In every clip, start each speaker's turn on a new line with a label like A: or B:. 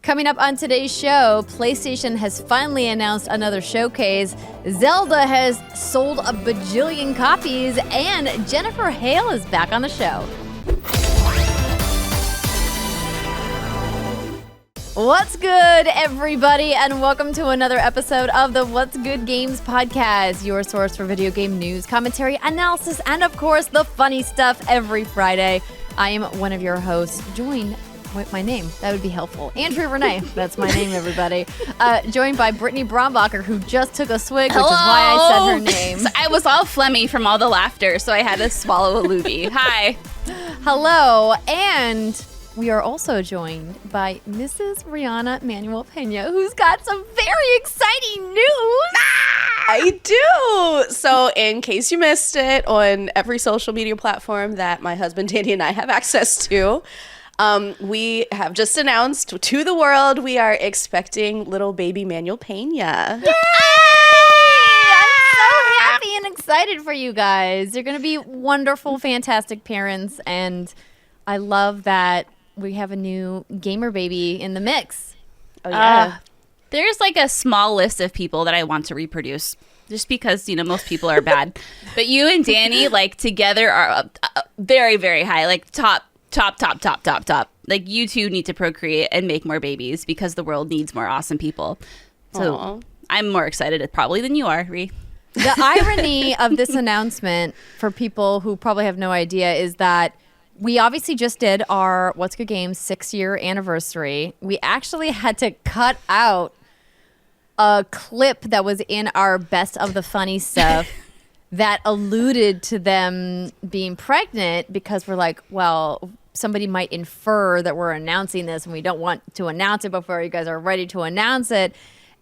A: Coming up on today's show, PlayStation has finally announced another showcase, Zelda has sold a bajillion copies, and Jennifer Hale is back on the show. What's good, everybody, and welcome to another episode of the What's Good Games podcast, your source for video game news, commentary, analysis, and of course, the funny stuff every Friday. I am one of your hosts, joined with my name. That would be helpful. Andrea Renee. That's my name, everybody. Joined by Brittany Brombacher, who just took a swig, which is why I said her name.
B: So I was all phlegmy from all the laughter, so I had to swallow a loogie. Hi.
A: Hello. And we are also joined by Mrs. Riana Manuel-Peña, who's got some very exciting news.
C: I do. So in case you missed it, on every social media platform that my husband Danny and I have access to, we have just announced to the world we are expecting little baby Manuel-Peña.
A: Yay! I'm so happy and excited for you guys. You're going to be wonderful, fantastic parents, and I love that we have a new gamer baby in the mix.
C: Oh, yeah.
B: There's like a small list of people that I want to reproduce just because, you know, most people are bad. But you and Danny, like, together are very, very high, like top. Like, you two need to procreate and make more babies because the world needs more awesome people. So
C: Aww.
B: I'm more excited probably than you are, Ree.
A: The irony of this announcement for people who probably have no idea is that we obviously just did our What's Good Games 6-year anniversary. We actually had to cut out a clip that was in our Best of the Funny Stuff that alluded to them being pregnant because we're like, well, somebody might infer that we're announcing this and we don't want to announce it before you guys are ready to announce it.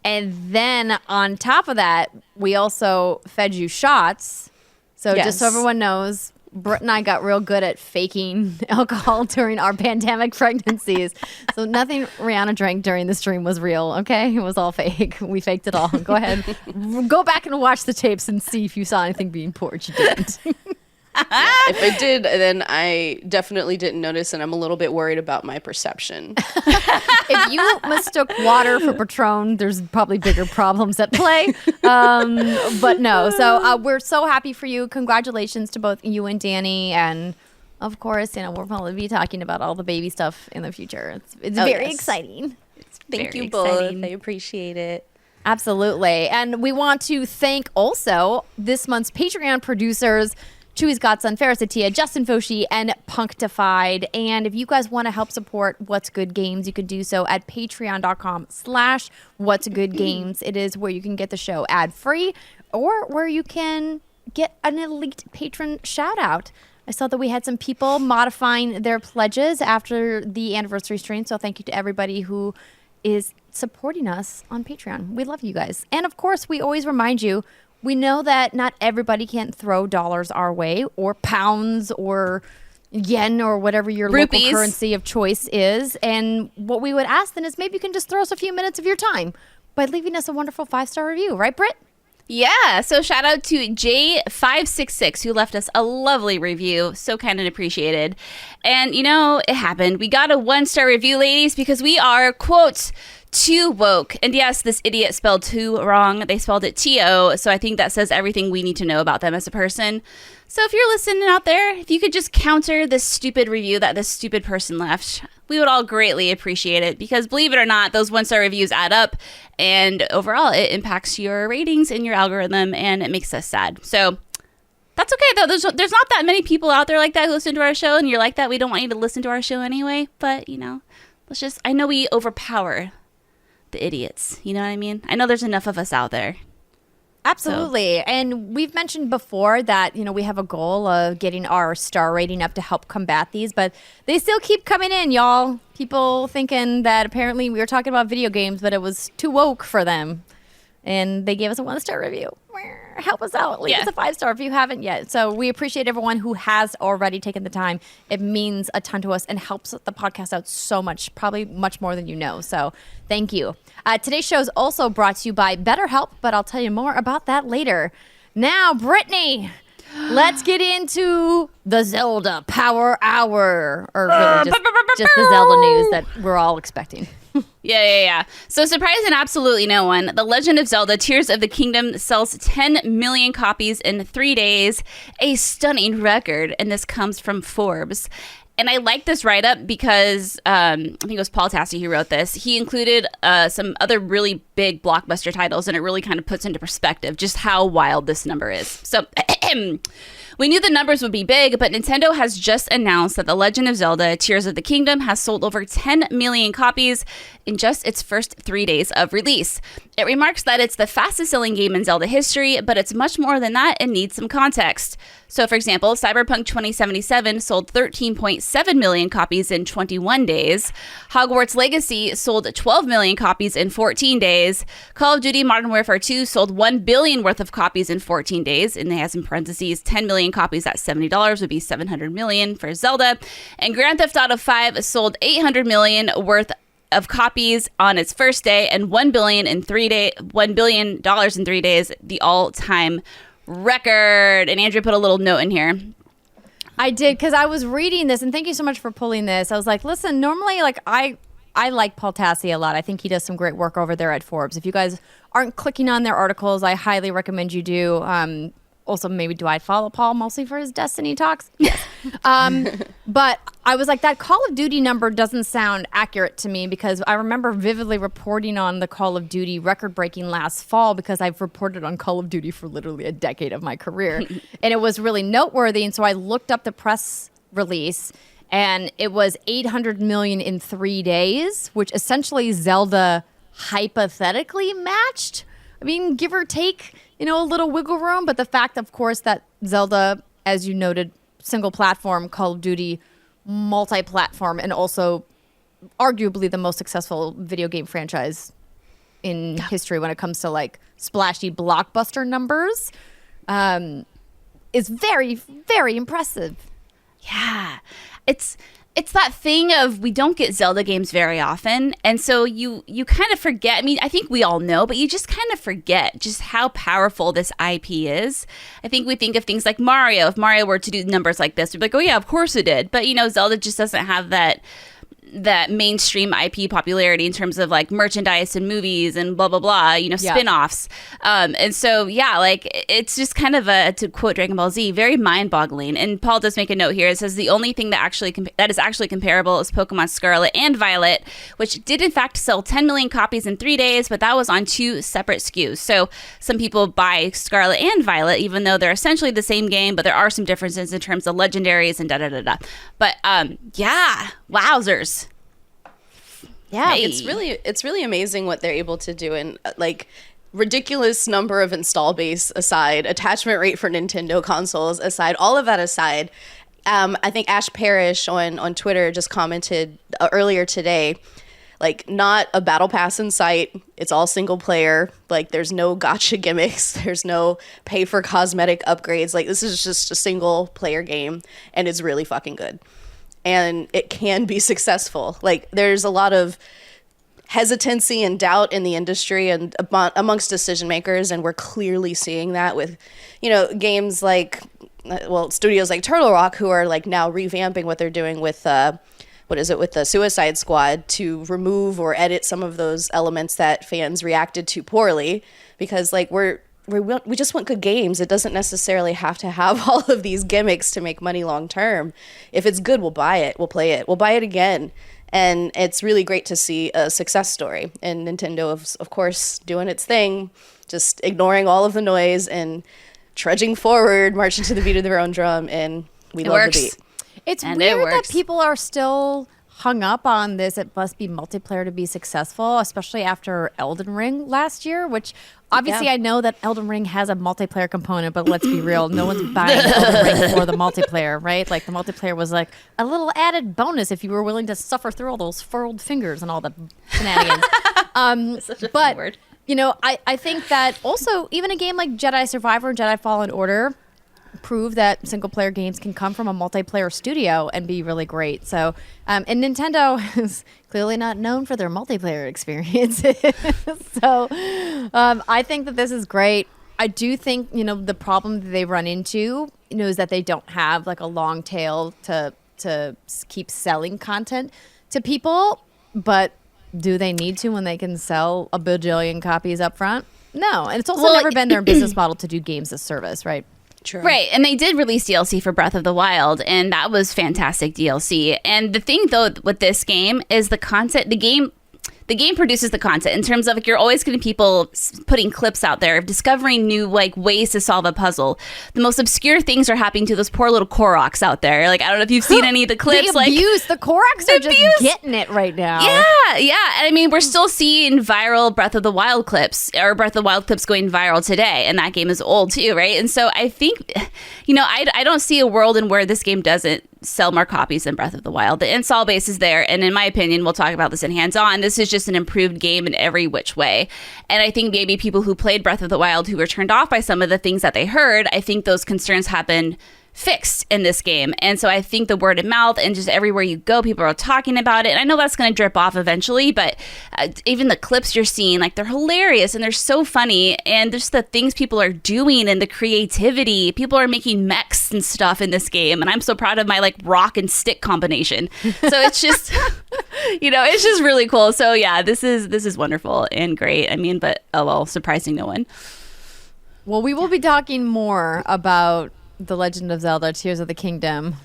A: And then on top of that, we also fed you shots. So
C: Yes.
A: just so everyone knows, Britt and I got real good at faking alcohol during our pandemic pregnancies. So nothing Rihanna drank during the stream was real, okay? It was all fake. We faked it all. Go ahead. Go back and watch the tapes and see if you saw anything being poured. You didn't.
C: If I did, then I definitely didn't notice, and I'm a little bit worried about my perception.
A: If you mistook water for Patron, there's probably bigger problems at play. But no, so we're so happy for you. Congratulations to both you and Danny. And of course, you know, we'll probably be talking about all the baby stuff in the future. It's very exciting.
C: Thank you
B: exciting.
C: both. I appreciate it.
A: Absolutely. And we want to thank also this month's Patreon producers, Chewy's Godson, Faris Attieh, Justin Foshee, and Punkdefied. And if you guys want to help support What's Good Games, you could do so at patreon.com/what'sgoodgames. It is where you can get the show ad-free or where you can get an elite patron shout-out. I saw that we had some people modifying their pledges after the anniversary stream, so thank you to everybody who is supporting us on Patreon. We love you guys. And of course, we always remind you, we know that not everybody can throw dollars our way, or pounds, or yen, or whatever your
B: Rupees.
A: local currency of choice is. And what we would ask then is maybe you can just throw us a few minutes of your time by leaving us a wonderful 5-star review. Right, Britt?
B: Yeah, so shout out to J566 who left us a lovely review. So kind and appreciated. And, you know, it happened. We got a 1-star review, ladies, because we are, quote, too woke. And yes, this idiot spelled too wrong. They spelled it T-O. So I think that says everything we need to know about them as a person. So if you're listening out there, if you could just counter this stupid review that this stupid person left, we would all greatly appreciate it. Because believe it or not, those 1-star reviews add up. And overall, it impacts your ratings and your algorithm. And it makes us sad. So that's okay, though. There's not that many people out there like that who listen to our show. And you're like that. We don't want you to listen to our show anyway. But, you know, I know we overpower the idiots. You know what I mean? I know there's enough of us out there.
A: Absolutely. So. And we've mentioned before that, you know, we have a goal of getting our star rating up to help combat these, but they still keep coming in, y'all. People thinking that apparently we were talking about video games, but it was too woke for them. And they gave us a 1-star review. Help us out. Leave us a 5-star if you haven't yet. So we appreciate everyone who has already taken the time. It means a ton to us and helps the podcast out so much, probably much more than you know. So thank you. Today's show is also brought to you by BetterHelp, but I'll tell you more about that later. Now, Brittany, let's get into the Zelda Power Hour. Or really just the Zelda news that we're all expecting.
B: Yeah. So surprising absolutely no one. The Legend of Zelda Tears of the Kingdom sells 10 million copies in 3 days, a stunning record, and this comes from Forbes. And I like this write-up because I think it was Paul Tassi who wrote this. He included some other really big blockbuster titles, and it really kind of puts into perspective just how wild this number is. So we knew the numbers would be big, but Nintendo has just announced that The Legend of Zelda Tears of the Kingdom has sold over 10 million copies in just its first 3 days of release. It remarks that it's the fastest-selling game in Zelda history, but it's much more than that and needs some context. So, for example, Cyberpunk 2077 sold 13.7 million copies in 21 days. Hogwarts Legacy sold 12 million copies in 14 days. Call of Duty Modern Warfare 2 sold 1 billion worth of copies in 14 days. And it has in parentheses 10 million copies at $70 would be 700 million for Zelda. And Grand Theft Auto 5 sold 800 million worth of copies on its first day and $1 billion in 3 days, $1 billion in 3 days, the all-time record. And Andrea put a little note in here.
A: I did, because I was reading this, and thank you so much for pulling this. I was like, listen, normally, like, I like Paul Tassi a lot. I think he does some great work over there at Forbes. If you guys aren't clicking on their articles, I highly recommend you do. Also, maybe do I follow Paul mostly for his Destiny talks? Yes. But I was like, that Call of Duty number doesn't sound accurate to me, because I remember vividly reporting on the Call of Duty record-breaking last fall, because I've reported on Call of Duty for literally a decade of my career. And it was really noteworthy. And so I looked up the press release, and it was 800 million in 3 days, which essentially Zelda hypothetically matched. I mean, give or take, a little wiggle room. But the fact, of course, that Zelda, as you noted, single platform, Call of Duty, multi-platform, and also arguably the most successful video game franchise in history when it comes to like splashy blockbuster numbers, is very, very impressive.
B: Yeah. It's that thing of, we don't get Zelda games very often, and so you kind of forget. I mean, I think we all know, but you just kind of forget just how powerful this IP is. I think we think of things like Mario. If Mario were to do numbers like this, we'd be like, oh yeah, of course it did. But Zelda just doesn't have that mainstream IP popularity in terms of like merchandise and movies and blah blah blah, spin-offs. And so like it's just kind of to quote Dragon Ball Z, very mind-boggling. And Paul does make a note here. It says the only thing that is actually comparable is Pokemon Scarlet and Violet, which did in fact sell 10 million copies in 3 days, but that was on 2 separate SKUs. So some people buy Scarlet and Violet, even though they're essentially the same game, but there are some differences in terms of legendaries and da-da-da-da. But wowzers.
A: Yeah,
C: it's really amazing what they're able to do, and like ridiculous number of install base aside, attachment rate for Nintendo consoles aside, all of that aside. I think Ash Parrish on Twitter just commented earlier today, like, not a battle pass in sight. It's all single player. Like, there's no gotcha gimmicks. There's no pay for cosmetic upgrades. Like, this is just a single player game, and it's really fucking good. And it can be successful. Like, there's a lot of hesitancy and doubt in the industry and amongst decision makers, and we're clearly seeing that with, games like, studios like Turtle Rock, who are like now revamping what they're doing with with the Suicide Squad, to remove or edit some of those elements that fans reacted to poorly, because like we just want good games. It doesn't necessarily have to have all of these gimmicks to make money long term. If it's good, we'll buy it. We'll play it. We'll buy it again. And it's really great to see a success story. And Nintendo, of course, doing its thing, just ignoring all of the noise and trudging forward, marching to the beat of their own drum. And we love the beat.
A: It's weird that people are still hung up on this. It must be multiplayer to be successful, especially after Elden Ring last year, which obviously I know that Elden Ring has a multiplayer component, but let's be real, no one's buying Elden Ring for the multiplayer, right? Like, the multiplayer was like a little added bonus if you were willing to suffer through all those furled fingers and all the shenanigans.
B: Such a fun word.
A: I think that also even a game like Jedi Survivor and Jedi Fallen Order prove that single player games can come from a multiplayer studio and be really great. So, and Nintendo is clearly not known for their multiplayer experiences. So, I think that this is great. I do think, the problem that they run into, is that they don't have like a long tail to keep selling content to people. But do they need to when they can sell a bajillion copies up front? No. And it's also never been their business model to do games as service, right?
C: True.
B: Right, and they did release DLC for Breath of the Wild, and that was fantastic DLC. And the thing, though, with this game is the content. The game produces the content in terms of like you're always getting people putting clips out there of discovering new like ways to solve a puzzle. The most obscure things are happening to those poor little Koroks out there. Like I don't know if you've seen any of the clips.
A: The Koroks are just getting it right now.
B: Yeah. And I mean, we're still seeing viral Breath of the Wild clips going viral today, and that game is old too, right? And so I think, I don't see a world in where this game doesn't sell more copies than Breath of the Wild. The install base is there, and in my opinion, we'll talk about this in hands-on, this is just an improved game in every which way. And I think maybe people who played Breath of the Wild who were turned off by some of the things that they heard, I think those concerns have been fixed in this game. And so I think the word of mouth and just everywhere you go, people are talking about it. And I know that's going to drip off eventually, but even the clips you're seeing, like they're hilarious and they're so funny. And just the things people are doing and the creativity. People are making mechs and stuff in this game. And I'm so proud of my like rock and stick combination. So it's just, it's just really cool. So yeah, this is wonderful and great. I mean, but surprising no one.
A: Well, we will be talking more about The Legend of Zelda Tears of the Kingdom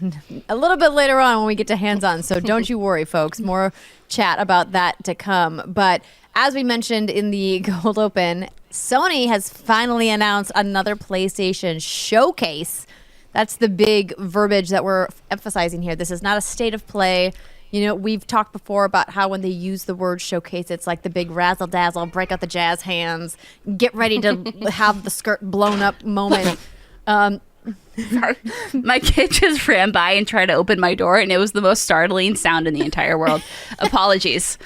A: a little bit later on when we get to hands-on, so don't you worry, folks. More chat about that to come. But as we mentioned in the Gold Open, Sony has finally announced another PlayStation showcase. That's the big verbiage that we're emphasizing here. This is not a state of play. We've talked before about how when they use the word showcase, it's like the big razzle-dazzle, break out the jazz hands, get ready to have the skirt blown up moment.
B: My kid just ran by and tried to open my door, and it was the most startling sound in the entire world. Apologies.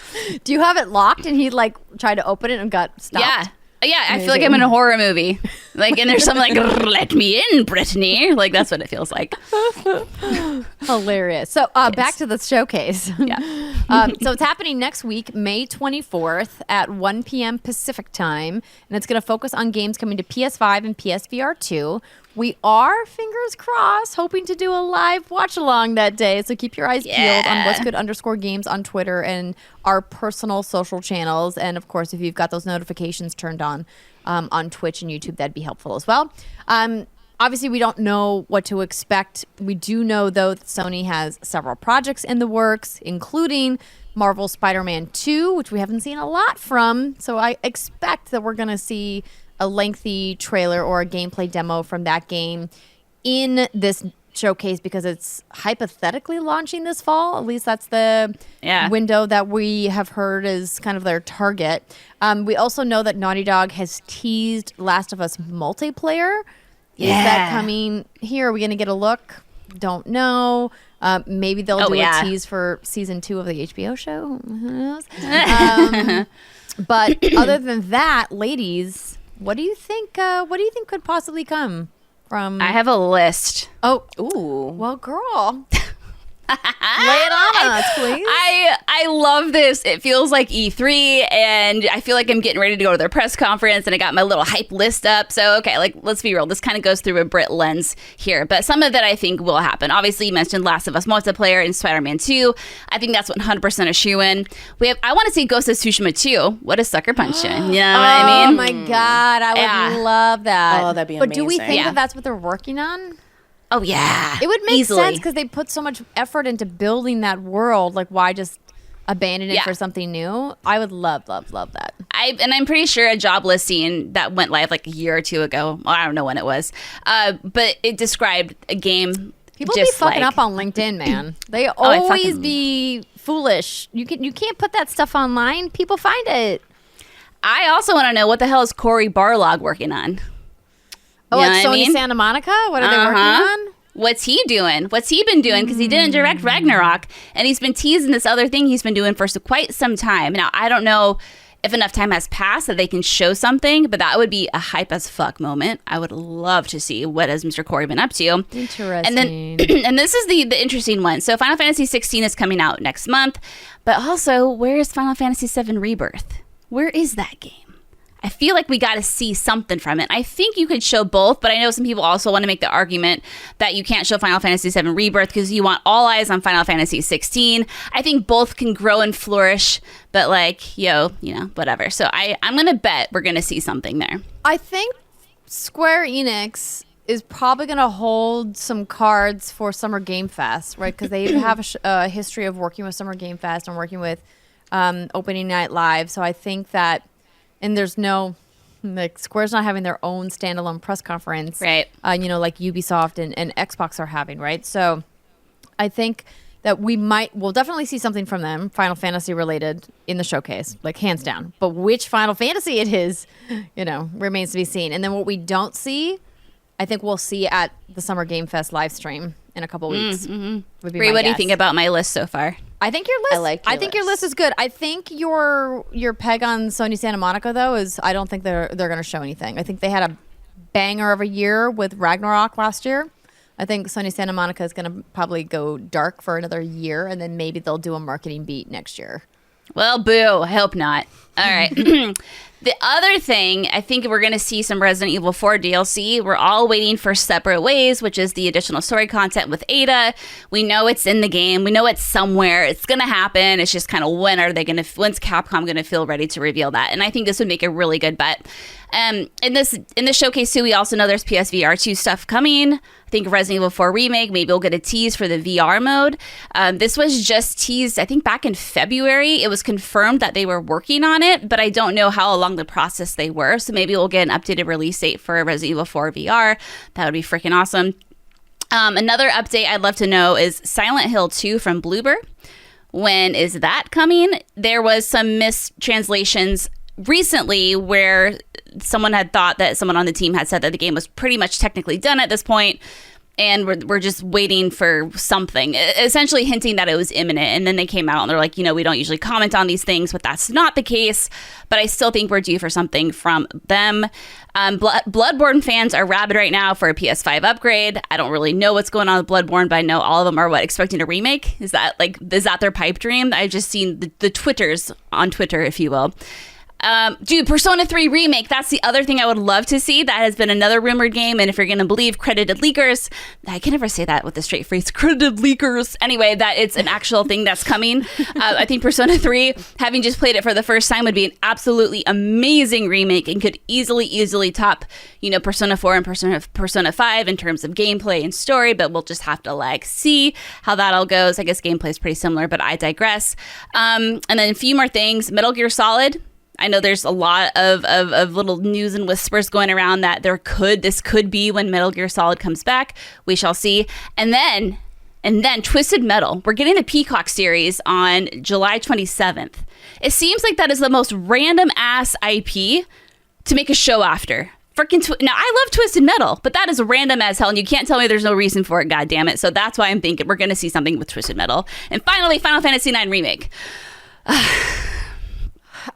A: Do you have it locked and he like tried to open it and got stopped?
B: Yeah, I feel like I'm in a horror movie. Like, and there's something like, let me in, Brittany. Like, that's what it feels like.
A: Hilarious. So back to the showcase.
B: Yeah.
A: So it's happening next week, May 24th at 1 p.m. Pacific time. And it's going to focus on games coming to PS5 and PSVR 2. We are, fingers crossed, hoping to do a live watch along that day. So keep your eyes peeled on What's Good _games on Twitter and our personal social channels. And of course, if you've got those notifications turned on Twitch and YouTube, that'd be helpful as well. Obviously, we don't know what to expect. We do know, though, that Sony has several projects in the works, including Marvel Spider-Man 2, which we haven't seen a lot from. So I expect that we're going to see a lengthy trailer or a gameplay demo from that game in this showcase because it's hypothetically launching this fall. At least that's the window that we have heard is kind of their target. We also know that Naughty Dog has teased Last of Us multiplayer. Is that coming here? Are we going to get a look? Don't know. Maybe they'll do a tease for season 2 of the HBO show. Who knows? But other than that, ladies, what do you think? What do you think could possibly come from?
B: I have a list.
A: Oh, ooh. Well, girl, lay it on us, please.
B: I love this. It feels like E3, and I feel like I'm getting ready to go to their press conference, and I got my little hype list up. So, okay, like let's be real. This kind of goes through a Britt lens here, but some of that I think will happen. Obviously, you mentioned Last of Us multiplayer and Spider-Man 2. I think that's 100% a shoo-in. I want to see Ghost of Tsushima 2. What a sucker punch in. You know what I mean?
A: Oh my God, I would love that.
C: Oh, that'd be amazing.
A: But do we think that that's what they're working on?
B: Oh, yeah.
A: It would make sense because they put so much effort into building that world. Like, why just abandon it for something new? I would love that.
B: I'm pretty sure a job listing that went live like a year or two ago. Well, I don't know when it was. But it described a game.
A: People be fucking up on LinkedIn, man. They always be foolish. You can't put that stuff online. People find it.
B: I also want to know what the hell is Cory Barlog working on?
A: Oh, it's Sony Santa Monica? What are they working on?
B: What's he doing? What's he been doing? Because he didn't direct Ragnarok, and he's been teasing this other thing he's been doing for quite some time. Now, I don't know if enough time has passed that they can show something, but that would be a hype as fuck moment. I would love to see what has Mr. Cory been up to.
A: Interesting.
B: And then, and this is the interesting one. So Final Fantasy 16 is coming out next month, but also, where is Final Fantasy 7 Rebirth? Where is that game? I feel like we got to see something from it. I think you could show both, but I know some people also want to make the argument that you can't show Final Fantasy VII Rebirth because you want all eyes on Final Fantasy 16. I think both can grow and flourish, but like, whatever. So I'm going to bet we're going to see something there.
A: I think Square Enix is probably going to hold some cards for Summer Game Fest, right? Because they have a history of working with Summer Game Fest and working with Opening Night Live. So I think that, and there's no, like, Square's not having their own standalone press conference,
B: right?
A: Like Ubisoft and Xbox are having, right? So I think that we'll definitely see something from them, Final Fantasy related, in the showcase, like hands down. But which Final Fantasy it is, remains to be seen. And then what we don't see, I think we'll see at the Summer Game Fest live stream in a couple weeks. Would be
B: Bree,
A: my
B: what do you
A: guess.
B: think about my list so far?
A: I think your list.
C: I
A: think your list is good. I think your peg on Sony Santa Monica though is I don't think they're going to show anything. I think they had a banger of a year with Ragnarok last year. I think Sony Santa Monica is going to probably go dark for another year, and then maybe they'll do a marketing beat next year.
B: Well, boo. I hope not. All right. The other thing, I think we're going to see some Resident Evil 4 DLC. We're all waiting for Separate Ways, which is the additional story content with Ada. We know it's in the game. We know it's somewhere. It's going to happen. It's just kind of when's Capcom going to feel ready to reveal that? And I think this would make a really good bet. In the showcase too, we also know there's PSVR 2 stuff coming. I think Resident Evil 4 Remake, maybe we'll get a tease for the VR mode. This was just teased, I think, back in February. It was confirmed that they were working on it, but I don't know how along the process they were. So maybe we'll get an updated release date for Resident Evil 4 VR. That would be freaking awesome. Another update I'd love to know is Silent Hill 2 from Bloober. When is that coming? There was some mistranslations recently where someone had thought that someone on the team had said that the game was pretty much technically done at this point, and we're just waiting for something, essentially hinting that it was imminent. And then they came out and they're like, we don't usually comment on these things, but that's not the case. But I still think we're due for something from them. Bloodborne fans are rabid right now for a PS5 upgrade. I don't really know what's going on with Bloodborne, but I know all of them are expecting a remake. Is that their pipe dream? I've just seen the Twitters on Twitter, if you will. Persona 3 Remake, that's the other thing I would love to see. That has been another rumored game, and if you're going to believe credited leakers, I can never say that with a straight face, credited leakers. Anyway, that it's an actual thing that's coming. I think Persona 3, having just played it for the first time, would be an absolutely amazing remake and could easily top, Persona 4 and Persona 5 in terms of gameplay and story, but we'll just have to see how that all goes. I guess gameplay is pretty similar, but I digress. And then a few more things. Metal Gear Solid. I know there's a lot of little news and whispers going around that this could be when Metal Gear Solid comes back. We shall see. And then Twisted Metal. We're getting the Peacock series on July 27th. It seems like that is the most random ass IP to make a show after. Now, I love Twisted Metal, but that is random as hell, and you can't tell me there's no reason for it, goddammit. So that's why I'm thinking we're going to see something with Twisted Metal. And finally, Final Fantasy IX Remake.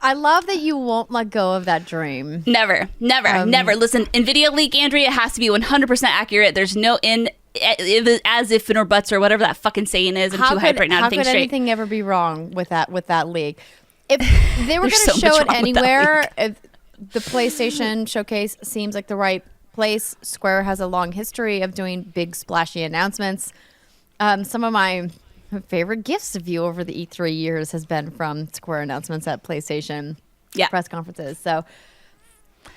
A: I love that you won't let go of that dream.
B: Never. Listen, NVIDIA leak, Andrea, has to be 100% accurate. There's no as if or buts or whatever that fucking saying is. I'm too hyped right now to think straight.
A: How could anything ever be wrong with that leak? If they were going to show it anywhere, if the PlayStation showcase seems like the right place. Square has a long history of doing big splashy announcements. Some of my favorite gifts of you over the E3 years has been from Square announcements at PlayStation press conferences. So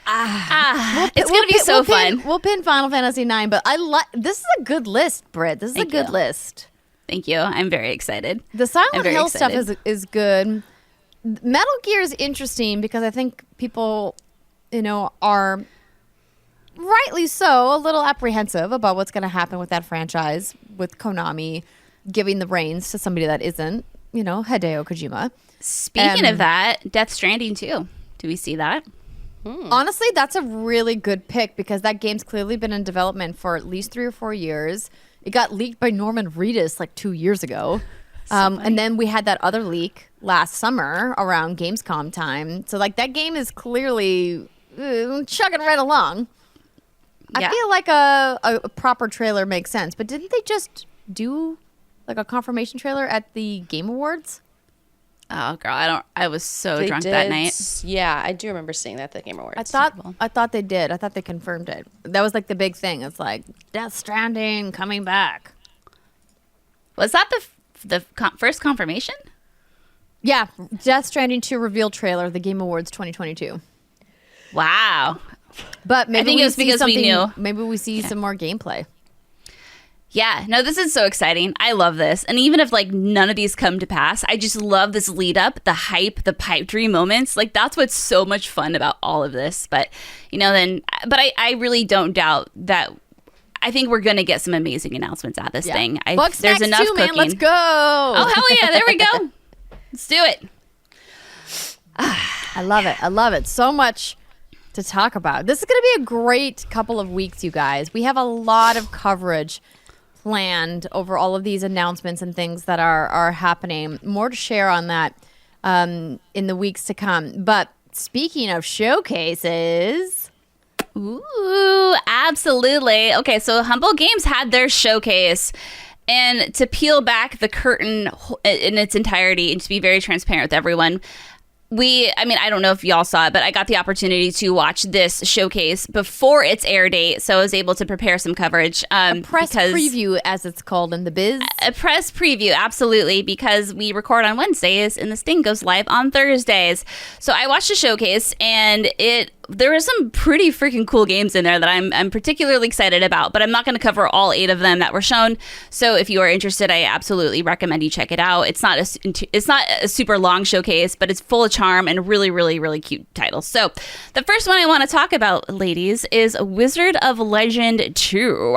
B: it's going to be so fun.
A: We'll pin Final Fantasy IX, but this is a good list, Britt. This is a good list.
B: Thank you. I'm very excited.
A: The Silent Hill stuff is good. Metal Gear is interesting because I think people, are rightly so a little apprehensive about what's going to happen with that franchise, with Konami giving the reins to somebody that isn't, Hideo Kojima.
B: Speaking of that, Death Stranding 2. Do we see that?
A: Honestly, that's a really good pick because that game's clearly been in development for at least 3 or 4 years. It got leaked by Norman Reedus 2 years ago. And then we had that other leak last summer around Gamescom time. So that game is clearly chugging right along. Yeah. I feel like a proper trailer makes sense. But didn't they just do a confirmation trailer at the Game Awards?
B: Oh girl, I was so drunk that night.
C: Yeah, I do remember seeing that at the Game Awards.
A: I thought they did. I thought they confirmed it. That was like the big thing. It's like Death Stranding coming back.
B: Was that the first confirmation?
A: Yeah, Death Stranding 2 reveal trailer, the Game Awards 2022.
B: Wow.
A: But maybe
B: I think it was because we knew.
A: Maybe we see some more gameplay.
B: Yeah, no, this is so exciting. I love this. And even if like none of these come to pass, I just love this lead up, the hype, the pipe dream moments. Like that's what's so much fun about all of this. But, I really don't doubt that. I think we're going to get some amazing announcements at this thing. There's enough
A: too,
B: cooking.
A: Man, let's go.
B: Oh, hell yeah. There we go. Let's do it.
A: I love it. I love it. So much to talk about. This is going to be a great couple of weeks, you guys. We have a lot of coverage planned over all of these announcements and things that are happening. More to share on that in the weeks to come. But speaking of showcases...
B: Ooh, absolutely. Okay, so Humble Games had their showcase. And to peel back the curtain in its entirety and to be very transparent with everyone, I don't know if y'all saw it, but I got the opportunity to watch this showcase before its air date, so I was able to prepare some coverage.
A: A press preview, as it's called in the biz.
B: A press preview, absolutely, because we record on Wednesdays and this thing goes live on Thursdays. So I watched the showcase, and there were some pretty freaking cool games in there that I'm particularly excited about, but I'm not going to cover all 8 of them that were shown. So if you are interested, I absolutely recommend you check it out. It's not a super long showcase, but it's full of charm and really, really, really cute titles. So the first one I want to talk about, ladies, is Wizard of Legend 2.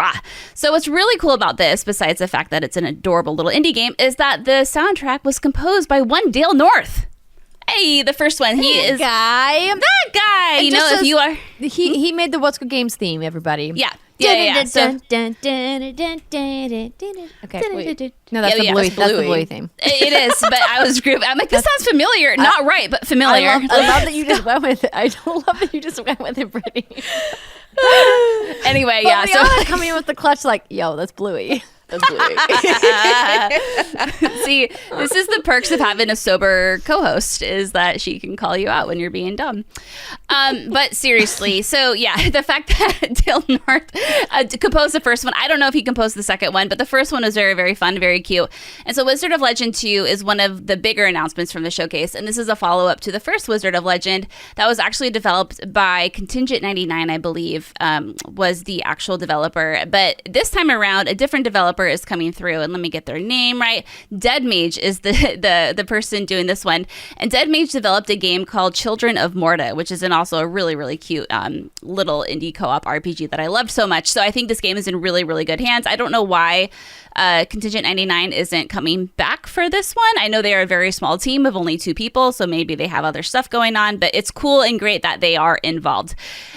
B: So what's really cool about this, besides the fact that it's an adorable little indie game, is that the soundtrack was composed by one Dale North. Hey, the first one. That guy.
A: And
B: if you are...
A: He made the What's Good Games theme, everybody.
B: Yeah.
A: Okay,
B: So,
A: wait. No, that's the Bluey theme.
B: it is, but I was grooving. I'm like, this sounds familiar. Not right, but familiar.
A: I love that you just went with it. I don't love that you just went with it, Brittany.
B: Anyway,
A: but so coming in with the clutch like, yo, that's Bluey.
B: See, this is the perks of having a sober co-host, is that she can call you out when you're being dumb. But seriously, so yeah, the fact that Dale North composed the first one, I don't know if he composed the second one, but the first one was very, very fun, very cute. And so Wizard of Legend 2 is one of the bigger announcements from the showcase, and this is a follow-up to the first Wizard of Legend that was actually developed by Contingent 99, I believe, was the actual developer. But this time around, a different developer is coming through, and let me get their name right. Dead Mage is the person doing this one, and Dead Mage developed a game called Children of Morta, which is also a really, really cute little indie co-op RPG that I loved so much. So I think this game is in really, really good hands. I don't know why Contingent 99 isn't coming back for this one. I know they are a very small team of only 2 people, so maybe they have other stuff going on, but it's cool and great that they are involved.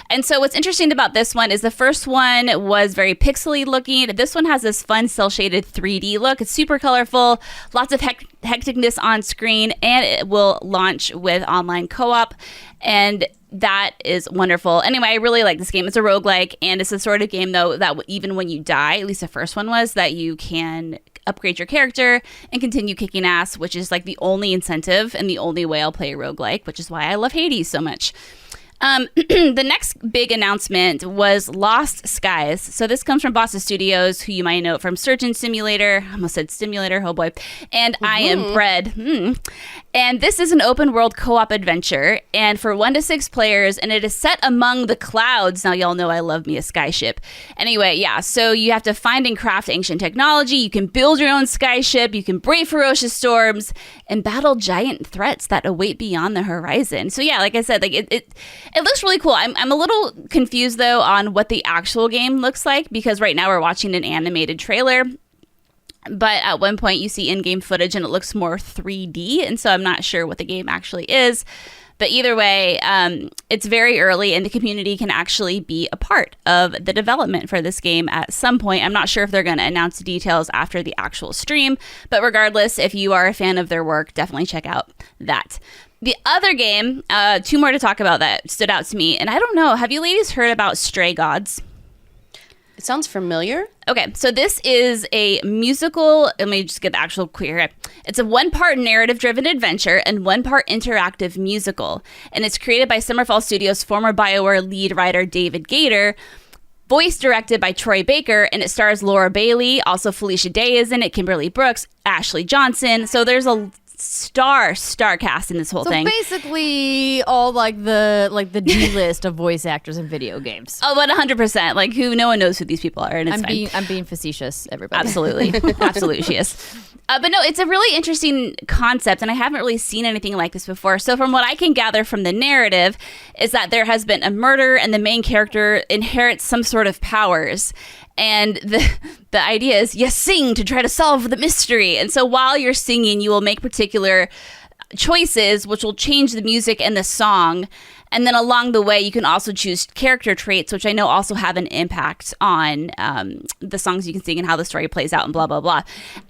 B: And so what's interesting about this one is the first one was very pixely looking. This one has this fun cel shaded 3D look. It's super colorful, lots of hecticness on screen, and it will launch with online co-op. And that is wonderful. Anyway, I really like this game. It's a roguelike, and it's the sort of game, though, that even when you die, at least the first one was, that you can upgrade your character and continue kicking ass, which is like the only incentive and the only way I'll play a roguelike, which is why I love Hades so much. The next big announcement was Lost Skies. So this comes from Bossa Studios, who you might know from Surgeon Simulator. I almost said Stimulator, oh boy. And I Am Bread. And this is an open world co-op adventure, and for 1 to 6 players, and it is set among the clouds. Now, y'all know I love me a skyship. Anyway, yeah, so you have to find and craft ancient technology. You can build your own skyship. You can brave ferocious storms and battle giant threats that await beyond the horizon. So yeah, like I said, like it looks really cool. I'm a little confused, though, on what the actual game looks like, because right now we're watching an animated trailer. But at one point you see in-game footage and it looks more 3D, and so I'm not sure what the game actually is. But either way, it's very early, and the community can actually be a part of the development for this game at some point. I'm not sure if they're going to announce the details after the actual stream, but regardless, if you are a fan of their work, definitely check out that. The other game, 2 more to talk about that stood out to me, and I don't know, have you ladies heard about Stray Gods?
C: It sounds familiar.
B: Okay, so this is a musical. Let me just get the actual queer. It's a 1-part narrative-driven adventure and 1-part interactive musical. And it's created by Summerfall Studios' former BioWare lead writer David Gator, voice directed by Troy Baker, and it stars Laura Bailey. Also, Felicia Day is in it, Kimberly Brooks, Ashley Johnson. So there's a star cast in this whole thing.
A: Basically all the D-list of voice actors in video games.
B: Oh, but 100%. Like, no one knows who these people are, and it's
A: I'm being facetious, everybody.
B: Absolutely. Absolutely, she is. But no, it's a really interesting concept, and I haven't really seen anything like this before. So from what I can gather from the narrative is that there has been a murder, and the main character inherits some sort of powers. And the idea is you sing to try to solve the mystery. And so while you're singing, you will make particular choices, which will change the music and the song. And then along the way, you can also choose character traits, which I know also have an impact on the songs you can sing and how the story plays out and blah, blah, blah.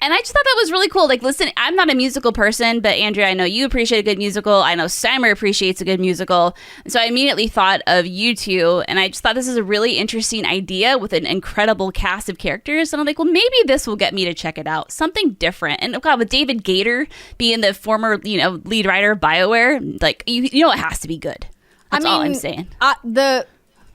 B: And I just thought that was really cool. Like, listen, I'm not a musical person, but Andrea, I know you appreciate a good musical. I know Steimer appreciates a good musical. And so I immediately thought of you two. And I just thought this is a really interesting idea with an incredible cast of characters. And I'm like, well, maybe this will get me to check it out. Something different. And God, with David Gator being the former, lead writer of BioWare, like, you know it has to be good. That's all I'm saying.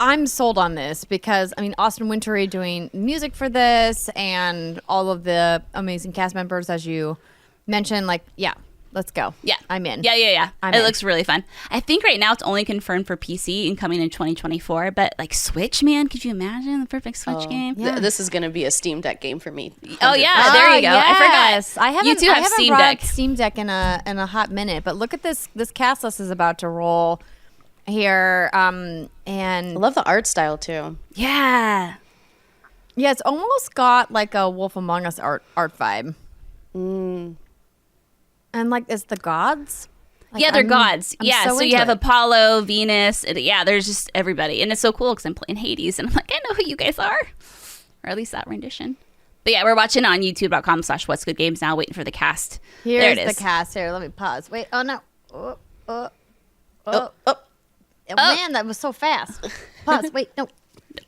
A: I'm sold on this because, Austin Wintory doing music for this and all of the amazing cast members, as you mentioned, let's go.
B: Yeah.
A: I'm in.
B: Yeah.
A: It
B: looks really fun. I think right now it's only confirmed for PC and coming in 2024, but Switch, man, could you imagine the perfect Switch game?
C: Yeah. This is going to be a Steam Deck game for me.
B: Oh, yeah. There you go.
A: Yes.
B: I forgot. You two have Steam Deck.
A: Steam Deck in a hot minute, but look at this cast list is about to roll here, and
C: I love the art style too.
B: Yeah,
A: it's almost got like a Wolf Among Us art vibe. And it's the gods.
B: They're gods. So you have
A: it.
B: Apollo, Venus. There's just everybody, and it's so cool because I'm playing Hades, and I'm like, I know who you guys are, or at least that rendition. But yeah, we're watching on youtube.com/whatsgoodgames now, waiting for the cast.
A: Here's
B: there it is.
A: the cast. Here, let me pause. Wait. Oh no. Oh, man, that was so fast. Pause. Wait, no.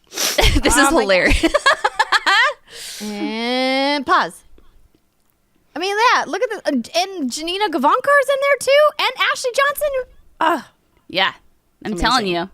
B: This is hilarious.
A: And pause. Look at this. And Janina Gavankar is in there too, and Ashley Johnson.
B: Yeah, I'm telling you.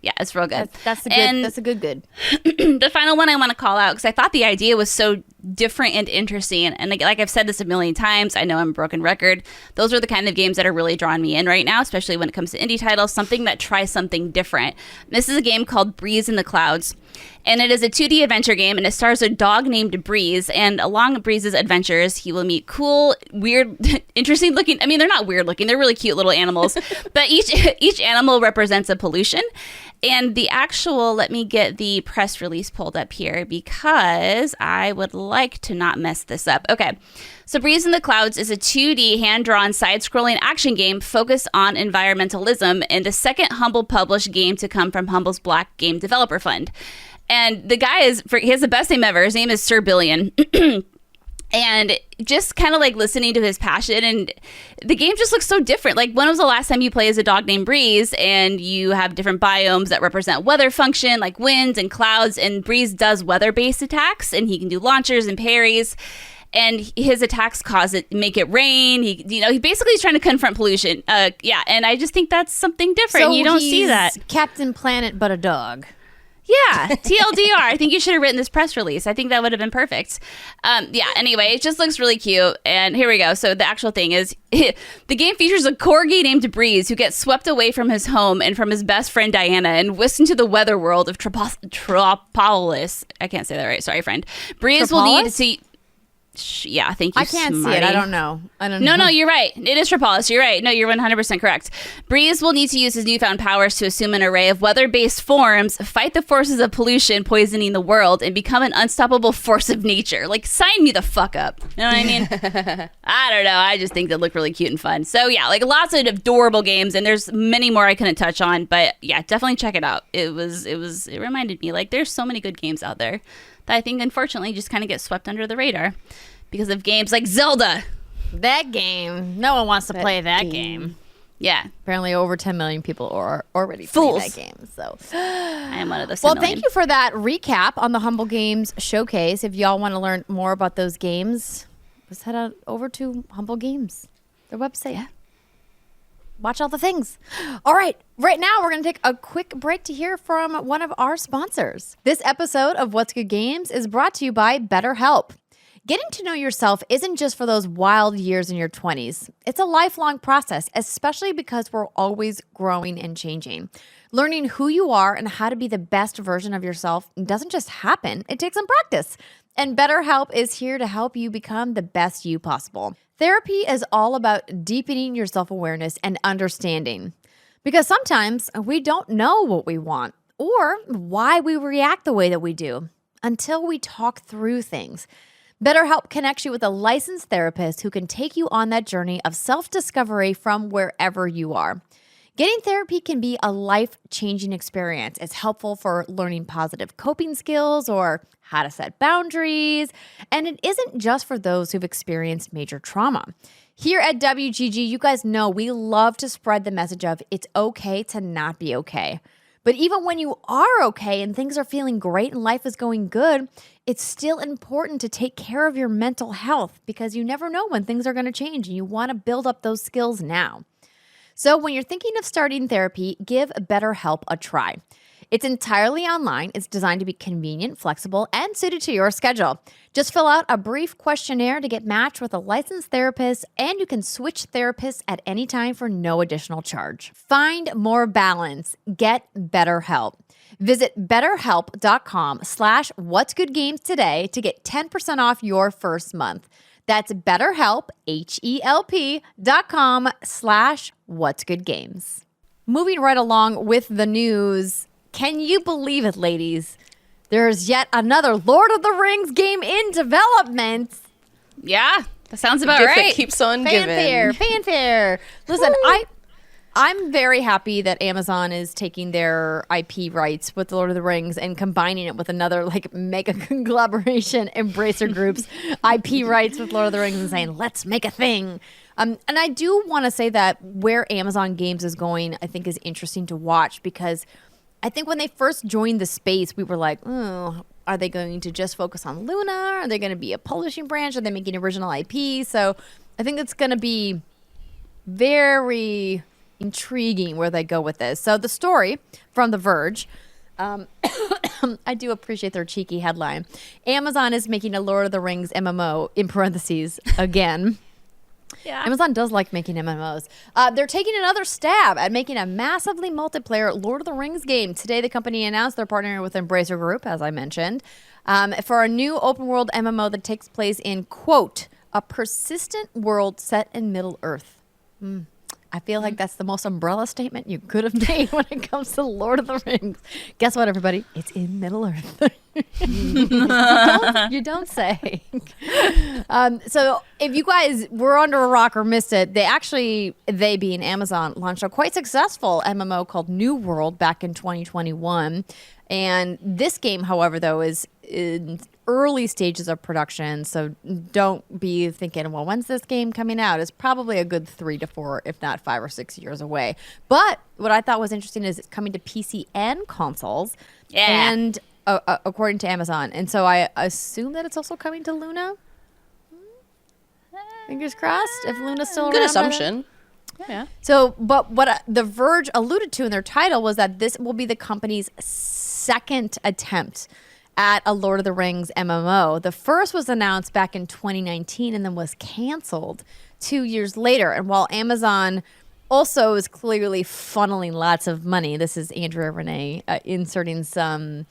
B: Yeah, it's real good.
A: That's a good.
B: The final one I want to call out, because I thought the idea was so different and interesting. And like I've said this a million times, I know I'm a broken record. Those are the kind of games that are really drawing me in right now, especially when it comes to indie titles, something that tries something different. This is a game called Breeze in the Clouds. And it is a 2D adventure game, and it stars a dog named Breeze. And along Breeze's adventures, he will meet cool, weird, interesting looking. They're not weird looking. They're really cute little animals. But each animal represents a pollution. And the actual, let me get the press release pulled up here because I would like to not mess this up. Okay. So Breeze in the Clouds is a 2D hand-drawn side-scrolling action game focused on environmentalism and the second Humble published game to come from Humble's Black Game Developer Fund. And the guy he has the best name ever. His name is Sir Billion. And just kind of listening to his passion, and the game just looks so different. When was the last time you played as a dog named Breeze and you have different biomes that represent weather function, like winds and clouds, and Breeze does weather-based attacks, and he can do launchers and parries. And his attacks make it rain. He basically is trying to confront pollution. And I just think that's something different.
A: So
B: you don't see that.
A: Captain Planet, but a dog.
B: Yeah, TLDR. I think you should have written this press release. I think that would have been perfect. Anyway, it just looks really cute. And here we go. So the actual thing is, the game features a corgi named Breeze who gets swept away from his home and from his best friend Diana and whisked into the weather world of Tropolis. I can't say that right. Sorry, friend. Breeze will need to... Yeah, thank you,
A: I can't
B: Smarty.
A: see it. I don't know.
B: No, you're right. It is Tropolis. You're right. No, you're 100% correct. Breeze will need to use his newfound powers to assume an array of weather-based forms, fight the forces of pollution poisoning the world, and become an unstoppable force of nature. Sign me the fuck up. You know what I mean? I don't know. I just think they look really cute and fun. So yeah, lots of adorable games, and there's many more I couldn't touch on, but yeah, definitely check it out. It reminded me, there's so many good games out there that I think unfortunately just kind of get swept under the radar because of games like Zelda.
A: That game. No one wants to play that game.
B: Yeah.
A: Apparently over 10 million people are already playing that game. So
B: I am one of those.
A: Well, thank you for that recap on the Humble Games Showcase. If y'all want to learn more about those games, just head on over to Humble Games, their website.
B: Yeah.
A: Watch all the things. All right. Right now, we're going to take a quick break to hear from one of our sponsors. This episode of What's Good Games is brought to you by BetterHelp. Getting to know yourself isn't just for those wild years in your 20s. It's a lifelong process, especially because we're always growing and changing. Learning who you are and how to be the best version of yourself doesn't just happen. It takes some practice. And BetterHelp is here to help you become the best you possible. Therapy is all about deepening your self-awareness and understanding. Because sometimes we don't know what we want or why we react the way that we do until we talk through things. BetterHelp connects you with a licensed therapist who can take you on that journey of self-discovery from wherever you are. Getting therapy can be a life-changing experience. It's helpful for learning positive coping skills or how to set boundaries. And it isn't just for those who've experienced major trauma. Here at WGG, you guys know we love to spread the message of it's okay to not be okay. But even when you are okay and things are feeling great and life is going good, it's still important to take care of your mental health because you never know when things are going to change and you want to build up those skills now. So when you're thinking of starting therapy, give BetterHelp a try. It's entirely online. It's designed to be convenient, flexible, and suited to your schedule. Just fill out a brief questionnaire to get matched with a licensed therapist, and you can switch therapists at any time for no additional charge. Find more balance. Get BetterHelp. Visit betterhelp.com/whatsgoodgames today to get 10% off your first month. That's BetterHelp, HELP.com/whatsgoodgames. Moving right along with the news. Can you believe it, ladies? There's yet another Lord of the Rings game in development.
B: Yeah, that sounds about
C: Gift
B: right.
C: that keeps on giving.
A: Fanfare. Listen, I'm very happy that Amazon is taking their IP rights with the Lord of the Rings and combining it with another like mega conglomeration, Embracer Group's IP rights with Lord of the Rings and saying, let's make a thing. And I do want to say that where Amazon Games is going, I think is interesting to watch because I think when they first joined the space, we were like, oh, are they going to just focus on Luna? Are they going to be a publishing branch? Are they making original IP? So I think it's going to be very intriguing where they go with this. So the story from The Verge, I do appreciate their cheeky headline. Amazon is making a Lord of the Rings MMO, in parentheses, again.
B: Yeah.
A: Amazon does like making MMOs. They're taking another stab at making a massively multiplayer Lord of the Rings game. Today, the company announced they're partnering with Embracer Group, as I mentioned, for a new open world MMO that takes place in, quote, a persistent world set in Middle-earth. I feel like that's the most umbrella statement you could have made when it comes to Lord of the Rings. Guess what, everybody? It's in Middle-earth. you don't say. So if you guys were under a rock or missed it, they being Amazon, launched a quite successful MMO called New World back in 2021. And this game, however, though, is in early stages of production. So don't be thinking, well, when's this game coming out? It's probably a good 3 to 4, if not 5 or 6 years away. But what I thought was interesting is it's coming to PC and consoles.
B: Yeah.
A: And according to Amazon. And so I assume that it's also coming to Luna. Fingers crossed if Luna's still around.
C: Good assumption. Yeah.
A: So, but what The Verge alluded to in their title was that this will be the company's second attempt at a Lord of the Rings MMO. The first was announced back in 2019 and then was canceled 2 years later. And while Amazon also is clearly funneling lots of money, this is Andrea Renee inserting some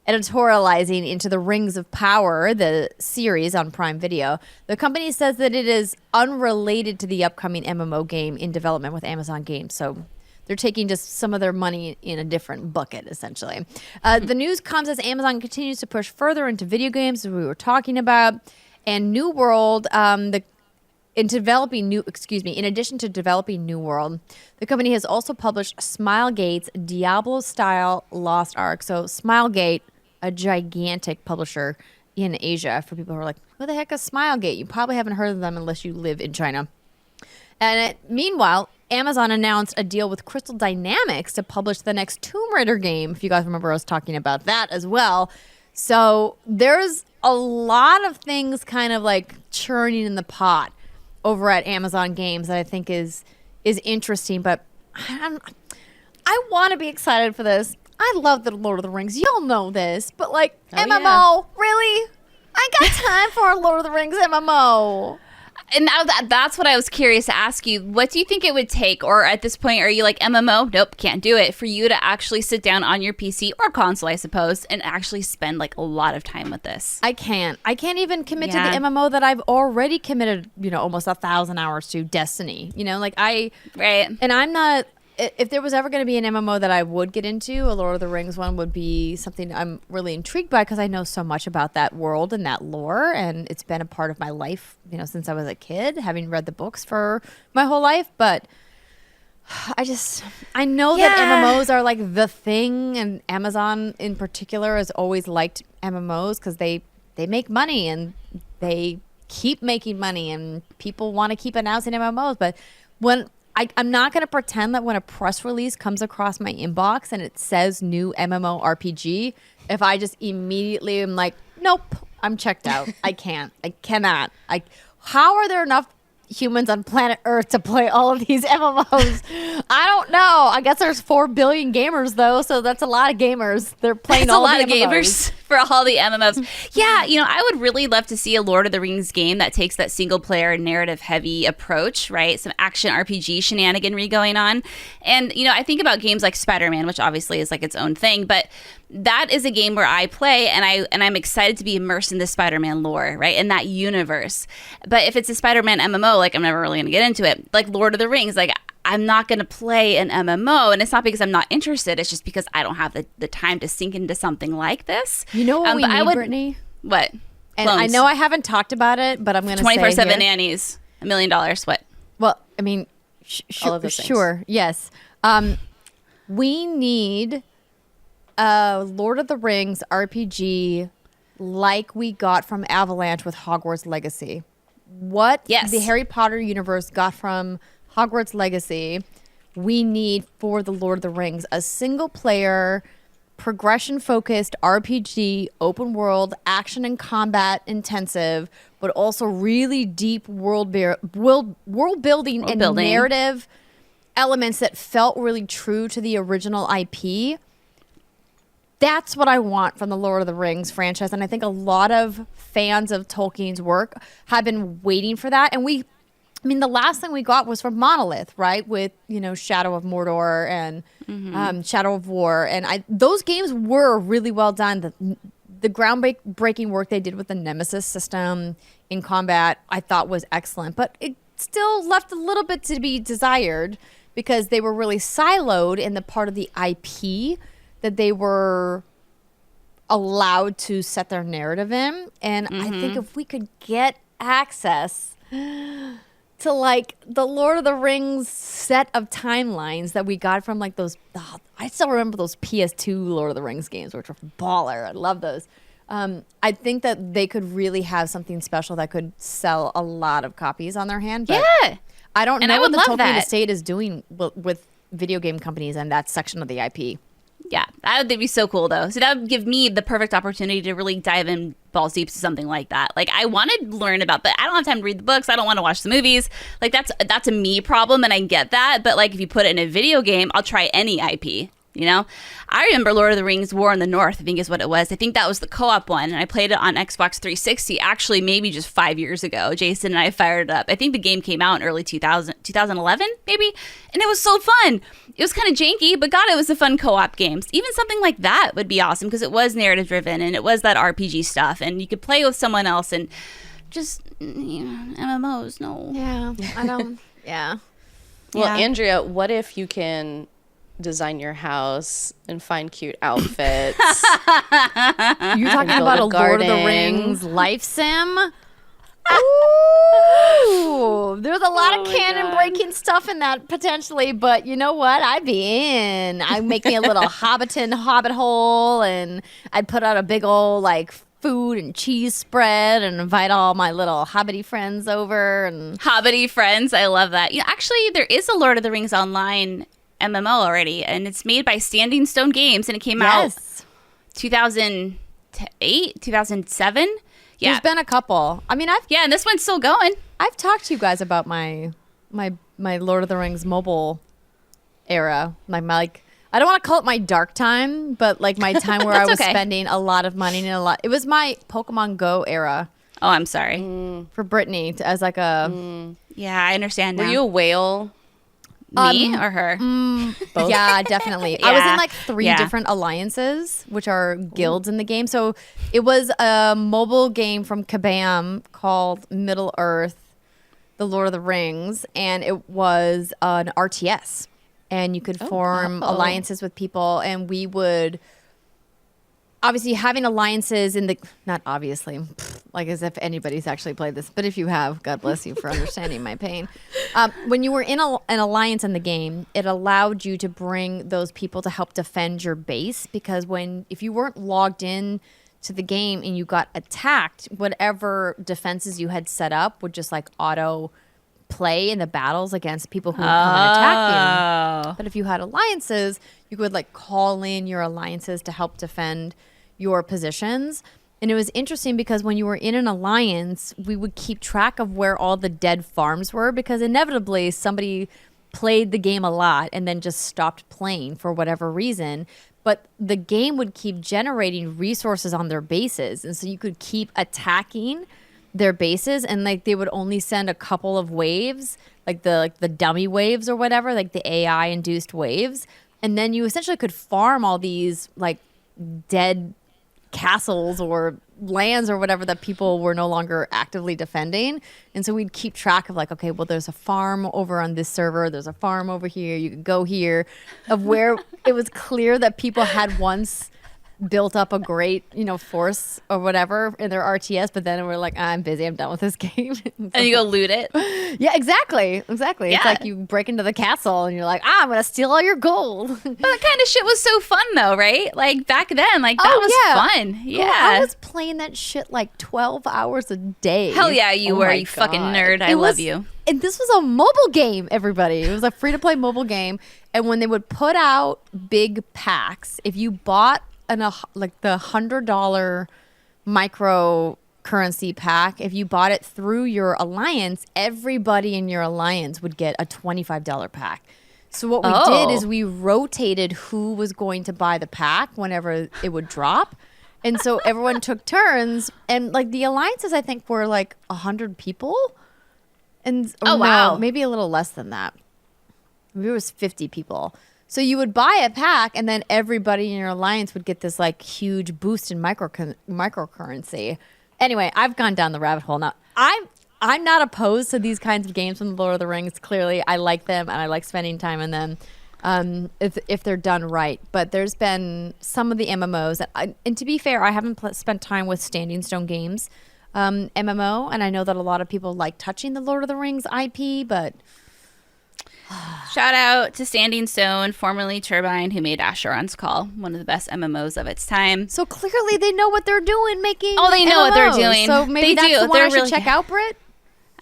A: editorializing into the Rings of Power, the series on Prime Video. The company says that it is unrelated to the upcoming MMO game in development with Amazon Games. So they're taking just some of their money in a different bucket, essentially. The news comes as Amazon continues to push further into video games, as we were talking about. And New World, in addition to developing New World, the company has also published Smilegate's Diablo-style Lost Ark. So Smilegate, a gigantic publisher in Asia. For people who are like, who the heck is Smilegate? You probably haven't heard of them unless you live in China. And meanwhile, Amazon announced a deal with Crystal Dynamics to publish the next Tomb Raider game. If you guys remember us talking about that as well. So there's a lot of things kind of like churning in the pot over at Amazon Games that I think is interesting. But I want to be excited for this. I love the Lord of the Rings. Y'all know this. But like MMO, really? I got time for a Lord of the Rings MMO.
B: And now that's what I was curious to ask you. What do you think it would take, or at this point, are you like MMO? Nope, can't do it. For you to actually sit down on your PC or console, I suppose, and actually spend like a lot of time with this.
A: I can't even commit to the MMO that I've already committed, almost 1,000 hours to, Destiny. Right. And I'm not. If there was ever going to be an MMO that I would get into, a Lord of the Rings one would be something I'm really intrigued by because I know so much about that world and that lore, and it's been a part of my life, since I was a kid, having read the books for my whole life. But I know that MMOs are like the thing, and Amazon in particular has always liked MMOs because they make money and they keep making money, and people want to keep announcing MMOs. But when I'm not going to pretend that when a press release comes across my inbox and it says new MMORPG, if I just immediately am like, nope, I'm checked out. I cannot. How are there enough humans on planet Earth to play all of these MMOs? I don't know. I guess there's 4 billion gamers though, so that's a lot of gamers. They're playing all of the
B: gamers for all the MMOs. Yeah, I would really love to see a Lord of the Rings game that takes that single player narrative heavy approach, right? Some action RPG shenaniganry going on. And I think about games like Spider-Man, which obviously is like its own thing, but that is a game where I play and I'm excited to be immersed in the Spider-Man lore, right? In that universe. But if it's a Spider-Man MMO, like I'm never really going to get into it. Like Lord of the Rings, like I'm not going to play an MMO, and it's not because I'm not interested. It's just because I don't have the time to sink into something like this.
A: You know what we need, Brittany?
B: What?
A: And I know I haven't talked about it, but I'm going to say
B: 24/7 nannies, $1 million. What?
A: Well, I mean,
C: all of those
A: sure,
C: things.
A: Yes. We need a Lord of the Rings RPG like we got from Avalanche with Hogwarts Legacy. What the Harry Potter universe got from Hogwarts Legacy, we need for the Lord of the Rings. A single player, progression focused RPG, open world, action and combat intensive, but also really deep world building and narrative elements that felt really true to the original IP. That's what I want from the Lord of the Rings franchise. And I think a lot of fans of Tolkien's work have been waiting for that. And the last thing we got was from Monolith, right? With, Shadow of Mordor and Shadow of War. And those games were really well done. The groundbreaking work they did with the Nemesis system in combat, I thought was excellent. But it still left a little bit to be desired because they were really siloed in the part of the IP that they were allowed to set their narrative in. And I think if we could get access to like the Lord of the Rings set of timelines that we got from like those, I still remember those PS2 Lord of the Rings games, which were baller. I love those. I think that they could really have something special that could sell a lot of copies on their hand. But I don't know what the Tolkien estate is doing with video game companies and that section of the IP.
B: Yeah, that would be so cool, though. So that would give me the perfect opportunity to really dive in balls deep to something like that. Like, I want to learn about, but I don't have time to read the books. I don't want to watch the movies. Like, that's a me problem, and I get that. But, like, if you put it in a video game, I'll try any IP, I remember Lord of the Rings War in the North, I think is what it was. I think that was the co-op one, and I played it on Xbox 360, actually maybe just 5 years ago. Jason and I fired it up. I think the game came out in early 2011, maybe, and it was so fun. It was kind of janky, but God, it was a fun co-op game. Even something like that would be awesome because it was narrative-driven, and it was that RPG stuff, and you could play with someone else, and just, MMOs, no.
A: Yeah, I don't, yeah.
C: Well, Andrea, what if you can design your house and find cute outfits?
A: You're talking about a Lord of the Rings life sim? Ooh, there's a lot of canon breaking stuff in that potentially, but you know what? I'd be in. I'd make me a little hobbit hole, and I'd put out a big old like food and cheese spread and invite all my little hobbity friends over. And
B: Hobbity friends, I love that. Actually, there is a Lord of the Rings Online MMO already, and it's made by Standing Stone Games, and it came out 2008, 2007. Yeah.
A: There's been a couple. I mean,
B: and this one's still going.
A: I've talked to you guys about my Lord of the Rings mobile era. Like I don't want to call it my dark time, but like my time where I was spending a lot of money and it was my Pokemon Go era.
B: Oh, I'm sorry.
A: For Brittany as like a
B: Yeah, I understand now.
C: Were you a whale?
B: Me or her?
A: Both. Yeah, definitely. I was in like 3 different alliances, which are guilds in the game. So it was a mobile game from Kabam called Middle Earth, The Lord of the Rings, and it was an RTS. And you could form alliances with people, and we would obviously having alliances in the not obviously like as if anybody's actually played this, but if you have, God bless you for understanding my pain. When you were in an alliance in the game, it allowed you to bring those people to help defend your base, because if you weren't logged in to the game and you got attacked, whatever defenses you had set up would just like auto play in the battles against people who would come and attack you. But if you had alliances, you could like call in your alliances to help defend your positions. And it was interesting because when you were in an alliance, we would keep track of where all the dead farms were, because inevitably somebody played the game a lot and then just stopped playing for whatever reason. But the game would keep generating resources on their bases. And so you could keep attacking their bases, and like they would only send a couple of waves, like the dummy waves or whatever, like the AI induced waves, and then you essentially could farm all these like dead castles or lands or whatever that people were no longer actively defending. And so we'd keep track of like, okay, well, there's a farm over on this server, there's a farm over here, you could go here, of where it was clear that people had once built up a great, force or whatever in their RTS, but then we're like, I'm busy, I'm done with this game.
B: And you go loot it.
A: Yeah, exactly. Yeah. It's like you break into the castle and you're like, I'm gonna steal all your gold.
B: But that kind of shit was so fun though, right? Like back then, like that was fun. Yeah.
A: Girl, I was playing that shit like 12 hours a day.
B: Hell yeah, you were, you fucking nerd. I love you.
A: And this was a mobile game, everybody. It was a free-to-play mobile game. And when they would put out big packs, if you bought like the $100 microcurrency pack, if you bought it through your alliance, everybody in your alliance would get a $25 pack. So what we did is we rotated who was going to buy the pack whenever it would drop. And so everyone took turns, and like the alliances I think were like 100 people. And wow, maybe a little less than that. Maybe it was 50 people. So you would buy a pack, and then everybody in your alliance would get this like huge boost in microcurrency. Anyway, I've gone down the rabbit hole now. I'm not opposed to these kinds of games from the Lord of the Rings. Clearly, I like them, and I like spending time in them if they're done right. But there's been some of the MMOs, and to be fair, I haven't spent time with Standing Stone Games MMO, and I know that a lot of people like touching the Lord of the Rings IP, but...
B: Shout out to Standing Stone, formerly Turbine, who made Asheron's Call, one of the best MMOs of its time.
A: So clearly they know what they're doing making
B: they know what they're doing.
A: So maybe that's the one I should check out, Britt?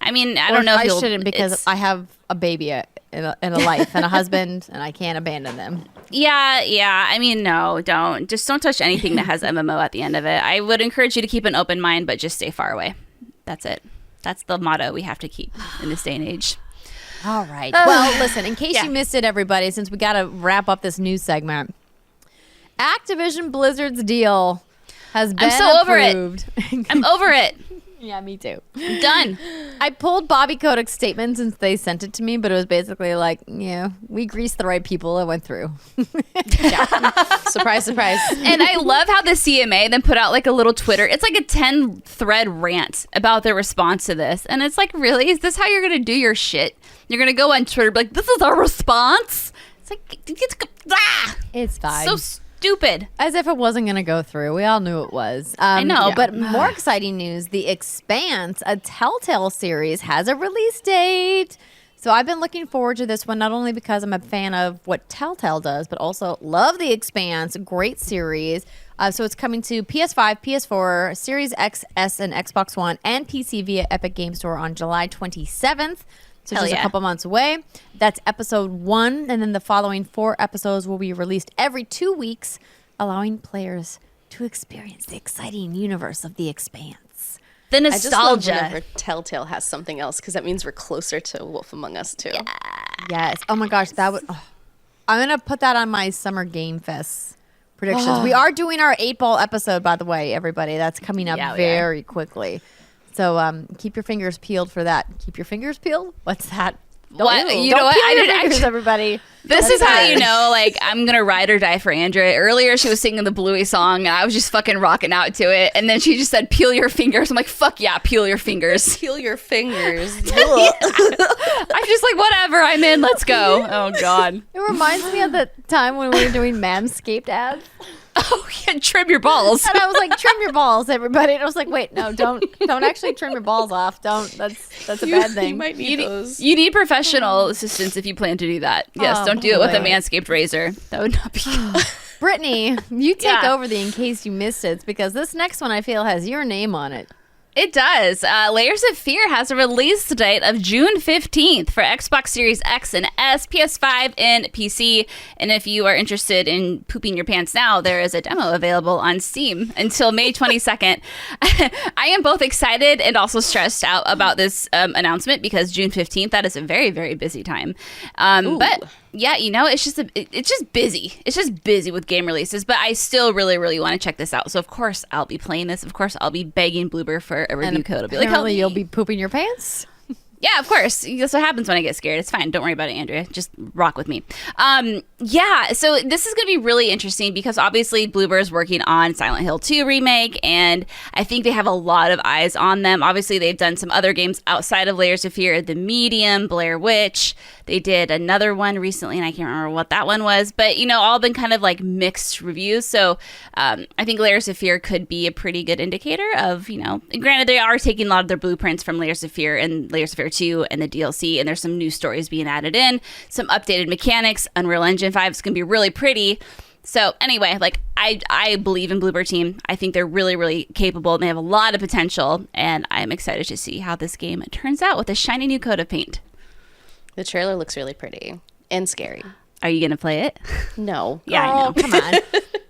B: I mean, I don't know if
A: I shouldn't, because I have a baby in a life and a husband, and I can't abandon them.
B: Yeah. I mean, no, don't. Just don't touch anything that has MMO at the end of it. I would encourage you to keep an open mind, but just stay far away. That's it. That's the motto we have to keep in this day and age.
A: All right. Well, listen, in case you missed it, everybody, since we got to wrap up this news segment, Activision Blizzard's deal has been approved.
B: I'm over it.
A: Yeah, me too.
B: I'm done.
A: I pulled Bobby Kotick's statement since they sent it to me, but it was basically like, we greased the right people. It went through.
C: Surprise, surprise.
B: And I love how the CMA then put out like a little Twitter. It's like a 10-thread rant about their response to this. And it's like, really? Is this how you're going to do your shit? You're going to go on Twitter and be like, this is our response? It's like,
A: it's fine.
B: So stupid.
A: As if it wasn't going to go through. We all knew it was.
B: I know.
A: But more exciting news, The Expanse, a Telltale series, has a release date. So I've been looking forward to this one, not only because I'm a fan of what Telltale does, but also love The Expanse. Great series. So it's coming to PS5, PS4, Series X, S, and Xbox One, and PC via Epic Game Store on July 27th. So just a couple months away. That's episode 1, and then the following 4 episodes will be released every 2 weeks, allowing players to experience the exciting universe of The Expanse.
B: The nostalgia.
C: I just love whenever Telltale has something else, because that means we're closer to Wolf Among Us too.
B: Yeah.
A: Yes. Oh my gosh, that would. Oh. I'm gonna put that on my Summer Game Fest predictions. We are doing our 8-ball episode, by the way, everybody. That's coming up very quickly. So keep your fingers peeled for that. Keep your fingers peeled? What's that?
B: What? You
A: Don't
B: know what?
A: peel
B: I
A: your
B: didn't
A: fingers, everybody.
B: This is how you know, like, I'm gonna ride or die for Andrea. Earlier, she was singing the Bluey song, and I was just fucking rocking out to it. And then she just said, "Peel your fingers." I'm like, "Fuck yeah, peel your fingers."
C: Peel your fingers.
B: I'm just like, whatever. I'm in. Let's go. Oh God.
A: It reminds me of the time when we were doing Manscaped ads.
B: Oh yeah, trim your balls.
A: And I was like, "Trim your balls, everybody." And I was like, "Wait, no, don't actually trim your balls off. Don't. That's a bad thing."
C: You might need those.
B: You need professional assistance if you plan to do that. Yes, don't do it with a
A: boy.
B: Manscaped razor. That would not be good.
A: Brittany, you take over in case you missed it, because this next one I feel has your name on it.
B: It does. Layers of Fear has a release date of June 15th for Xbox Series X and S, PS5, and PC. And if you are interested in pooping your pants now, there is a demo available on Steam until May 22nd. I am both excited and also stressed out about this announcement, because June 15th, that is a very, very busy time. But yeah, you know, it's just busy. It's just busy with game releases, but I still really, really want to check this out. So of course I'll be playing this. Of course I'll be begging Bloober for a review code. I'll be like, "Help me."
A: You'll be pooping your pants.
B: Yeah, of course. That's what happens when I get scared. It's fine. Don't worry about it, Andrea. Just rock with me. Yeah, so this is going to be really interesting, because obviously Bloober is working on Silent Hill 2 remake, and I think they have a lot of eyes on them. Obviously, they've done some other games outside of Layers of Fear, The Medium, Blair Witch. They did another one recently, and I can't remember what that one was, but, you know, all been kind of like mixed reviews. So I think Layers of Fear could be a pretty good indicator of, you know, granted, they are taking a lot of their blueprints from Layers of Fear and Layers of Fear 2 and the DLC, and there's some new stories being added in, some updated mechanics. Unreal Engine 5 is going to be really pretty. So anyway, like, I believe in Bloober Team. I think they're really, really capable, and they have a lot of potential, and I'm excited to see how this game turns out with a shiny new coat of paint.
C: The trailer looks really pretty and scary.
B: Are you going to play it?
C: No.
B: Yeah, I know.
A: Come on.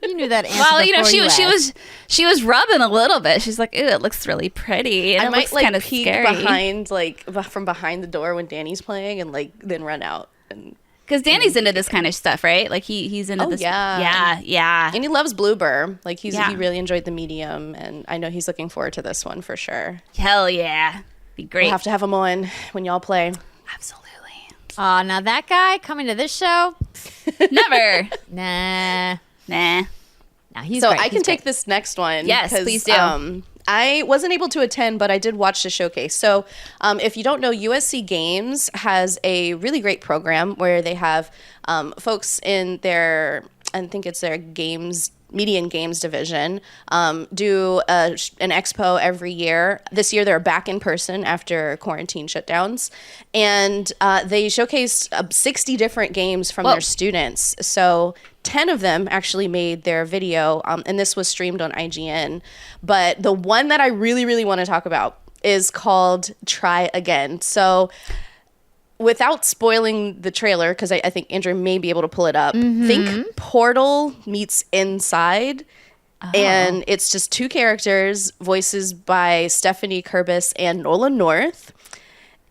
A: You knew that answer.
B: Well, you know,
A: asked.
B: she was rubbing a little bit. She's like, "Ooh, it looks really pretty." And
C: I
B: it
C: might
B: looks
C: like
B: kind of
C: peek
B: scary.
C: behind, like from behind the door when Danny's playing, and like then run out. And
B: Because Danny's into this kind of stuff, right? Like he's into this. Yeah.
C: And he loves Bloober. Like he really enjoyed The Medium, and I know he's looking forward to this one for sure.
B: Hell yeah, be great.
C: We'll have to have him on when y'all play.
B: Absolutely.
A: Now that guy coming to this show,
B: Never.
A: nah.
B: Nah.
A: Nah, he's
C: So
A: great.
C: I
A: He's
C: can take
A: great.
C: this next one.
B: Yes, please do.
C: I wasn't able to attend, but I did watch the showcase. So if you don't know, USC Games has a really great program where they have folks in their, I think it's their media and games division, do an expo every year. This year they're back in person after quarantine shutdowns, and they showcased 60 different games from their students. So 10 of them actually made their video, and this was streamed on IGN. But the one that I really, really want to talk about is called Try Again. So without spoiling the trailer, because I think Andrea may be able to pull it up, think Portal meets Inside. And it's just 2 characters, voices by Stephanie Kerbis and Nolan North.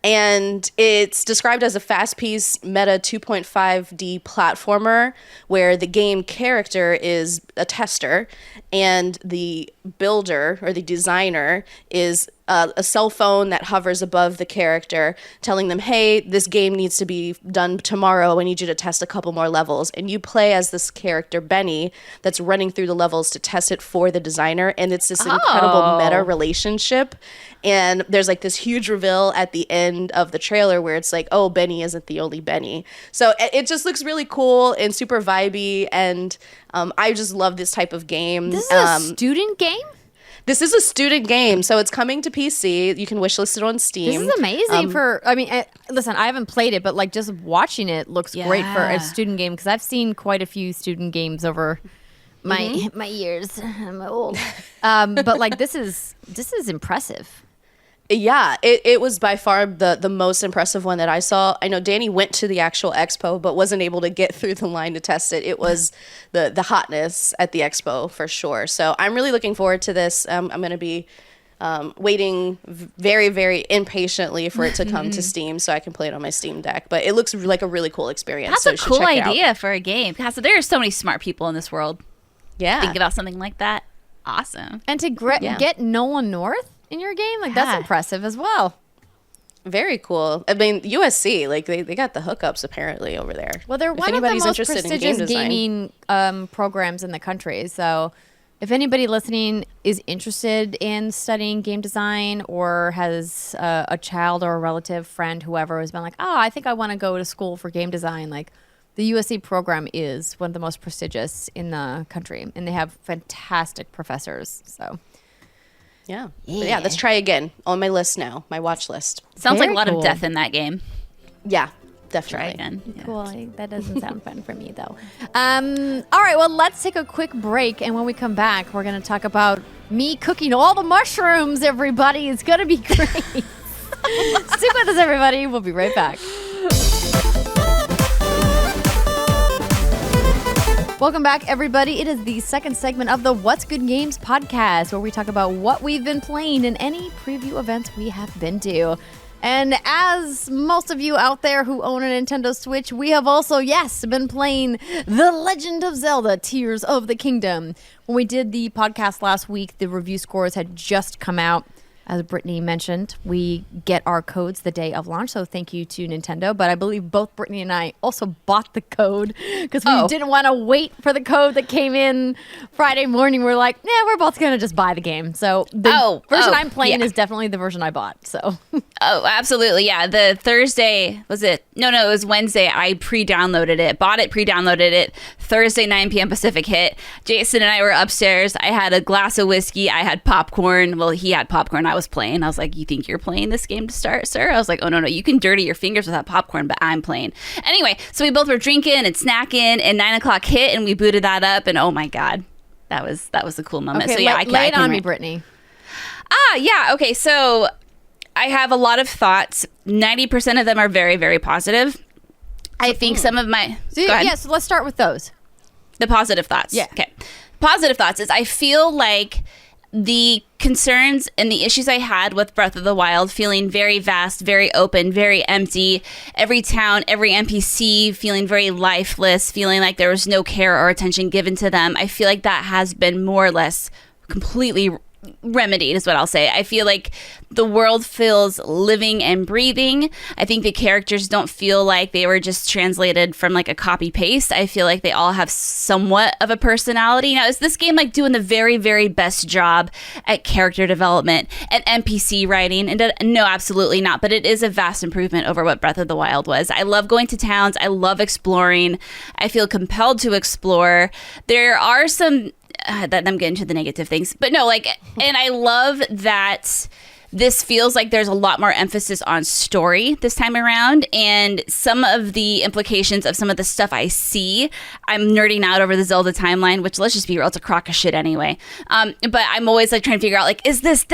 C: And it's described as a fast-paced meta 2.5D platformer where the game character is a tester and the builder or the designer is a cell phone that hovers above the character telling them, "Hey, this game needs to be done tomorrow. I need you to test a couple more levels." And you play as this character, Benny, that's running through the levels to test it for the designer. And it's this incredible meta relationship. And there's like this huge reveal at the end of the trailer where it's like, oh, Benny isn't the only Benny. So it just looks really cool and super vibey. And I just love this type of game.
A: This is a student game?
C: This is a student game, so it's coming to PC. You can wishlist it on Steam.
A: This is amazing listen, I haven't played it, but like just watching it looks great for a student game because I've seen quite a few student games over my years. I'm old. But like this is impressive.
C: Yeah, it was by far the most impressive one that I saw. I know Danny went to the actual expo, but wasn't able to get through the line to test it. It was the hotness at the expo for sure. So I'm really looking forward to this. I'm going to be waiting very, very impatiently for it to come to Steam so I can play it on my Steam Deck. But it looks like a really cool experience.
B: That's a cool idea for a game. Because there are so many smart people in this world.
C: Yeah.
B: Think about something like that. Awesome.
A: And to get Nolan North in your game, like that's impressive as well.
C: Very cool. I mean, USC, like they got the hookups apparently over there.
A: Well, they're one of the most prestigious gaming programs in the country. So if anybody listening is interested in studying game design or has a child or a relative, friend, whoever has been like, oh, I think I want to go to school for game design, like the USC program is one of the most prestigious in the country, and they have fantastic professors. So
C: yeah. But yeah, let's try again. On my list now, my watch list.
B: Sounds like a lot of death in that game.
C: Yeah, definitely.
B: Try again.
A: Yeah. Cool. That doesn't sound fun for me, though. All right, well, let's take a quick break, and when we come back, we're going to talk about me cooking all the mushrooms, everybody. It's going to be great. Stick with us, everybody. We'll be right back. Welcome back, everybody. It is the second segment of the What's Good Games podcast, where we talk about what we've been playing and any preview events we have been to. And as most of you out there who own a Nintendo Switch, we have also, been playing The Legend of Zelda: Tears of the Kingdom. When we did the podcast last week, the review scores had just come out. As Brittany mentioned, we get our codes the day of launch, so thank you to Nintendo. But I believe both Brittany and I also bought the code because we didn't want to wait for the code that came in Friday morning. We're like, we're both going to just buy the game. So the version I'm playing is definitely the version I bought. So.
B: Oh, absolutely. Yeah. The Thursday, was it? No, it was Wednesday. I pre-downloaded it, bought it, pre-downloaded it. Thursday, 9 p.m. Pacific hit. Jason and I were upstairs. I had a glass of whiskey. I had popcorn. Well, he had popcorn. I was playing. I was like, you think you're playing this game to start, sir? I was like, oh, no, you can dirty your fingers with that popcorn, but I'm playing. Anyway, so we both were drinking and snacking, and 9 o'clock hit, and we booted that up, and oh my God, that was a cool moment.
A: Okay,
B: so yeah,
A: lay it on me, Brittany.
B: Yeah. Okay, so I have a lot of thoughts. 90% of them are very, very positive. I think some of my...
A: So let's start with those.
B: The positive thoughts.
A: Yeah.
B: Okay. Positive thoughts is I feel like the concerns and the issues I had with Breath of the Wild feeling very vast, very open, very empty, every town, every NPC feeling very lifeless, feeling like there was no care or attention given to them. I feel like that has been more or less completely remedied is what I'll say. I feel like the world feels living and breathing. I think the characters don't feel like they were just translated from like a copy paste. I feel like they all have somewhat of a personality. Now, is this game like doing the very, very best job at character development and NPC writing? And no, absolutely not. But it is a vast improvement over what Breath of the Wild was. I love going to towns. I love exploring. I feel compelled to explore. There are some that I'm getting to the negative things, but no, like, and I love that this feels like there's a lot more emphasis on story this time around, and some of the implications of some of the stuff I see, I'm nerding out over the Zelda timeline, which, let's just be real, it's a crock of shit anyway. But I'm always like trying to figure out, like, is this?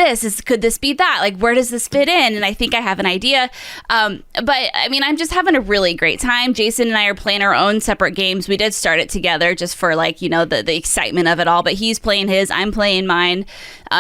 B: Could this be that? Like, where does this fit in? And I think I have an idea. But I mean, I'm just having a really great time. Jason and I are playing our own separate games. We did start it together just for like, you know, the excitement of it all, but he's playing his, I'm playing mine.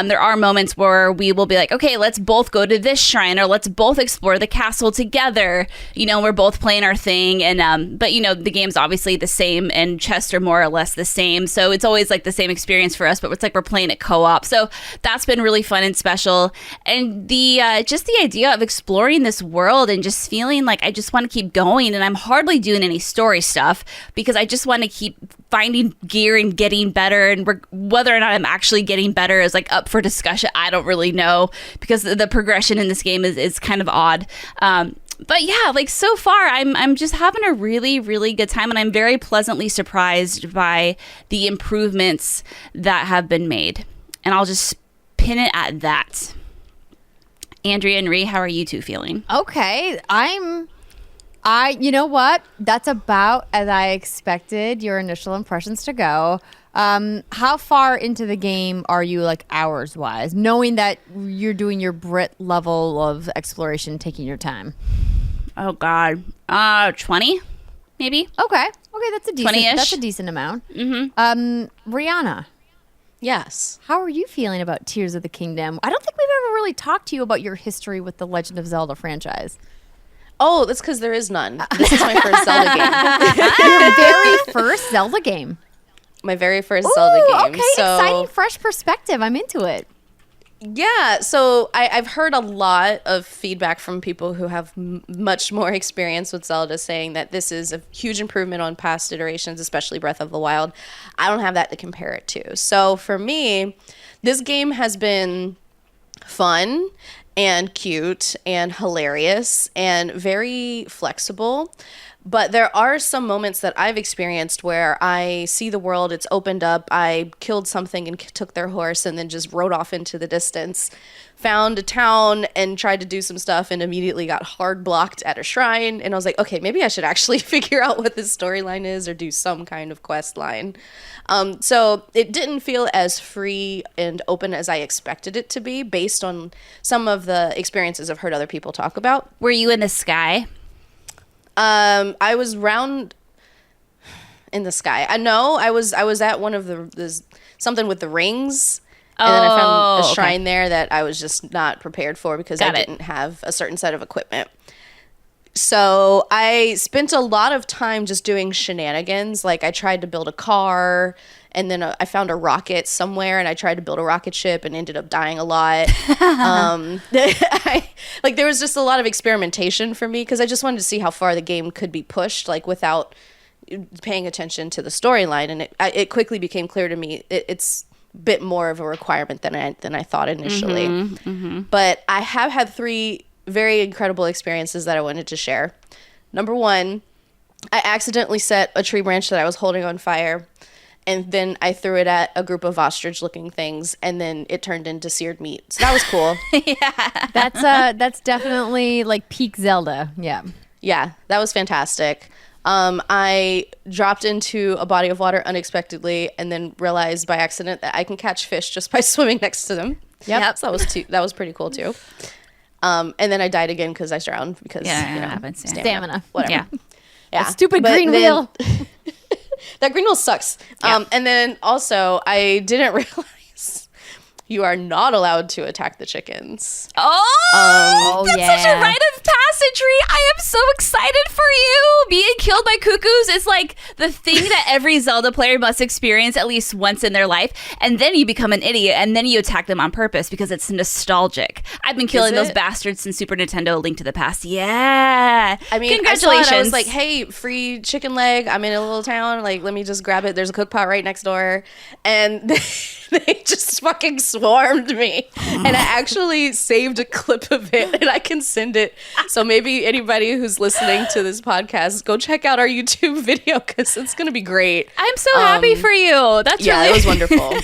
B: There are moments where we will be like, okay, let's both go to this shrine, or let's both explore the castle together. You know, we're both playing our thing, and but you know, the game's obviously the same, and chests are more or less the same, so it's always like the same experience for us, but it's like we're playing it co-op. So that's been really fun and special. And the just the idea of exploring this world and just feeling like I just want to keep going, and I'm hardly doing any story stuff because I just want to keep finding gear and getting better, and whether or not I'm actually getting better is like up for discussion. I don't really know, because the progression in this game is kind of odd. But yeah, like so far, I'm just having a really, really good time, and I'm very pleasantly surprised by the improvements that have been made. And I'll just pin it at that. Andrea and Ree, how are you two feeling?
A: Okay, you know what? That's about as I expected your initial impressions to go. How far into the game are you, like, hours wise, knowing that you're doing your Britt level of exploration, taking your time?
B: Oh God, 20, maybe.
A: Okay, that's a decent.
B: 20-ish.
A: That's a decent amount. Riana,
C: Yes.
A: how are you feeling about Tears of the Kingdom? I don't think we've ever really talked to you about your history with the Legend of Zelda franchise.
C: Oh, that's because there is none. This is my first Zelda game.
A: Your very first Zelda game.
C: My very first Zelda game.
A: Okay, exciting, fresh perspective. I'm into it.
C: Yeah, so I've heard a lot of feedback from people who have much more experience with Zelda saying that this is a huge improvement on past iterations, especially Breath of the Wild. I don't have that to compare it to. So for me, this game has been fun and cute and hilarious and very flexible. But there are some moments that I've experienced where I see the world, it's opened up, I killed something and took their horse and then just rode off into the distance, found a town and tried to do some stuff and immediately got hard blocked at a shrine. And I was like, okay, maybe I should actually figure out what this storyline is or do some kind of quest line. So it didn't feel as free and open as I expected it to be based on some of the experiences I've heard other people talk about.
B: Were you in the sky?
C: I was round in the sky. I was at one of the something with the rings, and then I found a shrine there that I was just not prepared for because I didn't have a certain set of equipment. So I spent a lot of time just doing shenanigans. Like I tried to build a car, and then I found a rocket somewhere, and I tried to build a rocket ship and ended up dying a lot. There was just a lot of experimentation for me because I just wanted to see how far the game could be pushed, like without paying attention to the storyline. And it quickly became clear to me it's a bit more of a requirement than I thought initially. But I have had 3 very incredible experiences that I wanted to share. Number 1, I accidentally set a tree branch that I was holding on fire, and then I threw it at a group of ostrich-looking things, and then it turned into seared meat. So that was cool.
A: That's definitely like peak Zelda.
C: Yeah, that was fantastic. I dropped into a body of water unexpectedly, and then realized by accident that I can catch fish just by swimming next to them.
A: Yep.
C: So that was pretty cool too. And then I died again because I drowned because
B: happens.
A: Stamina.
C: Whatever. Yeah.
A: Stupid green wheel.
C: That green wheel sucks.
B: Yeah.
C: And then also I didn't realize you are not allowed to attack the chickens.
B: That's such a rite of passage. I am so excited for you. Being killed by cuckoos is like the thing that every Zelda player must experience at least once in their life. And then you become an idiot and then you attack them on purpose because it's nostalgic. I've been killing those bastards since Super Nintendo Link to the Past. Yeah.
C: I mean,
B: congratulations.
C: I was like, hey, free chicken leg. I'm in a little town. Like, let me just grab it. There's a cook pot right next door. And they just fucking swarmed me. And I actually saved a clip of it and I can send it. So maybe anybody who's listening to this podcast, go check out our YouTube video because it's going to be great.
B: I'm so happy for you. That's
C: it was wonderful.
B: But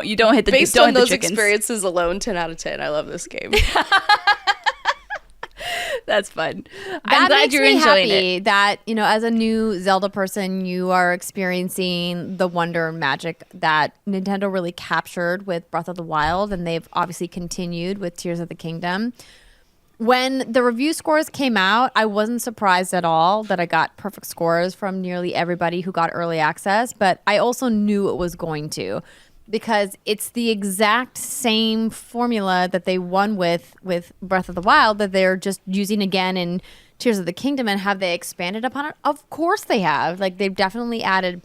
B: you don't hit the
C: based
B: don't
C: on
B: hit the
C: those
B: chickens.
C: experiences alone, 10 out of 10. I love this game.
B: That's fun. I'm glad you're enjoying it.
A: That, as a new Zelda person, you are experiencing the wonder and magic that Nintendo really captured with Breath of the Wild, and they've obviously continued with Tears of the Kingdom. When the review scores came out, I wasn't surprised at all that I got perfect scores from nearly everybody who got early access, but I also knew it was going to, because it's the exact same formula that they won with Breath of the Wild that they're just using again in Tears of the Kingdom. And have they expanded upon it? Of course they have. Like, they've definitely added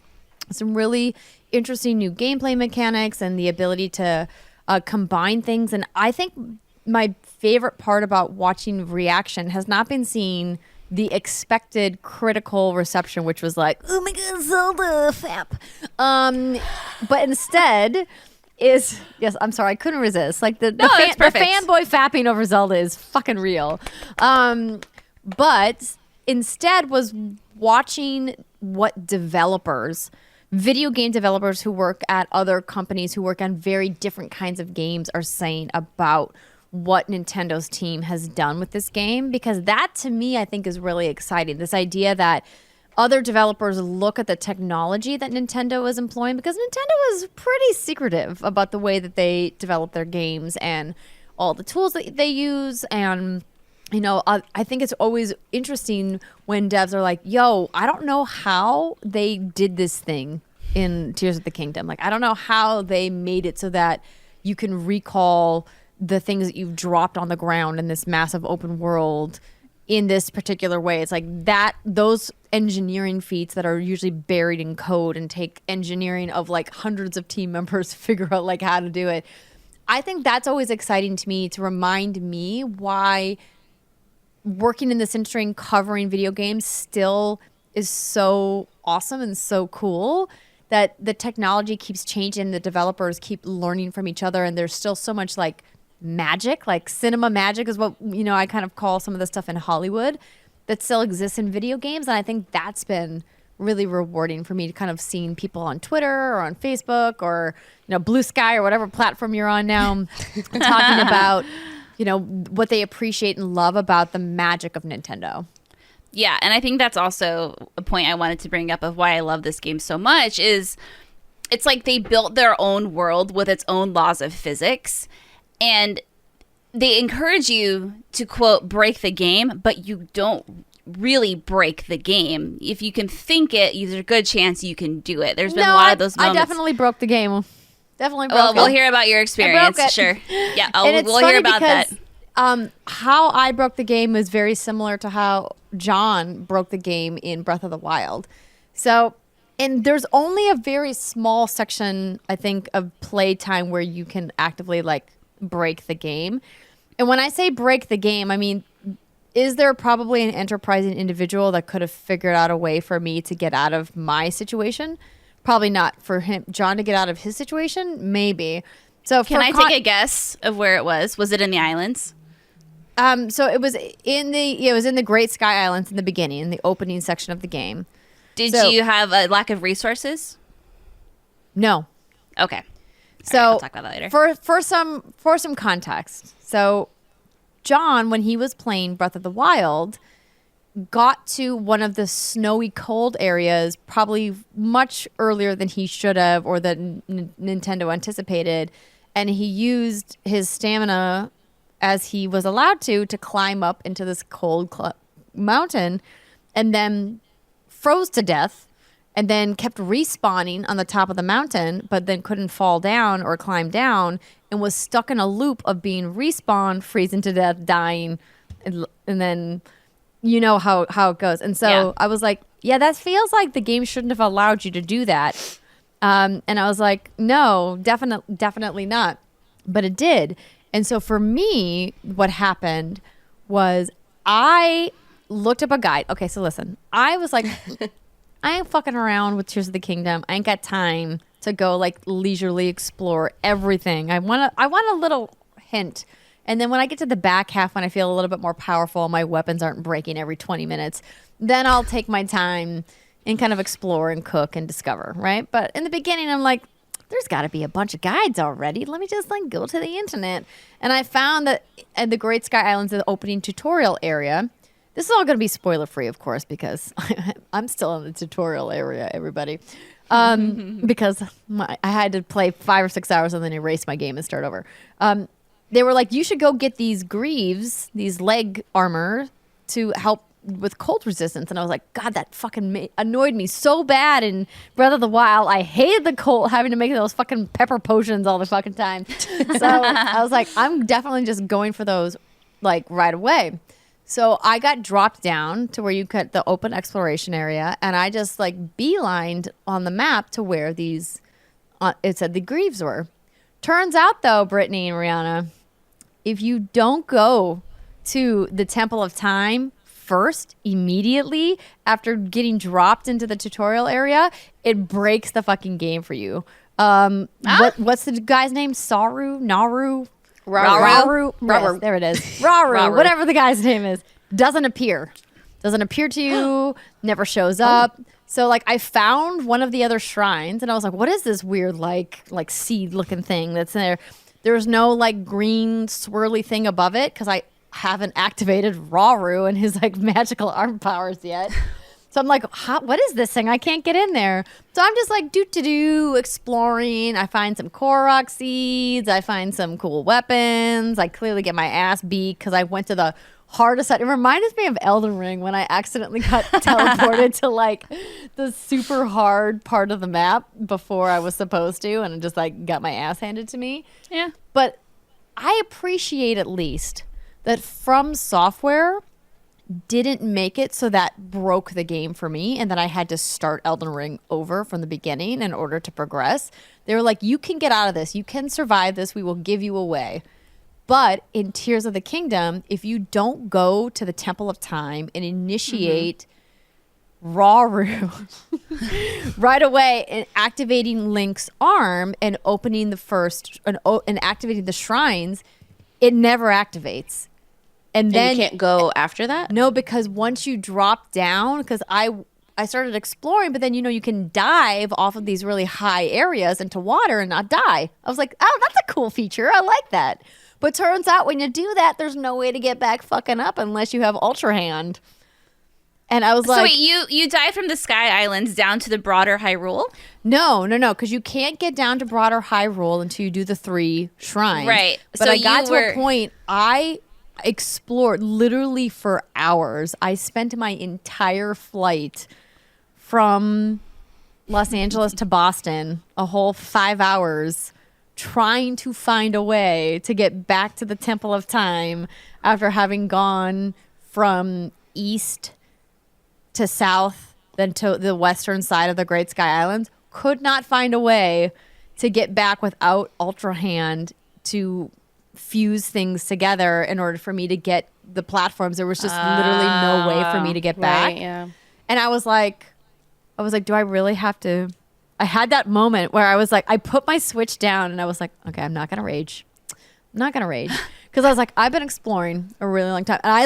A: some really interesting new gameplay mechanics and the ability to combine things. And I think my favorite part about watching reaction has not been seeing the expected critical reception, which was like, oh my god, Zelda fap. But instead is, yes, I'm sorry, I couldn't resist. Like the fanboy fapping over Zelda is fucking real. But instead was watching what developers video game developers who work at other companies who work on very different kinds of games are saying about what Nintendo's team has done with this game, because that to me I think is really exciting. This idea that other developers look at the technology that Nintendo is employing, because Nintendo is pretty secretive about the way that they develop their games and all the tools that they use. And you know, I think it's always interesting when devs are like, yo, I don't know how they did this thing in Tears of the Kingdom. Like, I don't know how they made it so that you can recall the things that you've dropped on the ground in this massive open world in this particular way. It's like that, those engineering feats that are usually buried in code and take engineering of like hundreds of team members to figure out like how to do it. I think that's always exciting to me, to remind me why working in this industry and covering video games still is so awesome and so cool, that the technology keeps changing, the developers keep learning from each other, and there's still so much like magic, like cinema magic is what, you know, I kind of call some of the stuff in Hollywood that still exists in video games. And I think that's been really rewarding for me, to kind of seeing people on Twitter or on Facebook or, you know, Blue Sky or whatever platform you're on now talking about, you know, what they appreciate and love about the magic of Nintendo.
B: Yeah, and I think that's also a point I wanted to bring up of why I love this game so much, is it's like they built their own world with its own laws of physics, and they encourage you to, quote, break the game, but you don't really break the game. If you can think it, there's a good chance you can do it. There's been a lot of those moments.
A: I definitely broke the game. Definitely broke it.
B: We'll hear about your experience. Sure. Yeah, we'll hear about that.
A: How I broke the game is very similar to how John broke the game in Breath of the Wild. So, and there's only a very small section, I think, of playtime where you can actively like break the game. And when I say break the game, I mean, is there probably an enterprising individual that could have figured out a way for me to get out of my situation? Probably not. For him, John, to get out of his situation, maybe. So
B: can I take a guess of where it was? Was it in the islands?
A: So it was in the Great Sky Islands in the beginning, in the opening section of the game.
B: Did you have a lack of resources?
A: No.
B: Okay.
A: So
B: I'll talk about that later.
A: For some context. So John, when he was playing Breath of the Wild, got to one of the snowy cold areas probably much earlier than he should have, or that Nintendo anticipated, and he used his stamina as he was allowed to climb up into this cold mountain, and then froze to death, and then kept respawning on the top of the mountain, but then couldn't fall down or climb down, and was stuck in a loop of being respawned, freezing to death, dying, and then you know how it goes. And so I was like, yeah, that feels like the game shouldn't have allowed you to do that. And I was like, no, definitely not. But it did. And so for me, what happened was I looked up a guide. Okay, so listen, I was like, I ain't fucking around with Tears of the Kingdom. I ain't got time to go like leisurely explore everything. I want a little hint. And then when I get to the back half, when I feel a little bit more powerful, my weapons aren't breaking every 20 minutes, then I'll take my time and kind of explore and cook and discover, right? But in the beginning, I'm like, there's got to be a bunch of guides already. Let me just like go to the internet. And I found that at the Great Sky Islands, the opening tutorial area, this is all going to be spoiler free, of course, because I'm still in the tutorial area, everybody. Because I had to play 5 or 6 hours and then erase my game and start over. They were like, you should go get these greaves, these leg armor, to help with cold resistance. And I was like, God, that fucking annoyed me so bad in Breath of the Wild. I hated the cold, having to make those fucking pepper potions all the fucking time. So I was like, I'm definitely just going for those like right away. So I got dropped down to where you cut the open exploration area, and I just like beelined on the map to where these, it said the greaves were. Turns out though, Brittany and Riana, if you don't go to the Temple of Time first, immediately after getting dropped into the tutorial area, it breaks the fucking game for you. What's the guy's name? Naru? Raru. There it is. Raru. Whatever the guy's name is. Doesn't appear to you, never shows up. So like I found one of the other shrines and I was like, what is this weird like seed looking thing that's there? There's no like green swirly thing above it because I haven't activated Rauru and his like magical arm powers yet. So I'm like, what is this thing? I can't get in there. So I'm just like exploring. I find some Korok seeds. I find some cool weapons. I clearly get my ass beat because I went to the hardest side. It reminds me of Elden Ring when I accidentally got teleported to like the super hard part of the map before I was supposed to, and just like got my ass handed to me.
B: Yeah.
A: But I appreciate at least that From Software didn't make it so that broke the game for me and that I had to start Elden Ring over from the beginning in order to progress. They were like, you can get out of this. You can survive this. We will give you a way. But in Tears of the Kingdom, if you don't go to the Temple of Time and initiate Rauru right away and activating Link's arm and opening the first and activating the shrines, it never activates. And then
C: you can't go after that?
A: No, because once you drop down, because I started exploring, but then, you can dive off of these really high areas into water and not die. I was like, oh, that's a cool feature. I like that. But turns out when you do that, there's no way to get back fucking up unless you have Ultra Hand. And I was like...
B: So wait, you dive from the Sky Islands down to the broader Hyrule?
A: No, because you can't get down to broader Hyrule until you do the 3 shrines.
B: Right.
A: But so I got to a point, I explored literally for hours. I spent my entire flight from Los Angeles to Boston, a whole 5 hours, trying to find a way to get back to the Temple of Time after having gone from east to south, then to the western side of the Great Sky Islands. Could not find a way to get back without Ultra Hand to fuse things together in order for me to get the platforms. There was just literally no way for me to get back.
C: Right, yeah.
A: And I was like, do I really have to? I had that moment where I was like, I put my Switch down and I was like, okay, I'm not going to rage. Because I was like, I've been exploring a really long time. And I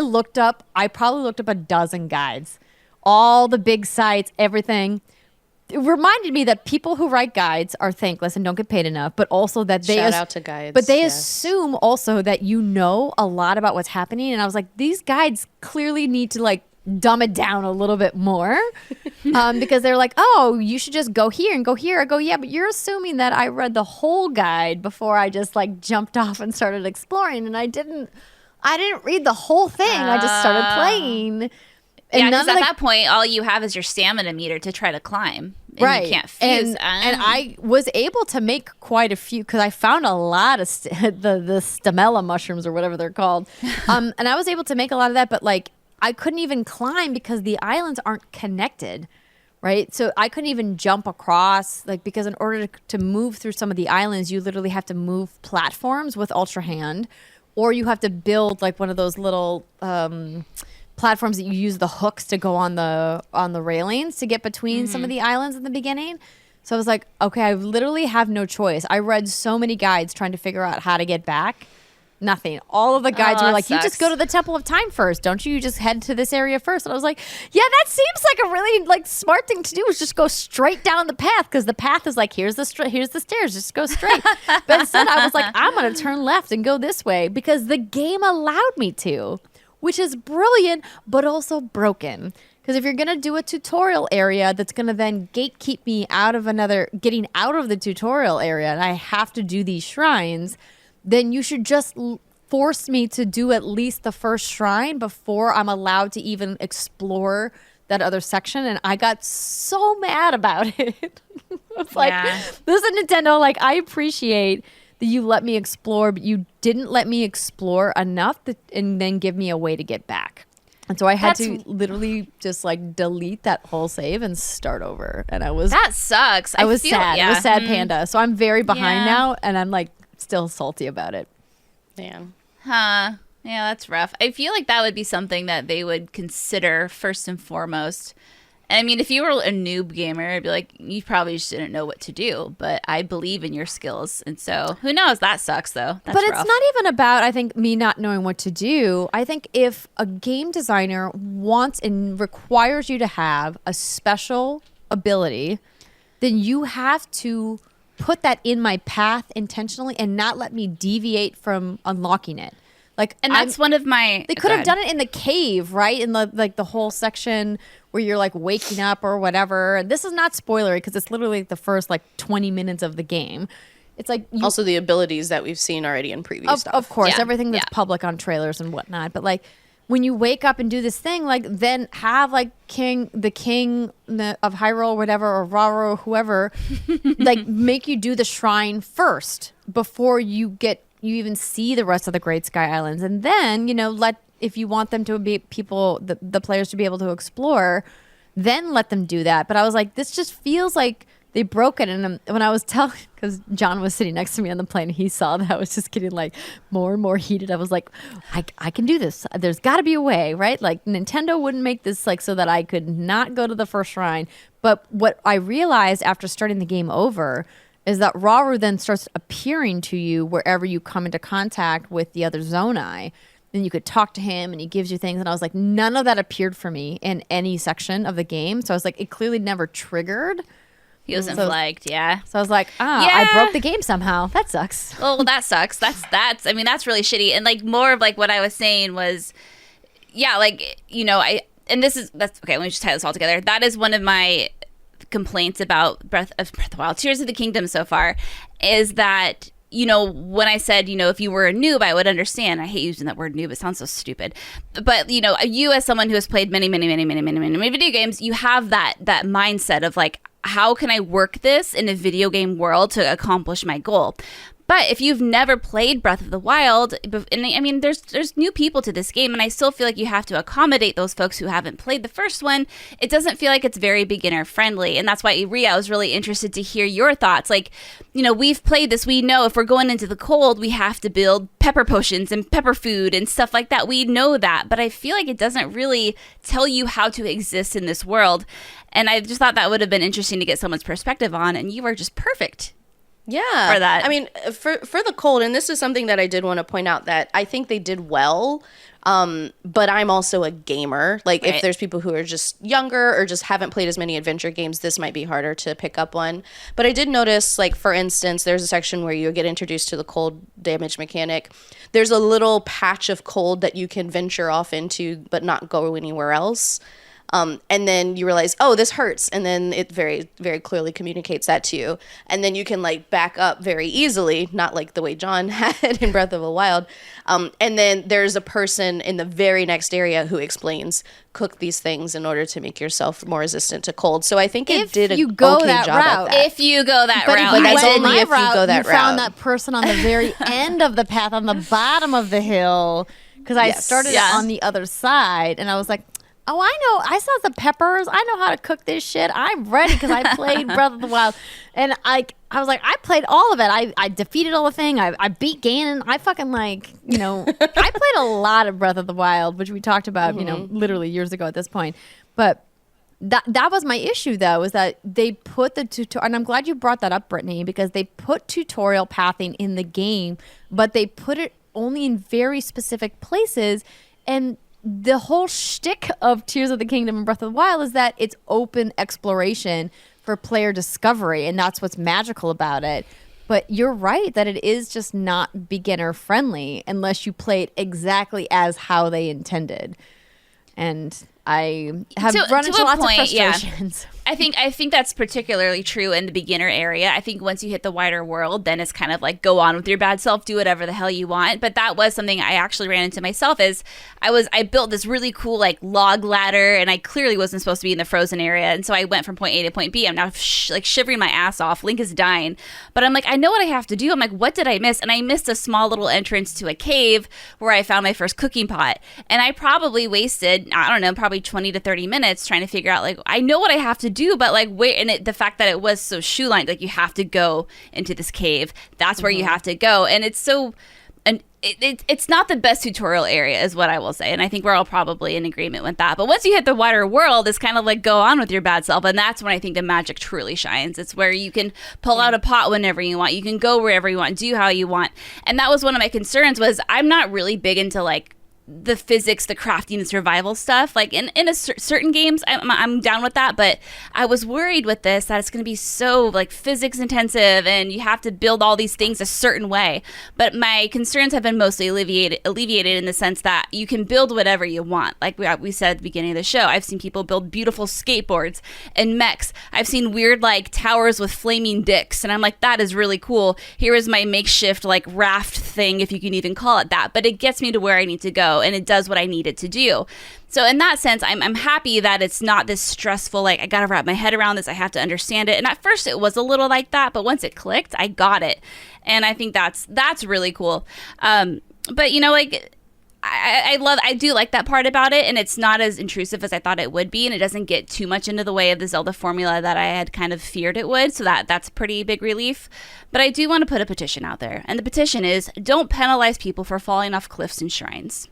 A: probably looked up a dozen guides, all the big sites, everything. It reminded me that people who write guides are thankless and don't get paid enough, but also that they
C: shout out to guides.
A: But they assume also that you know a lot about what's happening. And I was like, these guides clearly need to like dumb it down a little bit more because they're like, oh, you should just go here and go here. I go, yeah, but you're assuming that I read the whole guide before I just like jumped off and started exploring, and I didn't read the whole thing. I just started playing. And
B: yeah, because at that point, all you have is your stamina meter to try to climb. And
A: right.
B: You can't fuse.
A: And I was able to make quite a few because I found a lot of the stamella mushrooms or whatever they're called. And I was able to make a lot of that, but like I couldn't even climb because the islands aren't connected. Right. So I couldn't even jump across, like, because in order to move through some of the islands, you literally have to move platforms with Ultra Hand, or you have to build like one of those little platforms that you use the hooks to go on the railings to get between some of the islands in the beginning. So I was like, okay, I literally have no choice. I read so many guides trying to figure out how to get back. Nothing. All of the guides were like, you just go to the Temple of Time first. Don't you just head to this area first? And I was like, yeah, that seems like a really like smart thing to do, is just go straight down the path, because the path is like, here's the stairs, just go straight. But instead I was like, I'm going to turn left and go this way because the game allowed me to, which is brilliant, but also broken. Because if you're going to do a tutorial area that's going to then gatekeep me getting out of the tutorial area, and I have to do these shrines, then you should just force me to do at least the first shrine before I'm allowed to even explore that other section. And I got so mad about it. It's like, this is Nintendo. Like, I appreciate that you let me explore, but you didn't let me explore enough and then give me a way to get back. And so I had to literally just like delete that whole save and start over. And that
B: sucks.
A: I was sad. Yeah. It was sad, Panda. So I'm very behind now, and I'm like still salty about it.
C: Damn.
B: Huh. Yeah, that's rough. I feel like that would be something that they would consider first and foremost. I mean, if you were a noob gamer, I'd be like, you probably just didn't know what to do. But I believe in your skills. And so, who knows? That sucks, though. That's rough.
A: It's not even about, I think, me not knowing what to do. I think if a game designer wants and requires you to have a special ability, then you have to put that in my path intentionally and not let me deviate from unlocking it. Like,
B: and that's one of my.
A: They could have done it in the cave, right? In the whole section where you're like waking up or whatever. This is not spoilery because it's literally the first like 20 minutes of the game. It's like
C: also the abilities that we've seen already in previous stuff.
A: Of course, everything that's public on trailers and whatnot. But like when you wake up and do this thing, like then have like the king of Hyrule, whatever, or Rauru, whoever, like make you do the shrine first before you even see the rest of the Great Sky Islands, and then if you want them to be the players to be able to explore, then let them do that. But I was like, this just feels like they broke it. And when I was because John was sitting next to me on the plane, he saw that I was just getting like more and more heated. I was like, I can do this. There's got to be a way, right? Like Nintendo wouldn't make this like so that I could not go to the first shrine. But what I realized after starting the game over is that Rauru then starts appearing to you wherever you come into contact with the other Zonai. Then you could talk to him and he gives you things. And I was like, none of that appeared for me in any section of the game. So I was like, it clearly never triggered.
B: He wasn't flagged, yeah.
A: So I was like, I broke the game somehow. That sucks.
B: Well, that sucks. That's really shitty. And like more of like what I was saying was, that's okay, let me just tie this all together. That is one of my complaints about Breath of the Wild, Tears of the Kingdom so far, is that when I said, if you were a noob, I would understand. I hate using that word noob. It sounds so stupid. But, you as someone who has played many, many, many, many, many, many video games, you have that mindset of like, how can I work this in a video game world to accomplish my goal? But if you've never played Breath of the Wild, and I mean, there's new people to this game, and I still feel like you have to accommodate those folks who haven't played the first one. It doesn't feel like it's very beginner friendly, and that's why, Rhea, I was really interested to hear your thoughts. Like, we've played this. We know if we're going into the cold, we have to build pepper potions and pepper food and stuff like that. We know that, but I feel like it doesn't really tell you how to exist in this world. And I just thought that would have been interesting to get someone's perspective on, and you are just perfect.
C: Yeah.
B: For that.
C: I mean, for the cold, and this is something that I did want to point out that I think they did well, but I'm also a gamer. Like, if there's people who are just younger or just haven't played as many adventure games, this might be harder to pick up on. But I did notice, like, for instance, there's a section where you get introduced to the cold damage mechanic. There's a little patch of cold that you can venture off into but not go anywhere else. And then you realize, oh, this hurts. And then it very, very clearly communicates that to you. And then you can like back up very easily, not like the way John had in Breath of the Wild. And then there's a person in the very next area who explains, cook these things in order to make yourself more resistant to cold. So I think it did a okay job at that.
B: If you go that
A: but
B: route.
A: But
C: that's only if
A: route,
C: you go that
A: you
C: route.
A: found that person on the very end of the path, on the bottom of the hill. Because I started on the other side. And I was like, oh, I know. I saw the peppers. I know how to cook this shit. I'm ready because I played Breath of the Wild. And I was like, I played all of it. I defeated all the thing. I beat Ganon. I fucking I played a lot of Breath of the Wild, which we talked about, literally years ago at this point. But that was my issue, though, is that they put the tutorial, and I'm glad you brought that up, Brittany, because they put tutorial pathing in the game, but they put it only in very specific places. And the whole shtick of Tears of the Kingdom and Breath of the Wild is that it's open exploration for player discovery, and that's what's magical about it. But you're right that it is just not beginner friendly unless you play it exactly as how they intended. And I have run into lots of frustrations.
B: Yeah. I think that's particularly true in the beginner area. I think once you hit the wider world, then it's kind of like go on with your bad self, do whatever the hell you want. But that was something I actually ran into myself. Is I built this really cool like log ladder, and I clearly wasn't supposed to be in the frozen area, and so I went from point A to point B. I'm now shivering my ass off. Link is dying, but I'm like, I know what I have to do. I'm like, what did I miss? And I missed a small little entrance to a cave where I found my first cooking pot, and I probably wasted, I don't know, probably 20 to 30 minutes trying to figure out, like, I know what I have to do, but like where, and the fact that it was so shoe-lined, like you have to go into this cave, that's where you have to go, and it's so, and it's not the best tutorial area is what I will say, and I think we're all probably in agreement with that. But once you hit the wider world, it's kind of like go on with your bad self, and that's when I think the magic truly shines. It's where you can pull out a pot whenever you want, you can go wherever you want, do how you want. And that was one of my concerns, was I'm not really big into like the physics, the crafting, the survival stuff. Like in certain games, I'm down with that. But I was worried with this that it's going to be so like physics intensive and you have to build all these things a certain way. But my concerns have been mostly alleviated in the sense that you can build whatever you want. Like we said at the beginning of the show, I've seen people build beautiful skateboards and mechs. I've seen weird like towers with flaming dicks. And I'm like, that is really cool. Here is my makeshift like raft thing, if you can even call it that. But it gets me to where I need to go. And it does what I need it to do. So in that sense, I'm happy that it's not this stressful, like I got to wrap my head around this. I have to understand it. And at first it was a little like that, but once it clicked, I got it. And I think that's really cool. But you know, like I do like that part about it. And it's not as intrusive as I thought it would be. And it doesn't get too much into the way of the Zelda formula that I had kind of feared it would. So that's a pretty big relief. But I do want to put a petition out there. And the petition is, don't penalize people for falling off cliffs and shrines.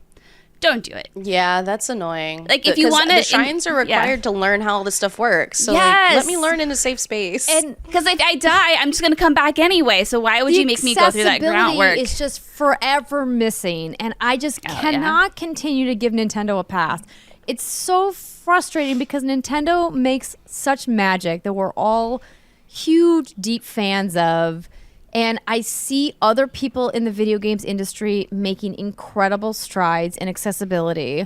B: Don't do it.
C: Yeah, that's annoying.
B: Like if you want to,
C: the shrines are required to learn how all this stuff works. So like, let me learn in a safe space.
A: And
B: because if I die, I'm just going to come back anyway. So why would you make me go through that groundwork?
A: It's just forever missing, and I just cannot continue to give Nintendo a pass. It's so frustrating because Nintendo makes such magic that we're all huge, deep fans of. And I see other people in the video games industry making incredible strides in accessibility.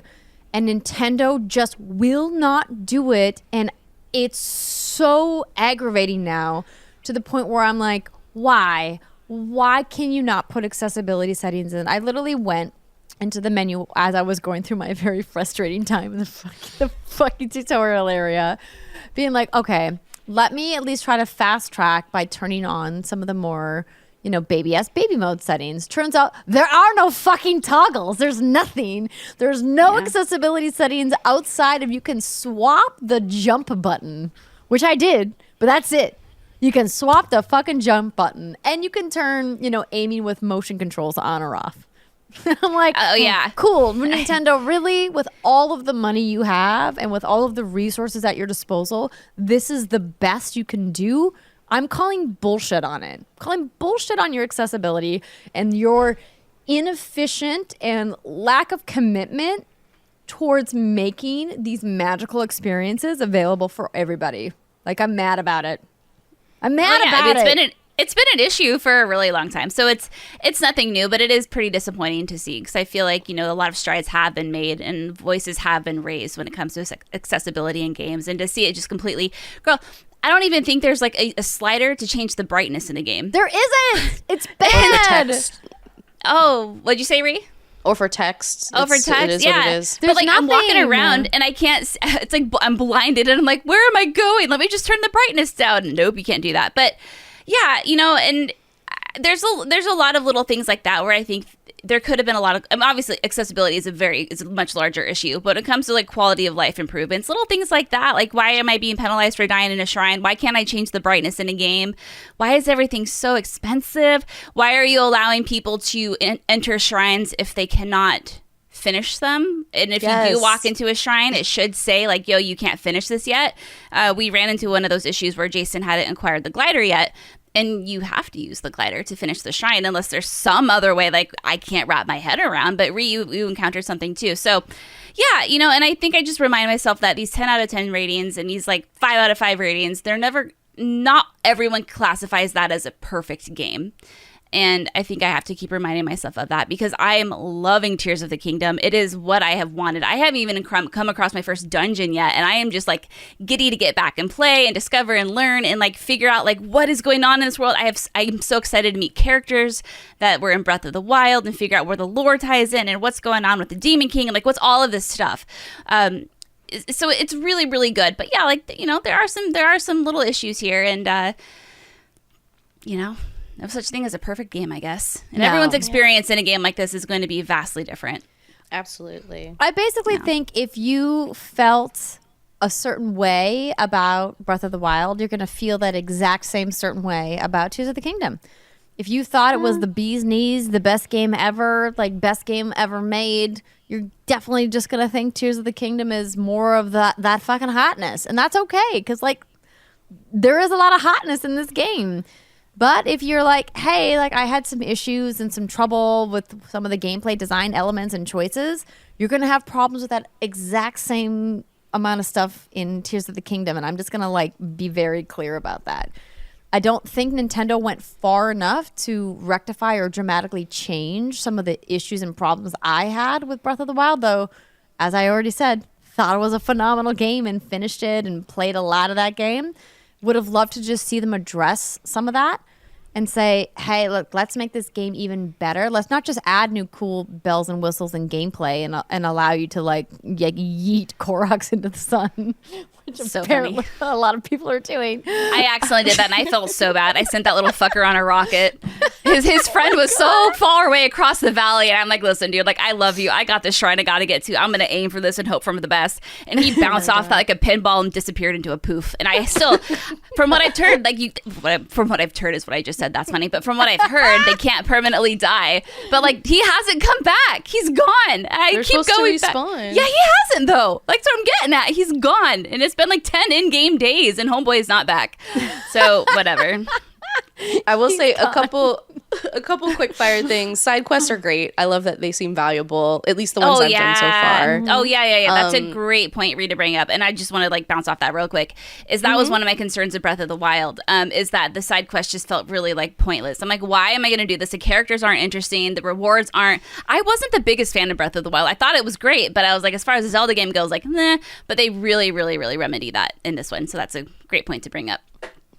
A: And Nintendo just will not do it. And it's so aggravating now to the point where I'm like, why? Why can you not put accessibility settings in? I literally went into the menu as I was going through my very frustrating time in the fucking tutorial area, being like, okay, let me at least try to fast track by turning on some of the more, baby mode settings. Turns out there are no fucking toggles. There's nothing. There's no accessibility settings outside of you can swap the jump button, which I did, but that's it. You can swap the fucking jump button and you can turn, aiming with motion controls on or off. I'm like, oh yeah, cool. Nintendo, really, with all of the money you have and with all of the resources at your disposal, this is the best you can do. I'm calling bullshit on it. Calling bullshit on your accessibility and your inefficient and lack of commitment towards making these magical experiences available for everybody. Like, I'm mad about it. I'm mad about it.
B: It's been an issue for a really long time. So it's nothing new, but it is pretty disappointing to see because I feel like, a lot of strides have been made and voices have been raised when it comes to accessibility in games. And to see it just completely, girl, I don't even think there's like a slider to change the brightness in a game.
A: There isn't. It's bad.
B: Oh, what'd you say, Ree?
C: Or for text.
B: Oh, for text,
C: it is
B: yeah.
C: what it is.
B: But like I'm walking around and I can't, it's like I'm blinded and I'm like, where am I going? Let me just turn the brightness down. Nope, you can't do that. But yeah, and there's a lot of little things like that where I think there could have been a lot of, obviously accessibility is a much larger issue, but when it comes to like quality of life improvements, little things like that, like why am I being penalized for dying in a shrine? Why can't I change the brightness in a game? Why is everything so expensive? Why are you allowing people to enter shrines if they cannot finish them? And if you do walk into a shrine, it should say like, yo, you can't finish this yet. We ran into one of those issues where Jason hadn't acquired the glider yet. And you have to use the glider to finish the shrine unless there's some other way, like I can't wrap my head around. But Ree, you encountered something too. So yeah, and I think I just remind myself that these 10 out of 10 ratings and these like 5 out of 5 ratings, not everyone classifies that as a perfect game. And I think I have to keep reminding myself of that because I am loving Tears of the Kingdom. It is what I have wanted. I haven't even come across my first dungeon yet. And I am just like giddy to get back and play and discover and learn and like figure out like what is going on in this world. I'm so excited to meet characters that were in Breath of the Wild and figure out where the lore ties in and what's going on with the Demon King and like what's all of this stuff. So it's really, really good. But yeah, like, there are some little issues here and, no such thing as a perfect game, I guess. And everyone's experience in a game like this is going to be vastly different.
C: Absolutely.
A: I basically think if you felt a certain way about Breath of the Wild, you're going to feel that exact same certain way about Tears of the Kingdom. If you thought it was the bee's knees, the best game ever, like best game ever made, you're definitely just going to think Tears of the Kingdom is more of that fucking hotness. And that's okay, because like there is a lot of hotness in this game. But if you're like, hey, like I had some issues and some trouble with some of the gameplay design elements and choices, you're going to have problems with that exact same amount of stuff in Tears of the Kingdom. And I'm just going to like be very clear about that. I don't think Nintendo went far enough to rectify or dramatically change some of the issues and problems I had with Breath of the Wild, though, as I already said, thought it was a phenomenal game and finished it and played a lot of that game. Would have loved to just see them address some of that and say, hey, look, let's make this game even better. Let's not just add new cool bells and whistles and gameplay and allow you to like yeet Koroks into the sun, which
B: So
A: apparently
B: funny.
A: a lot of people are doing.
B: I accidentally did that and I felt so bad. I sent that little fucker on a rocket. His friend was so far away across the valley, and I'm like, listen, dude, like I love you. I got this shrine I got to get to. I'm gonna aim for this and hope for the best. And he bounced off that like a pinball and disappeared into a poof. And I still, from what I've heard, from what I've heard is what I just said. That's funny. But from what I've heard, they can't permanently die. But like he hasn't come back. He's gone. I keep going back. Yeah, he hasn't though. Like, so I'm getting at. He's gone, and it's been like 10 in-game days, and Homeboy is not back. So whatever.
C: I will say a couple quick fire things. Side quests are great. I love that they seem valuable, at least the ones I've done so far.
B: Oh yeah. That's a great point, Rita, to bring up. And I just want to like bounce off that real quick. Is that was one of my concerns with Breath of the Wild. Is that the side quests just felt really like pointless. I'm like, why am I going to do this? The characters aren't interesting. The rewards aren't. I wasn't the biggest fan of Breath of the Wild. I thought it was great, but I was like, as far as the Zelda game goes, like, nah. But they really, really, really remedy that in this one. So that's a great point to bring up.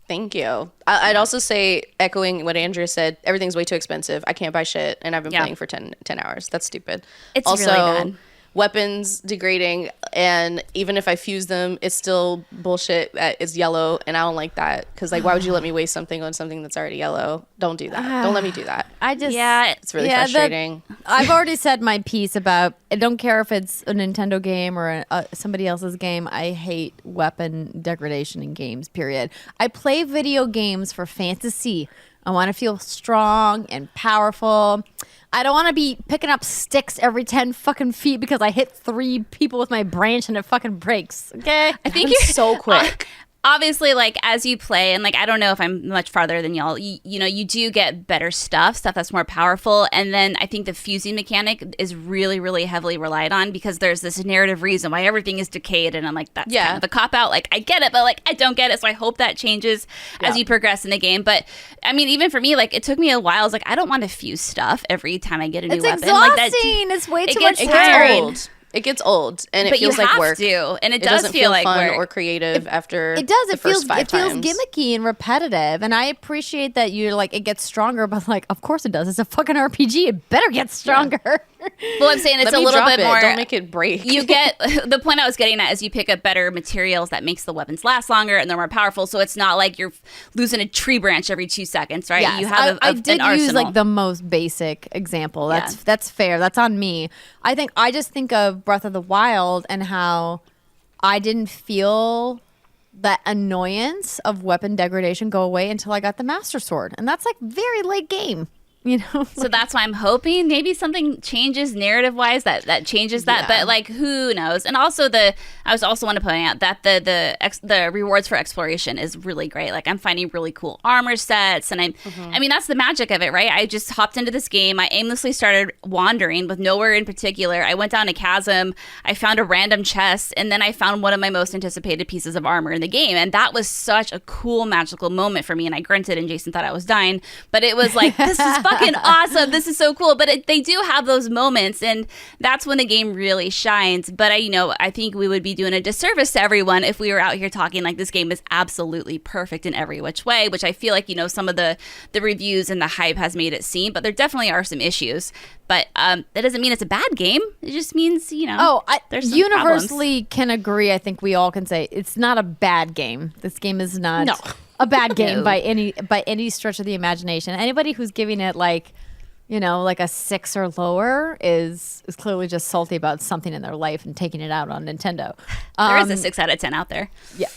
C: Thank you. I'd also say, echoing what Andrea said, everything's way too expensive. I can't buy shit, and I've been playing for 10 hours. That's stupid.
B: It's
C: also,
B: really bad.
C: Weapons degrading, and even if I fuse them, it's still bullshit that it's yellow, and I don't like that. Because, like, why would you let me waste something on something that's already yellow? Don't do that. Don't let me do that. It's really frustrating.
A: I've already said my piece about, I don't care if it's a Nintendo game or somebody else's game. I hate weapon degradation in games, period. I play video games for fantasy. I want to feel strong and powerful. I don't want to be picking up sticks every 10 fucking feet because I hit 3 people with my branch and it fucking breaks. Okay?
B: I think
C: you're so quick.
B: Obviously, like, as you play, and like, I don't know if I'm much farther than y'all, you know, you do get better stuff that's more powerful. And then I think the fusing mechanic is really, really heavily relied on because there's this narrative reason why everything is decayed. And I'm like, that's kind of a cop out. Like, I get it, but like, I don't get it. So I hope that changes as you progress in the game. But I mean, even for me, like, it took me a while. I was like, I don't want to fuse stuff every time I get a new weapon.
A: It's exhausting. It's way too much
C: time. It gets old, and it feels like work.
B: And it does feel like
C: fun
B: work.
C: or creative after
A: it does.
C: the first 5 times.
A: It feels gimmicky and repetitive, and I appreciate that you're like, it gets stronger, but like, of course it does. It's a fucking RPG. It better get stronger.
B: Well, I'm saying it's a little bit more.
C: Don't make it break.
B: You get the point I was getting at is you pick up better materials that makes the weapons last longer and they're more powerful. So it's not like you're losing a tree branch every 2 seconds, right?
A: Yes,
B: you have
A: I did
B: an
A: use
B: arsenal.
A: like the most basic example. That's fair. That's on me. I just think of Breath of the Wild and how I didn't feel that annoyance of weapon degradation go away until I got the Master Sword, and that's like very late game. You know,
B: so that's why I'm hoping maybe something changes narrative wise that changes that. But like, who knows? And also I was also want to point out that the rewards for exploration is really great. Like, I'm finding really cool armor sets, and I mean, that's the magic of it, right? I just hopped into this game. I aimlessly started wandering with nowhere in particular. I went down a chasm. I found a random chest, and then I found one of my most anticipated pieces of armor in the game, and that was such a cool magical moment for me. And I grunted, and Jason thought I was dying, but it was like, this is fucking awesome. This is so cool. But they do have those moments, and that's when the game really shines. But I think we would be doing a disservice to everyone if we were out here talking like this game is absolutely perfect in every which way, which I feel like, some of the reviews and the hype has made it seem, but there definitely are some issues. But that doesn't mean it's a bad game. It just means, there's some
A: universally
B: problems.
A: Can agree. I think we all can say it's not a bad game. This game is not a bad game by any stretch of the imagination. Anybody who's giving it like a 6 or lower is clearly just salty about something in their life and taking it out on Nintendo.
B: There is a 6 out of 10 out there.
A: Yeah.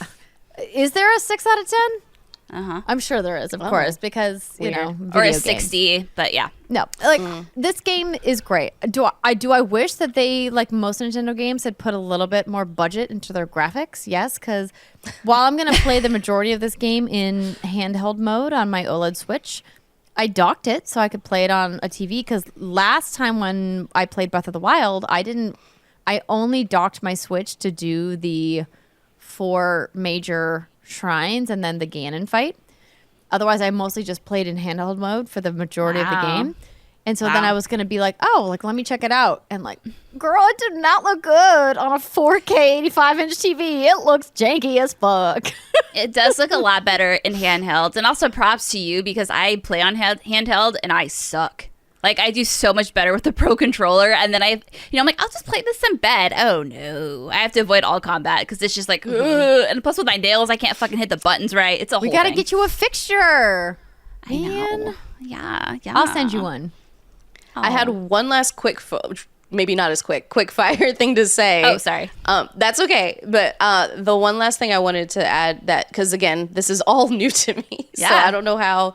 A: Is there a 6 out of 10? I'm sure there is, of course, because you know,
B: or a
A: video games.
B: 60, but yeah.
A: No, like this game is great. Do I wish that they, like most Nintendo games, had put a little bit more budget into their graphics? Yes, because while I'm going to play the majority of this game in handheld mode on my OLED Switch, I docked it so I could play it on a TV. Because last time when I played Breath of the Wild, I only docked my Switch to do the 4 major shrines and then the Ganon fight. Otherwise, I mostly just played in handheld mode for the majority of the game. And so then I was going to be like, oh, like, let me check it out. And like, girl, it did not look good on a 4K 85-inch TV. It looks janky as fuck.
B: It does look a lot better in handhelds. And also props to you, because I play on handheld and I suck. Like, I do so much better with the Pro Controller, and then I'm like, I'll just play this in bed. Oh, no. I have to avoid all combat, because it's just like, and plus with my nails, I can't fucking hit the buttons right. It's a whole
A: We got to
B: thing.
A: get you a fixture.
B: I know. Yeah.
A: I'll send you one.
C: I had one last quick maybe not as quick fire thing to say.
B: Oh, sorry.
C: That's okay. But the one last thing I wanted to add, that because again, this is all new to me, so I don't know how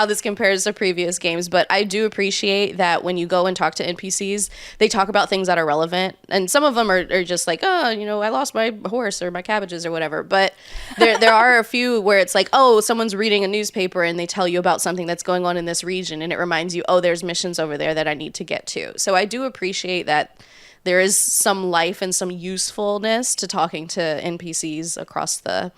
C: this compares to previous games, but I do appreciate that when you go and talk to NPCs, they talk about things that are relevant, and some of them are just like, oh, you know, I lost my horse or my cabbages or whatever. But there are a few where it's like, oh, someone's reading a newspaper and they tell you about something that's going on in this region, and it reminds you, oh, there's missions over there that I need to get to. So I do appreciate that there is some life and some usefulness to talking to NPCs across the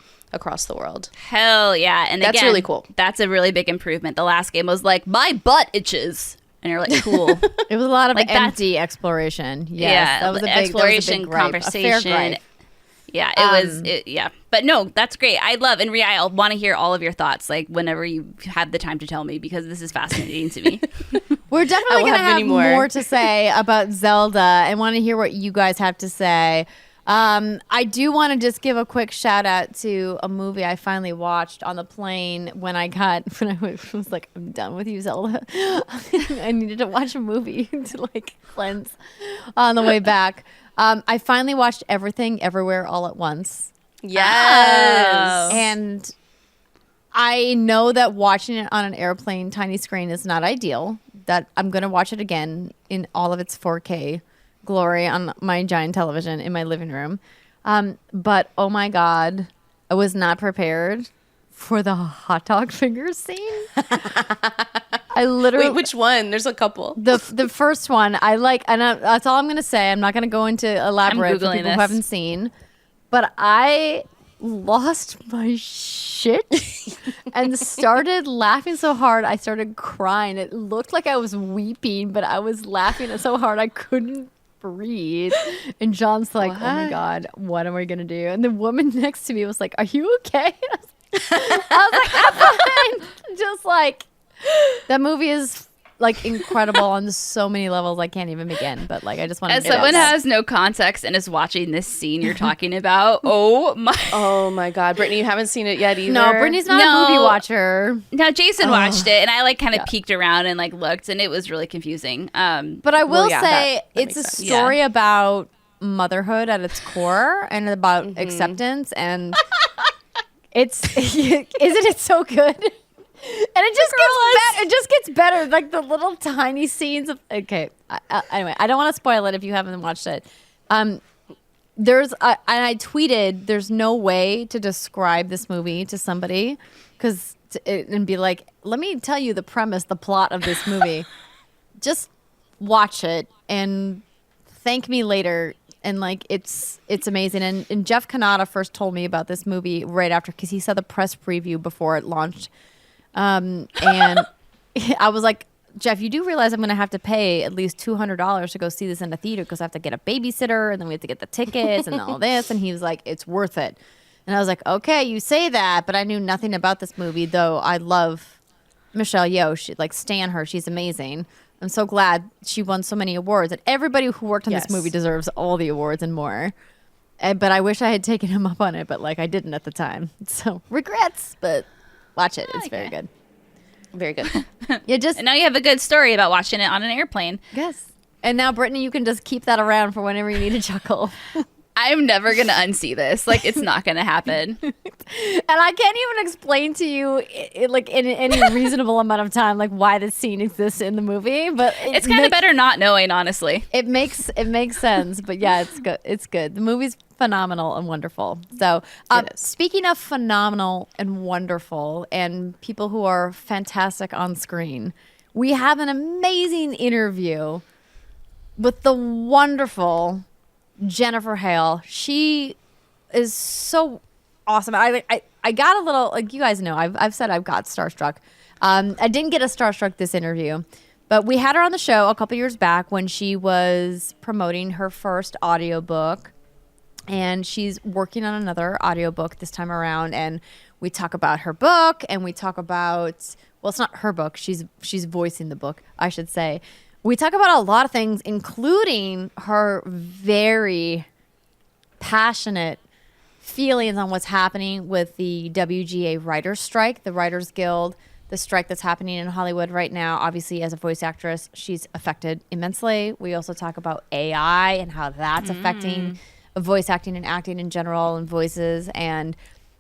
C: world.
B: Hell yeah. And
C: that's
B: again,
C: really cool.
B: That's a really big improvement. The last game was like, my butt itches. And you're like, cool.
A: It was a lot of
B: Like,
A: empty exploration. Yes,
B: yeah,
A: that was a big
B: exploration,
A: gripe, a fair
B: conversation.
A: gripe.
B: Yeah, it was. Yeah, but no, that's great. I love, and Ria, I want to hear all of your thoughts, like whenever you have the time to tell me, because this is fascinating to me.
A: We're definitely going to have
C: many
A: more to say about Zelda, and want to hear what you guys have to say. I do want to just give a quick shout out to a movie I finally watched on the plane when I was like, I'm done with you, Zelda. I needed to watch a movie to like cleanse on the way back. I finally watched Everything Everywhere All at Once.
C: Yes.
A: And I know that watching it on an airplane tiny screen is not ideal. That I'm going to watch it again in all of its 4K glory on my giant television in my living room. But oh my God, I was not prepared for the hot dog fingers scene. I literally...
C: Wait, which one? There's a couple.
A: The first one, that's all I'm going to say. I'm not going to go into elaborate for people who haven't seen. But I lost my shit and started laughing so hard I started crying. It looked like I was weeping, but I was laughing so hard I couldn't breathe. And John's like, what? Oh my God, what am I going to do? And the woman next to me was like, are you okay? I was like, I'm fine. Just like, that movie is like incredible on so many levels I can't even begin. But like, I just want to.
B: As someone has no context and is watching this scene you're talking about, oh my
C: God, Brittany, you haven't seen it yet either.
A: No, Brittany's not a movie watcher.
B: Now Jason watched it, and I like kind of peeked around and like looked, and it was really confusing.
A: But I will say that it's a story about motherhood at its core and about acceptance, and isn't it so good? And it just gets better. It just gets better. Like the little tiny scenes of. Okay. Anyway, I don't want to spoil it if you haven't watched it. And I tweeted, there's no way to describe this movie to somebody and be like, let me tell you the premise, the plot of this movie. Just watch it and thank me later. And like, it's amazing. And Jeff Kanata first told me about this movie right after, because he saw the press preview before it launched. And I was like, Jeff, you do realize I'm going to have to pay at least $200 to go see this in the theater, because I have to get a babysitter and then we have to get the tickets and all this. And he was like, it's worth it. And I was like, okay, you say that, but I knew nothing about this movie, though I love Michelle Yeoh. Like, stan her. She's amazing. I'm so glad she won so many awards. And everybody who worked on this movie deserves all the awards and more. But I wish I had taken him up on it, but like I didn't at the time. So regrets, but... watch it. It's very good.
C: Very good.
B: And now you have a good story about watching it on an airplane.
A: Yes. And now, Brittany, you can just keep that around for whenever you need to chuckle.
B: I'm never going to unsee this. Like, it's not going to happen.
A: And I can't even explain to you, like, in any reasonable amount of time, like, why this scene exists in the movie. But
B: it's kind of better not knowing, honestly.
A: It makes sense. But yeah, it's good. It's good. The movie's phenomenal and wonderful. So speaking of phenomenal and wonderful and people who are fantastic on screen, we have an amazing interview with the wonderful Jennifer Hale. She is so awesome. I got a little, like, you guys know, I've said I've got starstruck. I didn't get a starstruck this interview, but we had her on the show a couple years back when she was promoting her first audiobook, and she's working on another audiobook this time around. And we talk about her book, and we talk about, well, it's not her book. She's voicing the book, I should say. We talk about a lot of things, including her very passionate feelings on what's happening with the WGA writers strike, the Writers Guild, the strike that's happening in Hollywood right now. Obviously, as a voice actress, she's affected immensely. We also talk about AI and how that's affecting voice acting and acting in general and voices. And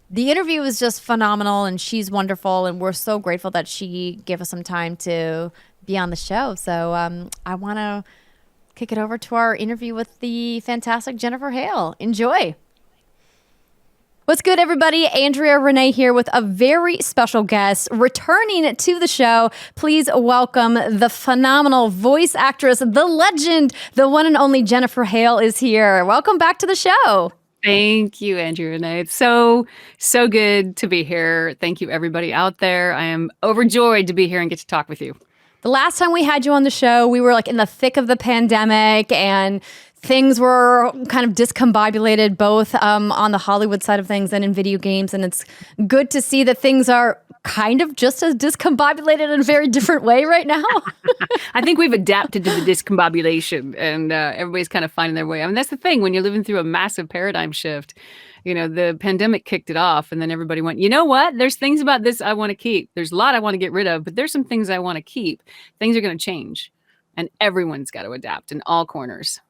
A: the interview was just phenomenal, and she's wonderful, and we're so grateful that she gave us some time to be on the show. So I want to kick it over to our interview with the fantastic Jennifer Hale. Enjoy. What's good, everybody? Andrea Renee here with a very special guest returning to the show. Please welcome the phenomenal voice actress, the legend, the one and only Jennifer Hale is here. Welcome back to the show.
D: Thank you, Andrea Renee. It's so good to be here. Thank you, everybody out there. I am overjoyed to be here and get to talk with you.
A: The last time we had you on the show, we were like in the thick of the pandemic, and things were kind of discombobulated both on the Hollywood side of things and in video games. And it's good to see that things are kind of just as discombobulated in a very different way right now.
D: I think we've adapted to the discombobulation, and everybody's kind of finding their way. I mean, that's the thing. When you're living through a massive paradigm shift, you know, the pandemic kicked it off, and then everybody went, you know what? There's things about this I want to keep. There's a lot I want to get rid of, but there's some things I want to keep. Things are going to change, and everyone's got to adapt in all corners.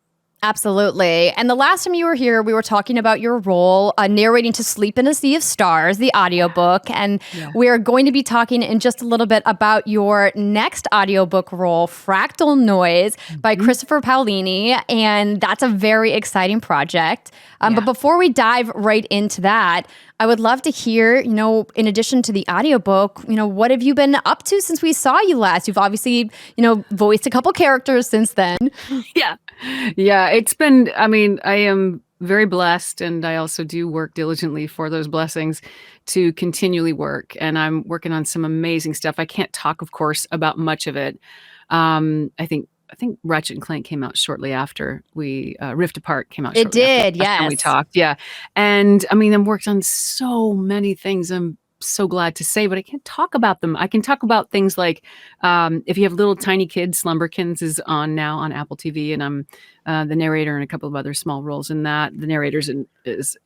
A: Absolutely. And the last time you were here, we were talking about your role narrating To Sleep in a Sea of Stars, the audiobook. And we're going to be talking in just a little bit about your next audiobook role, Fractal Noise by Christopher Paolini. And that's a very exciting project. But before we dive right into that, I would love to hear, you know, in addition to the audiobook, you know, what have you been up to since we saw you last? You've obviously, you know, voiced a couple characters since then.
D: Yeah, it's been, I mean, I am very blessed, and I also do work diligently for those blessings to continually work. And I'm working on some amazing stuff. I can't talk, of course, about much of it. I think Ratchet and Clank came out shortly after we Rift Apart came out.
A: It did, yes.
D: We talked, yeah. And I mean, I've worked on so many things. I'm so glad to say, but I can't talk about them. I can talk about things like if you have little tiny kids, Slumberkins is on now on Apple TV, and I'm the narrator and a couple of other small roles in that. The narrator's is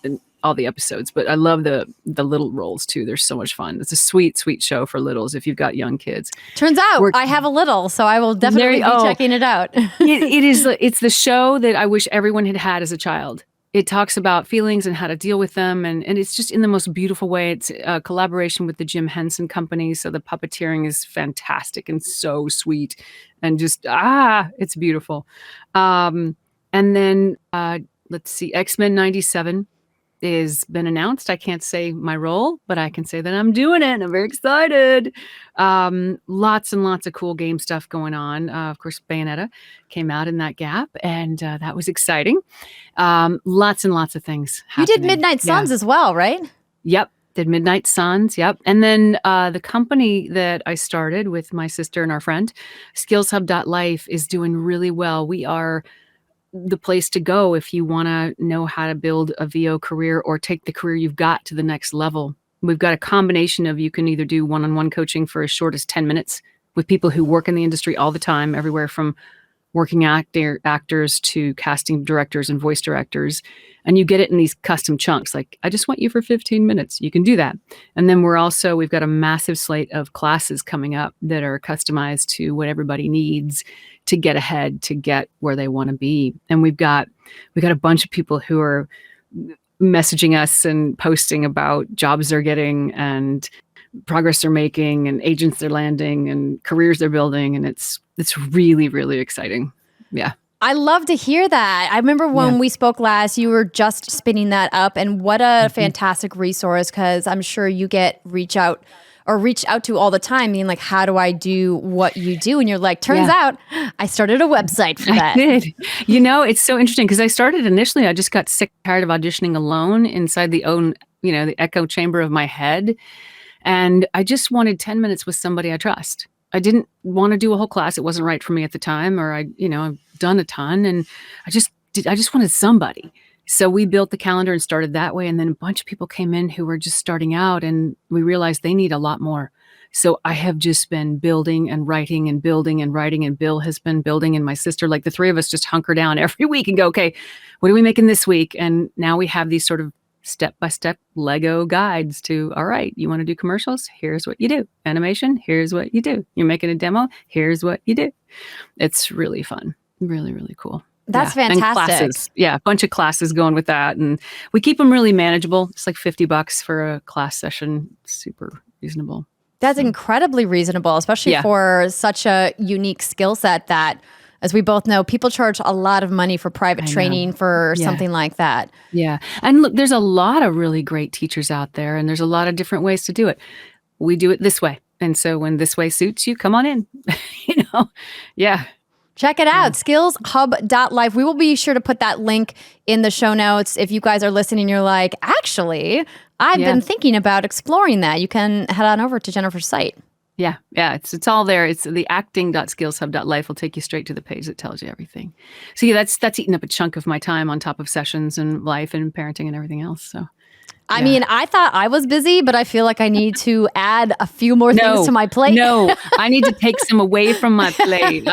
D: in all the episodes, but I love the little roles too. They're so much fun. It's a sweet show for littles if you've got young kids.
A: Turns out I have a little, so I will definitely be checking it out.
D: It's the show that I wish everyone had as a child. It talks about feelings and how to deal with them, and it's just in the most beautiful way. It's a collaboration with the Jim Henson Company, so the puppeteering is fantastic and so sweet, and just it's beautiful. And then let's see, X-Men 97 has been announced. I can't say my role, but I can say that I'm doing it, and I'm very excited. Lots and lots of cool game stuff going on. Of course, Bayonetta came out in that gap, and that was exciting. Lots and lots of things happening.
A: You did Midnight Suns as well, right?
D: Yep. Did Midnight Suns. Yep. And then the company that I started with my sister and our friend, skillshub.life, is doing really well. We are the place to go if you want to know how to build a VO career or take the career you've got to the next level. We've got a combination of, you can either do one-on-one coaching for as short as 10 minutes with people who work in the industry all the time, everywhere from working actors to casting directors and voice directors. And you get it in these custom chunks. Like, I just want you for 15 minutes. You can do that. And then we've got a massive slate of classes coming up that are customized to what everybody needs to get ahead, to get where they want to be. And we got a bunch of people who are messaging us and posting about jobs they're getting and progress they're making and agents they're landing and careers they're building. And it's really, really exciting. Yeah.
A: I love to hear that. I remember when we spoke last, you were just spinning that up, and what a fantastic resource, because I'm sure you get reached out to all the time, being like, how do I do what you do? And you're like, turns out I started a website for that.
D: I did. It's so interesting because I started initially, I just got sick and tired of auditioning alone inside the echo chamber of my head. And I just wanted 10 minutes with somebody I trust. I didn't want to do a whole class. It wasn't right for me at the time, or I've done a ton, and I just wanted somebody. So we built the calendar and started that way. And then a bunch of people came in who were just starting out, and we realized they need a lot more. So I have just been building and writing and building and writing, and Bill has been building, and my sister, like the three of us just hunker down every week and go, okay, what are we making this week? And now we have these sort of step-by-step Lego guides to, all right, you want to do commercials? Here's what you do. Animation? Here's what you do. You're making a demo? Here's what you do. It's really fun. Really, really cool.
A: That's fantastic.
D: And classes. Yeah, a bunch of classes going with that. And we keep them really manageable. It's like $50 for a class session. Super reasonable.
A: That's incredibly reasonable, especially for such a unique skill set that, as we both know, people charge a lot of money for private training for something like that.
D: Yeah. And look, there's a lot of really great teachers out there, and there's a lot of different ways to do it. We do it this way. And so when this way suits you, come on in. Yeah.
A: Check it out, skillshub.life. We will be sure to put that link in the show notes. If you guys are listening, you're like, actually, I've been thinking about exploring that. You can head on over to Jennifer's site.
D: Yeah. It's all there. It's the acting.skillshub.life will take you straight to the page that tells you everything. So that's eaten up a chunk of my time on top of sessions and life and parenting and everything else. So
A: I mean, I thought I was busy, but I feel like I need to add a few more things to my plate.
D: No, I need to take some away from my plate.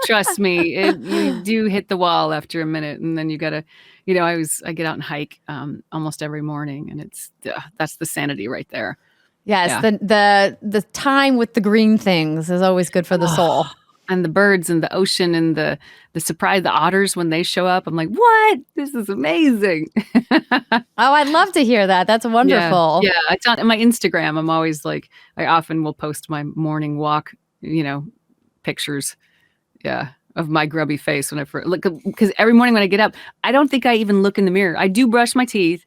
D: Trust me, you do hit the wall after a minute, and then you gotta, I get out and hike almost every morning, and that's the sanity right there.
A: Yes, the time with the green things is always good for the soul.
D: And the birds and the ocean and the surprise, the otters when they show up. I'm like, what? This is amazing.
A: Oh, I'd love to hear that. That's wonderful.
D: Yeah. It's on my Instagram. I'm always like, I often will post my morning walk, pictures. Yeah. Of my grubby face when I first look, because every morning when I get up, I don't think I even look in the mirror. I do brush my teeth.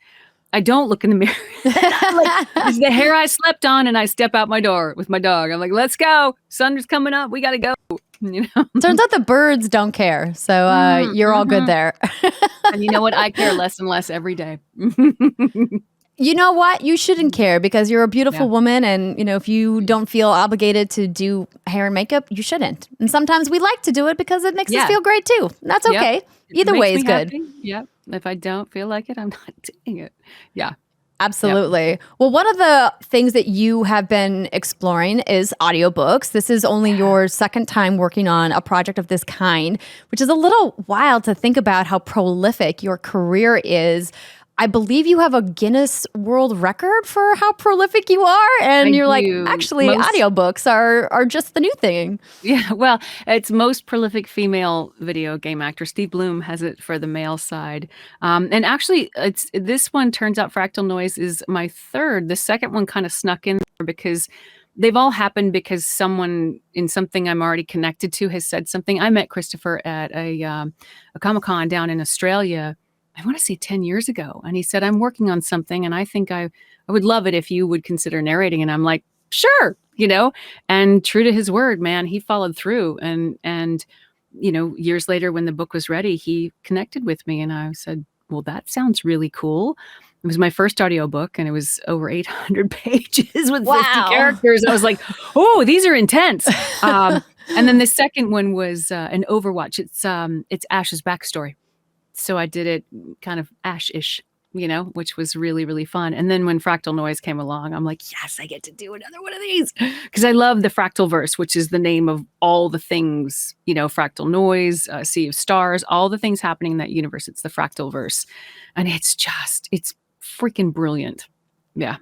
D: I don't look in the mirror. It's the hair I slept on, and I step out my door with my dog. I'm like, let's go. Sun's coming up. We got to go.
A: Turns out the birds don't care. So you're all good there.
D: And you know what? I care less and less every day.
A: You know what? You shouldn't care, because you're a beautiful woman. And, if you don't feel obligated to do hair and makeup, you shouldn't. And sometimes we like to do it because it makes us feel great too. That's okay. Either way is good.
D: Yep. If I don't feel like it, I'm not doing it. Yeah.
A: Absolutely. Yep. Well, one of the things that you have been exploring is audiobooks. This is only your second time working on a project of this kind, which is a little wild to think about how prolific your career is. I believe you have a Guinness World Record for how prolific you are. And you're like, actually, audiobooks are just the new thing.
D: Yeah, well, it's most prolific female video game actor. Steve Bloom has it for the male side. And actually, this one turns out Fractal Noise is my third. The second one kind of snuck in there because they've all happened because someone in something I'm already connected to has said something. I met Christopher at a Comic-Con down in Australia, I want to say 10 years ago. And he said, I'm working on something, and I think I would love it if you would consider narrating. And I'm like, sure, and true to his word, man, he followed through. And years later when the book was ready, he connected with me, and I said, well, that sounds really cool. It was my first audiobook, and it was over 800 pages with 50 characters. I was like, oh, these are intense. And then the second one was an Overwatch. It's Ash's backstory. So I did it kind of Ash-ish, which was really, really fun. And then when Fractal Noise came along, I'm like, yes, I get to do another one of these. Because I love the Fractal Verse, which is the name of all the things, Fractal Noise, Sea of Stars, all the things happening in that universe. It's the Fractal Verse. And it's freaking brilliant. Yeah.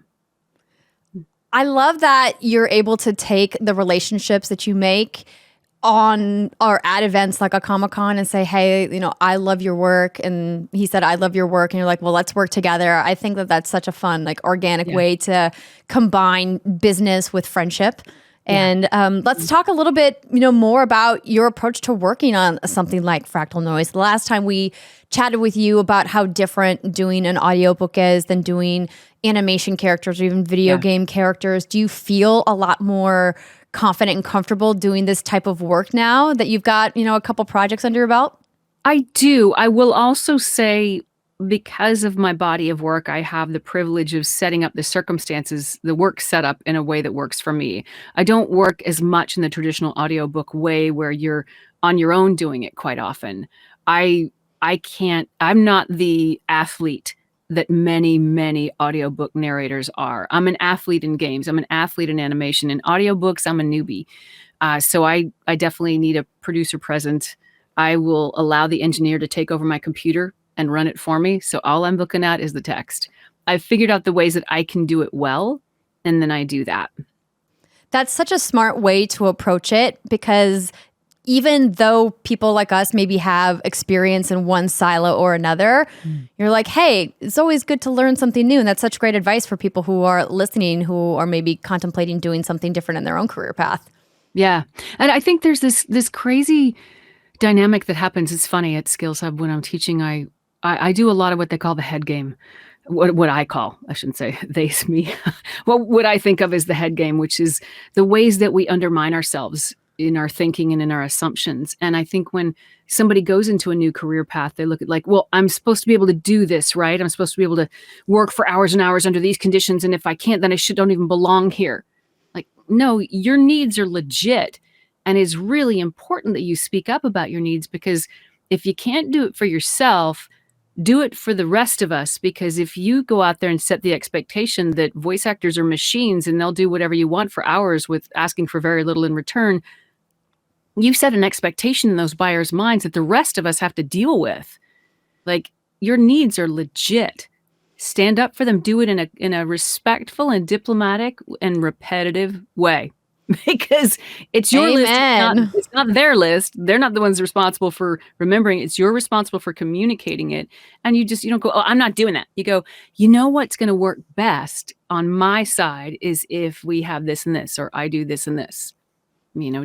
A: I love that you're able to take the relationships that you make on or at events like a Comic-Con and say, hey, I love your work. And he said, I love your work. And you're like, well, let's work together. I think that that's such a fun, like organic way to combine business with friendship. And let's talk a little bit, more about your approach to working on something like Fractal Noise. The last time we chatted with you about how different doing an audiobook is than doing animation characters or even video game characters. Do you feel a lot more confident and comfortable doing this type of work now that you've got, a couple projects under your belt?
D: I do. I will also say, because of my body of work, I have the privilege of setting up the circumstances, the work setup in a way that works for me. I don't work as much in the traditional audiobook way where you're on your own doing it quite often. I'm not the athlete that many audiobook narrators are. I'm an athlete in games. I'm an athlete in animation. In audiobooks, I'm a newbie. So I definitely need a producer present. I will allow the engineer to take over my computer and run it for me. So all I'm looking at is the text. I've figured out the ways that I can do it well, and then I do that.
A: That's such a smart way to approach it, because even though people like us maybe have experience in one silo or another, you're like, hey, it's always good to learn something new. And that's such great advice for people who are listening, who are maybe contemplating doing something different in their own career path. Yeah.
D: And I think there's this crazy dynamic that happens. It's funny at Skills Hub when I'm teaching, I do a lot of what they call the head game. What I call, I shouldn't say they's me. What I think of as the head game, which is the ways that we undermine ourselves in our thinking and in our assumptions. And I think when somebody goes into a new career path, they look at like, well, I'm supposed to be able to do this, right? I'm supposed to be able to work for hours and hours under these conditions. And if I can't, then I don't even belong here. Like, no, your needs are legit. And it's really important that you speak up about your needs, because if you can't do it for yourself, do it for the rest of us. Because if you go out there and set the expectation that voice actors are machines and they'll do whatever you want for hours with asking for very little in return, you set an expectation in those buyers' minds that the rest of us have to deal with. Like, your needs are legit. Stand up for them. Do it in a respectful and diplomatic and repetitive way. Because it's your list. It's not their list. They're not the ones responsible for remembering. It's you're responsible for communicating it. And you don't go, oh, I'm not doing that. You go, what's going to work best on my side is if we have this and this, or I do this and this.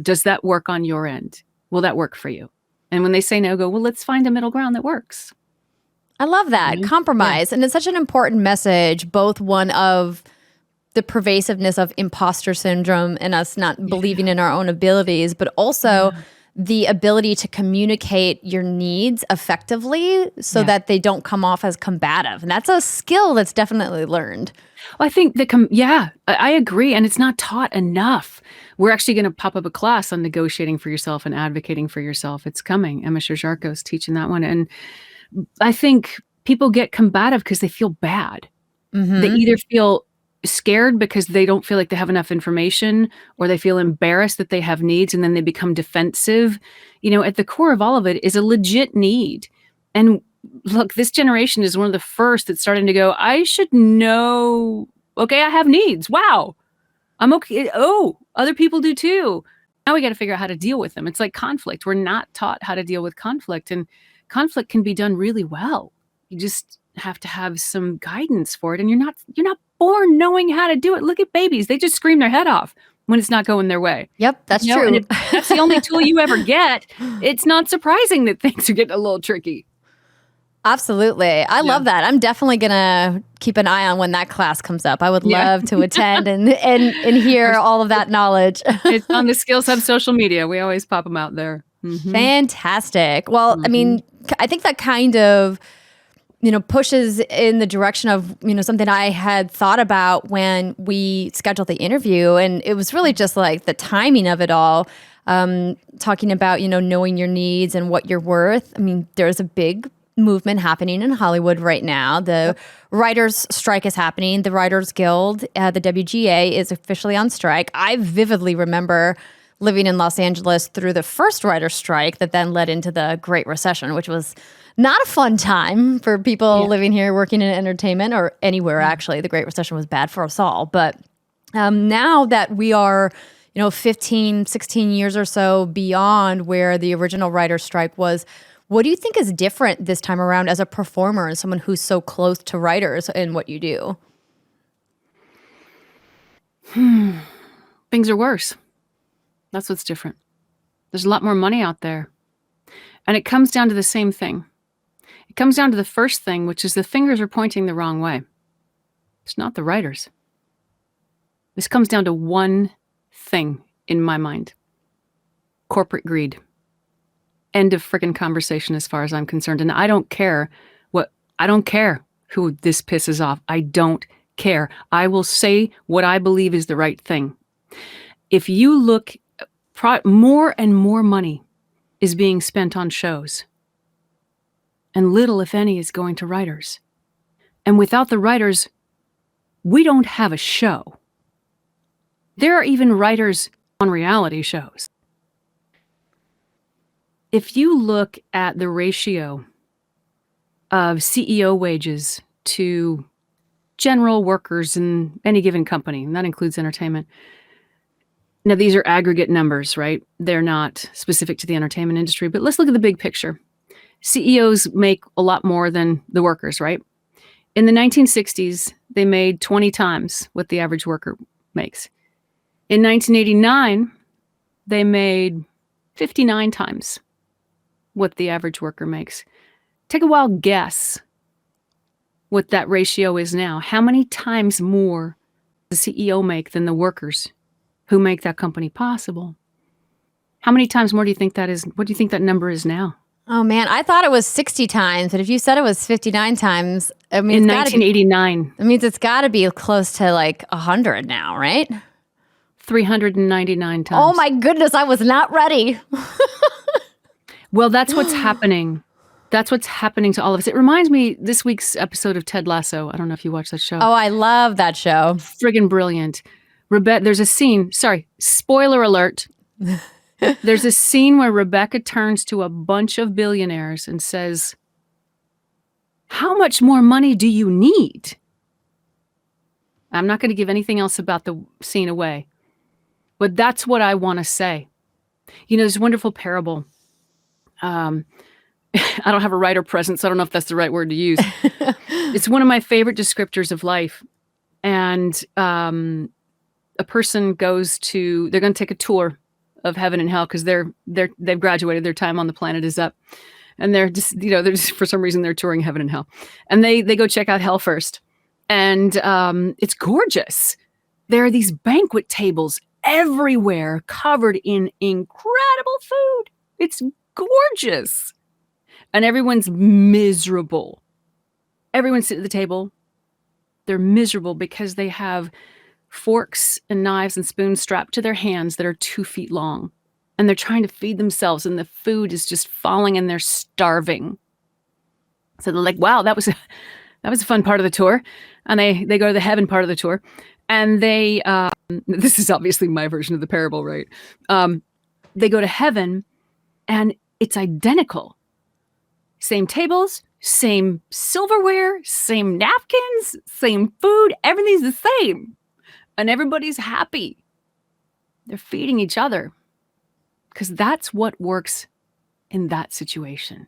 D: Does that work on your end? Will that work for you? And when they say no, go, well, let's find a middle ground that works.
A: I love that. Compromise. Yeah. And it's such an important message, both one of the pervasiveness of imposter syndrome and us not believing in our own abilities, but also the ability to communicate your needs effectively so that they don't come off as combative. And that's a skill that's definitely learned.
D: Well, I think I agree. And it's not taught enough. We're actually going to pop up a class on negotiating for yourself and advocating for yourself. It's coming. Emma Sharjarko's teaching that one. And I think people get combative because they feel bad. Mm-hmm. They either feel scared because they don't feel like they have enough information, or they feel embarrassed that they have needs, and then they become defensive. At the core of all of it is a legit need. And look, this generation is one of the first that's starting to go, I should know, okay, I have needs. Wow. I'm okay. Oh, other people do too. Now we got to figure out how to deal with them. It's like conflict. We're not taught how to deal with conflict, and conflict can be done really well. You just have to have some guidance for it. And you're not born knowing how to do it. Look at babies. They just scream their head off when it's not going their way.
A: Yep, that's true.
D: And if that's the only tool you ever get, it's not surprising that things are getting a little tricky.
A: Absolutely. I love that. I'm definitely going to keep an eye on when that class comes up. I would love to attend and hear all of that knowledge.
D: It's on the Skills Hub social media. We always pop them out there.
A: Mm-hmm. Fantastic. Well, I mean, I think that kind of pushes in the direction of, something I had thought about when we scheduled the interview. And it was really just like the timing of it all, talking about, knowing your needs and what you're worth. I mean, there's a big movement happening in Hollywood right now. The writers' strike is happening. The Writers Guild, the WGA, is officially on strike. I vividly remember living in Los Angeles through the first writer's strike that then led into the Great Recession, which was not a fun time for people living here, working in entertainment, or anywhere, actually. The Great Recession was bad for us all. But now that we are, 15, 16 years or so beyond where the original writer's strike was. What do you think is different this time around as a performer and someone who's so close to writers in what you do?
D: Things are worse. That's what's different. There's a lot more money out there. And it comes down to the same thing. It comes down to the first thing, which is the fingers are pointing the wrong way. It's not the writers. This comes down to one thing in my mind. Corporate greed. End of friggin' conversation as far as I'm concerned. And I don't care who this pisses off. I don't care. I will say what I believe is the right thing. If you look, more and more money is being spent on shows. And little, if any, is going to writers. And without the writers, we don't have a show. There are even writers on reality shows. If you look at the ratio of CEO wages to general workers in any given company, and that includes entertainment. Now, these are aggregate numbers, right? They're not specific to the entertainment industry, but let's look at the big picture. CEOs make a lot more than the workers, right? In the 1960s, they made 20 times what the average worker makes. In 1989, they made 59 times what the average worker makes. Take a wild guess what that ratio is now. How many times more does the CEO make than the workers who make that company possible? How many times more do you think that is? What do you think that number is now?
A: Oh, man, I thought it was 60 times, but if you said it was 59 times, I mean,
D: in 1989.
A: It means it's got to be close to like 100 now, right?
D: 399 times.
A: Oh, my goodness, I was not ready.
D: Well, that's what's happening. That's what's happening to all of us. It reminds me this week's episode of Ted Lasso. I don't know if you watched that show.
A: Oh, I love that show.
D: Friggin' brilliant. There's a scene, spoiler alert. There's a scene where Rebecca turns to a bunch of billionaires and says, "How much more money do you need?" I'm not going to give anything else about the scene away, but that's what I want to say. There's a wonderful parable. I don't have a writer present, so I don't know if that's the right word to use. It's one of my favorite descriptors of life. And a person they're going to take a tour of heaven and hell because they've graduated, their time on the planet is up. And they're just, for some reason they're touring heaven and hell. And they go check out hell first. And it's gorgeous. There are these banquet tables everywhere covered in incredible food. It's gorgeous. And everyone's miserable. Everyone's sitting at the table. They're miserable because they have forks and knives and spoons strapped to their hands that are 2 feet long. And they're trying to feed themselves and the food is just falling and they're starving. So they're like, wow, that was a fun part of the tour. And they go to the heaven part of the tour. And this is obviously my version of the parable, right? They go to heaven and it's identical. Same tables, same silverware, same napkins, same food. Everything's the same. And everybody's happy. They're feeding each other. Because that's what works in that situation.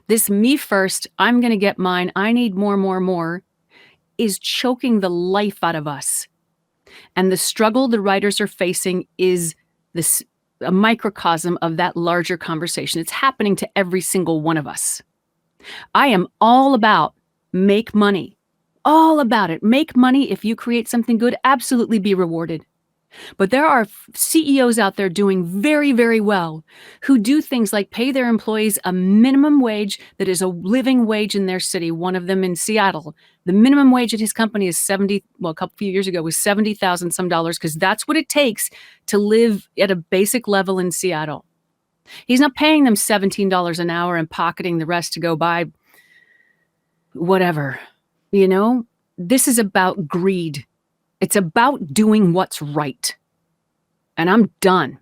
D: This me first, I'm going to get mine, I need more, is choking the life out of us. And the struggle the writers are facing is a microcosm of that larger conversation. It's happening to every single one of us. I am all about make money. All about it. Make money. If you create something good, absolutely be rewarded. But there are CEOs out there doing very, very well who do things like pay their employees a minimum wage that is a living wage in their city. One of them in Seattle, the minimum wage at his company is a few years ago was $70,000 some dollars because that's what it takes to live at a basic level in Seattle. He's not paying them $17 an hour and pocketing the rest to go buy whatever. This is about greed. It's about doing what's right. And I'm done.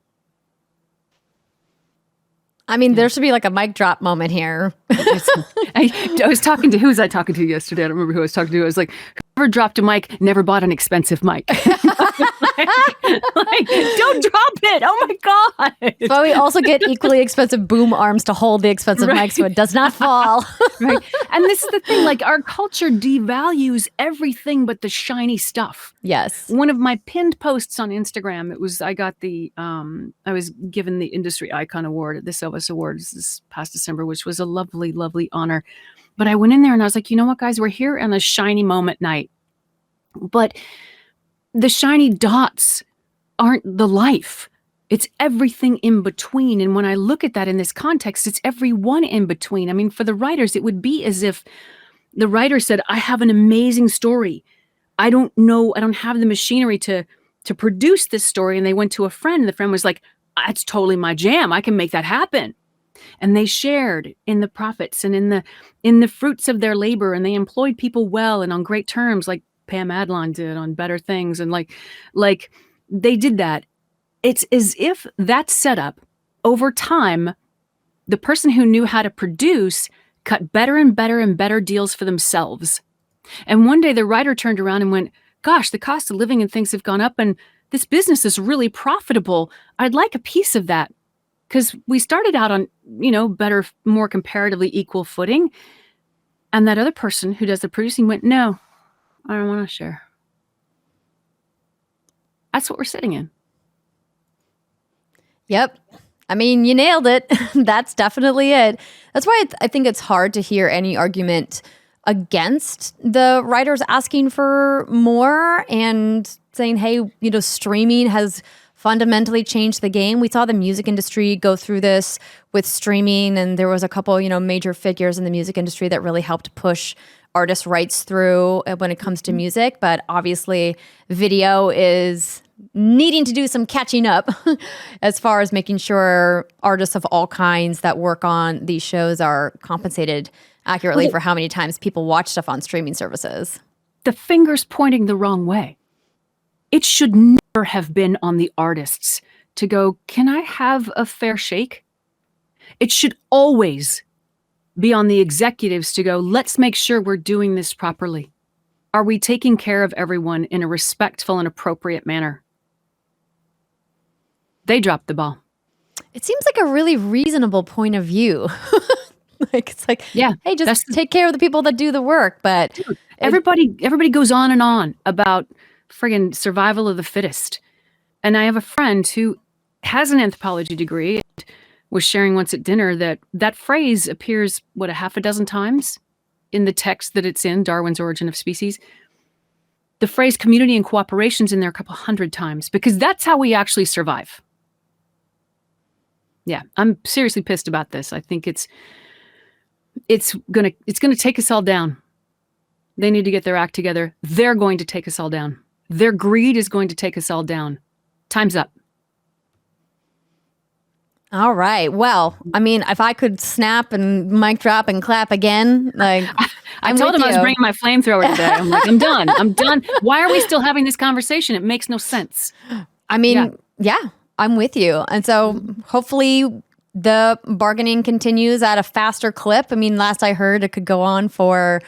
A: I mean, there should be like a mic drop moment here.
D: I was talking to, who was I talking to yesterday? I don't remember who I was talking to. I was like, whoever dropped a mic never bought an expensive mic. like, don't drop it. Oh my God.
A: But we also get equally expensive boom arms to hold the expensive mic so it does not fall.
D: Right. And this is the thing, like our culture devalues everything but the shiny stuff.
A: Yes.
D: One of my pinned posts on Instagram, I was given the Industry Icon Award at the Silvis Awards this past December, which was a lovely, lovely honor. But I went in there and I was like, you know what, guys, we're here on a shiny moment night. But the shiny dots aren't the life. It's everything in between. And when I look at that in this context, it's everyone in between. I mean, for the writers, it would be as if the writer said, I have an amazing story. I don't have the machinery to produce this story. And they went to a friend, and the friend was like, that's totally my jam. I can make that happen. And they shared in the profits and in the fruits of their labor, and they employed people well and on great terms, like Pam Adlon did on Better Things. And like they did that. It's as if that setup over time, the person who knew how to produce cut better and better and better deals for themselves. And one day the writer turned around and went, gosh, the cost of living and things have gone up and this business is really profitable. I'd like a piece of that. Because we started out on, better, more comparatively equal footing. And that other person who does the producing went, no, I don't want to share. That's what we're sitting in.
A: Yep. I mean, you nailed it. That's definitely it. That's why I think it's hard to hear any argument against the writers asking for more and saying, hey, streaming has fundamentally changed the game. We saw the music industry go through this with streaming, and there was a couple, major figures in the music industry that really helped push artists' rights through when it comes to music. But obviously, video is needing to do some catching up as far as making sure artists of all kinds that work on these shows are compensated accurately for how many times people watch stuff on streaming services.
D: The finger's pointing the wrong way. It should never have been on the artists to go, can I have a fair shake? It should always be on the executives to go, let's make sure we're doing this properly. Are we taking care of everyone in a respectful and appropriate manner? They dropped the ball.
A: It seems like a really reasonable point of view. It's like,
D: yeah,
A: hey, just take care of the people that do the work. But
D: dude, everybody goes on and on about friggin' survival of the fittest. And I have a friend who has an anthropology degree and was sharing once at dinner that phrase appears, a half a dozen times in the text that it's in, Darwin's Origin of Species. The phrase community and cooperation's in there a couple hundred times because that's how we actually survive. Yeah, I'm seriously pissed about this. I think it's gonna take us all down. They need to get their act together. They're going to take us all down. Their greed is going to take us all down. Time's up.
A: All right. Well, I mean, if I could snap and mic drop and clap again, like
D: I told him I was bringing my flamethrower today. I'm like, I'm done. I'm done. Why are we still having this conversation? It makes no sense.
A: I mean, yeah, I'm with you. And so hopefully the bargaining continues at a faster clip. I mean, last I heard it could go on for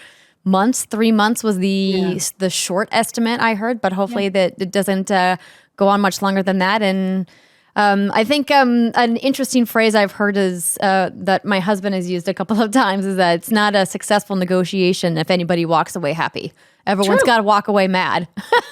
A: months. 3 months was the short estimate I heard, but hopefully that it doesn't go on much longer than that. And I think an interesting phrase I've heard is that my husband has used a couple of times is that it's not a successful negotiation if anybody walks away happy. Everyone's got to walk away mad.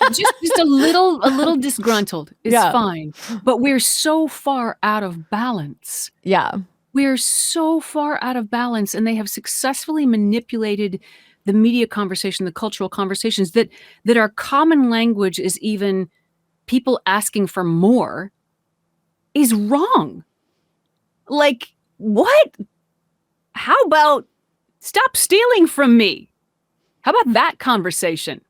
D: just a little disgruntled is fine. But we're so far out of balance.
A: Yeah.
D: We're so far out of balance, and they have successfully manipulated the media conversation, the cultural conversations that our common language is even people asking for more is wrong. Like, what? How about stop stealing from me? How about that conversation?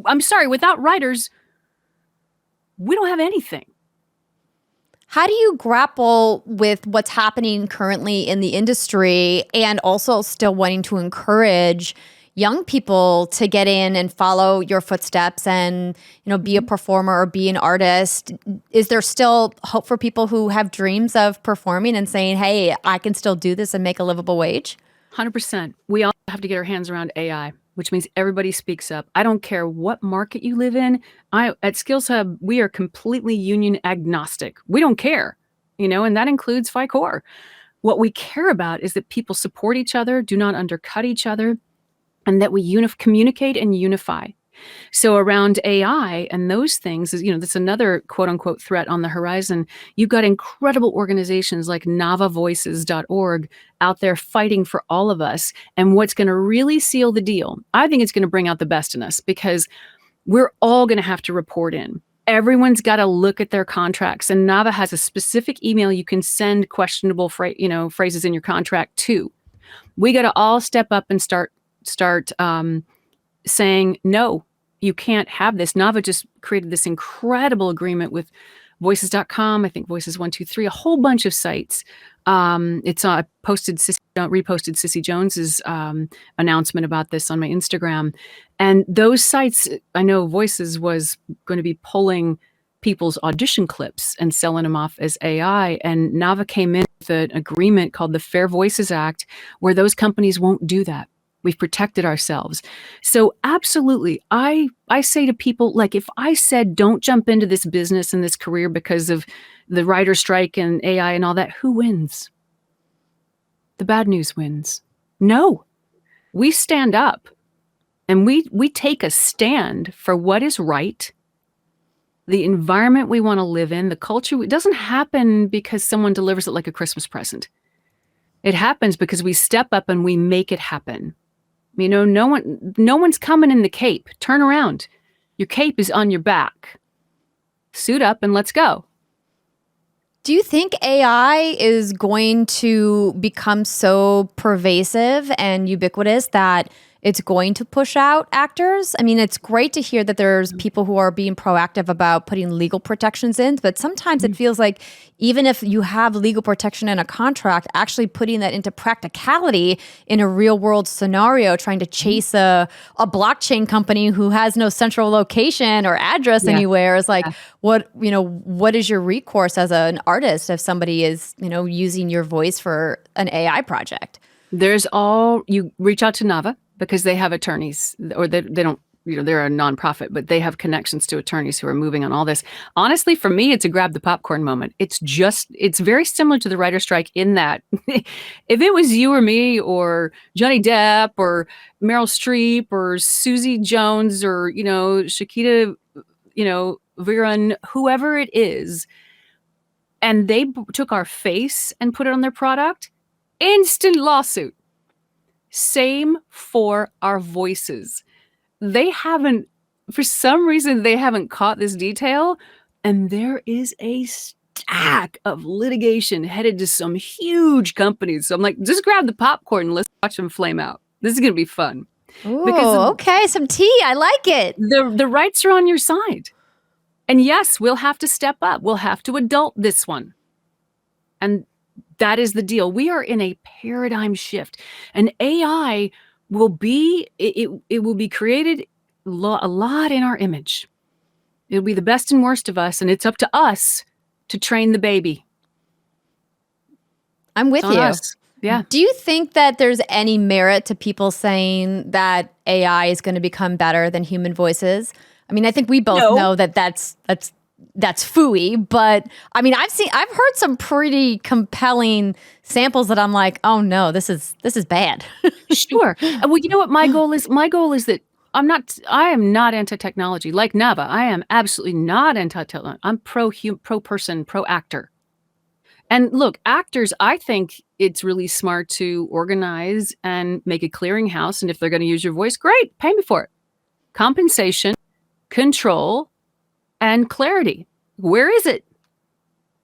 D: I'm sorry, without writers, we don't have anything.
A: How do you grapple with what's happening currently in the industry and also still wanting to encourage young people to get in and follow your footsteps and, be a performer or be an artist? Is there still hope for people who have dreams of performing and saying, hey, I can still do this and make a livable wage?
D: 100%. We all have to get our hands around AI. which means everybody speaks up. I don't care what market you live in. At Skills Hub, we are completely union agnostic. We don't care, and that includes FICOR. What we care about is that people support each other, do not undercut each other, and that we communicate and unify. So around AI and those things, that's another quote unquote threat on the horizon. You've got incredible organizations like navavoices.org out there fighting for all of us. And what's going to really seal the deal, I think it's going to bring out the best in us, because we're all going to have to report in. Everyone's got to look at their contracts, and Nava has a specific email you can send questionable phrases in your contract to. We got to all step up and start saying, no, you can't have this. Nava just created this incredible agreement with voices.com, I think Voices123, a whole bunch of sites. It's reposted Sissy Jones's announcement about this on my Instagram. And those sites, I know Voices was going to be pulling people's audition clips and selling them off as AI. And Nava came in with an agreement called the Fair Voices Act, where those companies won't do that. We've protected ourselves. So absolutely, I say to people, like, if I said, don't jump into this business and this career because of the writer strike and AI and all that, who wins? The bad news wins. No, we stand up and we take a stand for what is right, the environment we want to live in, the culture. It doesn't happen because someone delivers it like a Christmas present. It happens because we step up and we make it happen. No one's coming in the cape. Turn around. Your cape is on your back. Suit up and let's go.
A: Do you think AI is going to become so pervasive and ubiquitous that it's going to push out actors? I mean, it's great to hear that there's people who are being proactive about putting legal protections in, but sometimes it feels like even if you have legal protection in a contract, actually putting that into practicality in a real world scenario, trying to chase a blockchain company who has no central location or address anywhere is like, what is your recourse as an artist if somebody is, using your voice for an AI project? You reach out to Nava, because they have attorneys, or they don't, they're a nonprofit, but they have connections to attorneys who are moving on all this. Honestly, for me, it's a grab the popcorn moment. It's very similar to the writer strike in that if it was you or me or Johnny Depp or Meryl Streep or Susie Jones or, Shakita, Viran, whoever it is, and they took our face and put it on their product, instant lawsuit. Same for our voices. For some reason, they haven't caught this detail. And there is a stack of litigation headed to some huge companies. So I'm like, just grab the popcorn and let's watch them flame out. This is going to be fun. Ooh, okay. Some tea. I like it.
D: The rights are on your side. And yes, we'll have to step up. We'll have to adult this one. And that is the deal. We are in a paradigm shift, and AI will be, it will be created a lot in our image. It'll be the best and worst of us, and it's up to us to train the baby.
A: I'm with you.
D: Us. Yeah.
A: Do you think that there's any merit to people saying that AI is going to become better than human voices? I mean, I think we both know that that's phooey, but I mean, I've heard some pretty compelling samples that I'm like, oh no, this is bad.
D: Sure. Well, you know what my goal is? My goal is that I am not anti-technology. Like Nava, I am absolutely not anti-technology. I'm pro-person, pro-actor. And look, actors, I think it's really smart to organize and make a clearinghouse. And if they're going to use your voice, great, pay me for it. Compensation, control, and clarity. Where is it?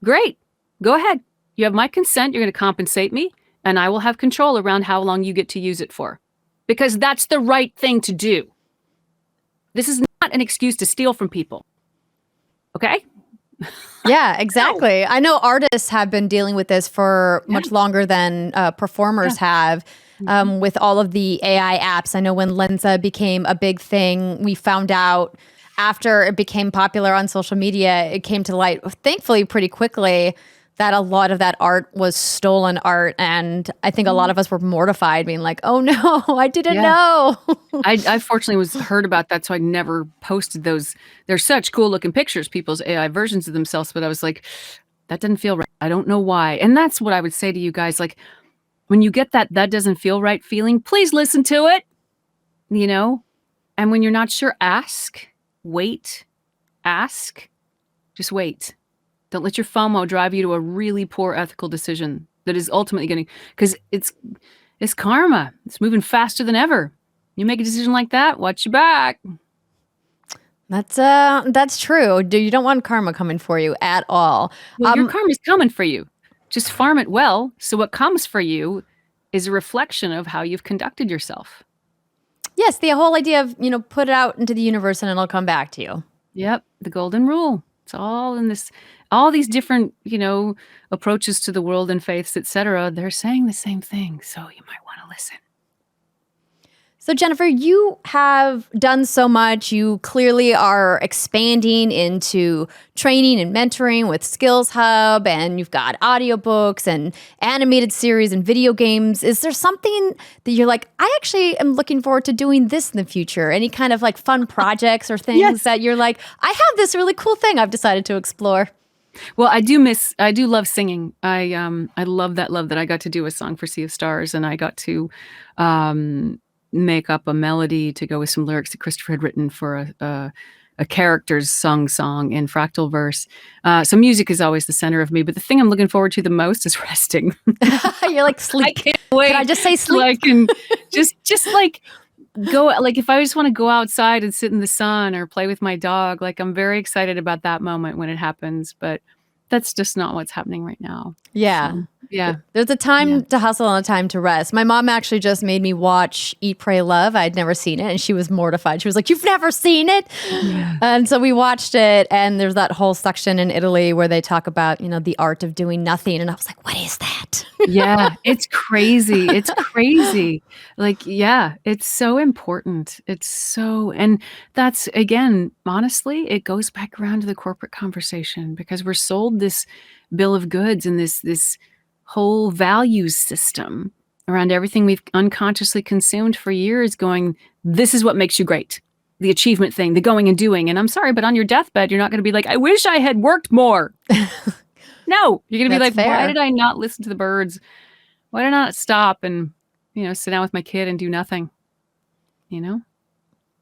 D: Great. Go ahead. You have my consent. You're going to compensate me, and I will have control around how long you get to use it for. Because that's the right thing to do. This is not an excuse to steal from people. Okay?
A: Yeah, exactly. I know artists have been dealing with this for much longer than performers have. With all of the AI apps. I know when Lensa became a big thing, we found out after it became popular on social media, it came to light, thankfully, pretty quickly, that a lot of that art was stolen art. And I think a lot of us were mortified, being like, oh no, I didn't know.
D: I fortunately heard about that, so I never posted those. They're such cool looking pictures, people's AI versions of themselves, but I was like, that doesn't feel right. I don't know why. And that's what I would say to you guys. Like, when you get that doesn't feel right feeling, please listen to it, And when you're not sure, ask, wait, ask, just wait. Don't let your FOMO drive you to a really poor ethical decision that is ultimately going to, because it's karma. It's moving faster than ever. You make a decision like that, watch your back.
A: That's true. You don't want karma coming for you at all.
D: Well, your karma's coming for you. Just farm it well. So what comes for you is a reflection of how you've conducted yourself.
A: Yes, the whole idea of, put it out into the universe and it'll come back to you.
D: Yep, the golden rule. It's all in this, all these different, approaches to the world and faiths, etc. They're saying the same thing. So you might want to listen.
A: So Jennifer, you have done so much. You clearly are expanding into training and mentoring with Skills Hub, and you've got audiobooks and animated series and video games. Is there something that you're like, I actually am looking forward to doing this in the future? Any kind of like fun projects or things that you're like, I have this really cool thing I've decided to explore?
D: Well, I do love singing. I love that I got to do a song for Sea of Stars, and I got to make up a melody to go with some lyrics that Christopher had written for a character's song in fractal verse. So music is always the center of me, but the thing I'm looking forward to the most is resting.
A: You're like, sleep.
D: I can't wait.
A: Can I just say sleep?
D: So I can just like go, like if I just want to go outside and sit in the sun or play with my dog, like I'm very excited about that moment when it happens, but that's just not what's happening right now.
A: Yeah.
D: So, yeah.
A: There's a time to hustle and a time to rest. My mom actually just made me watch Eat, Pray, Love. I'd never seen it, and she was mortified. She was like, you've never seen it? Yeah. And so we watched it, and there's that whole section in Italy where they talk about, the art of doing nothing. And I was like, what is that?
D: Yeah, it's crazy. It's crazy. Like, yeah, it's so important. And that's, again, honestly, it goes back around to the corporate conversation, because we're sold this bill of goods and this whole values system around everything we've unconsciously consumed for years, going, this is what makes you great. The achievement thing, the going and doing. And I'm sorry, but on your deathbed, you're not going to be like, I wish I had worked more. No, you're going to be like, why did I not listen to the birds? Why did I not stop and, sit down with my kid and do nothing?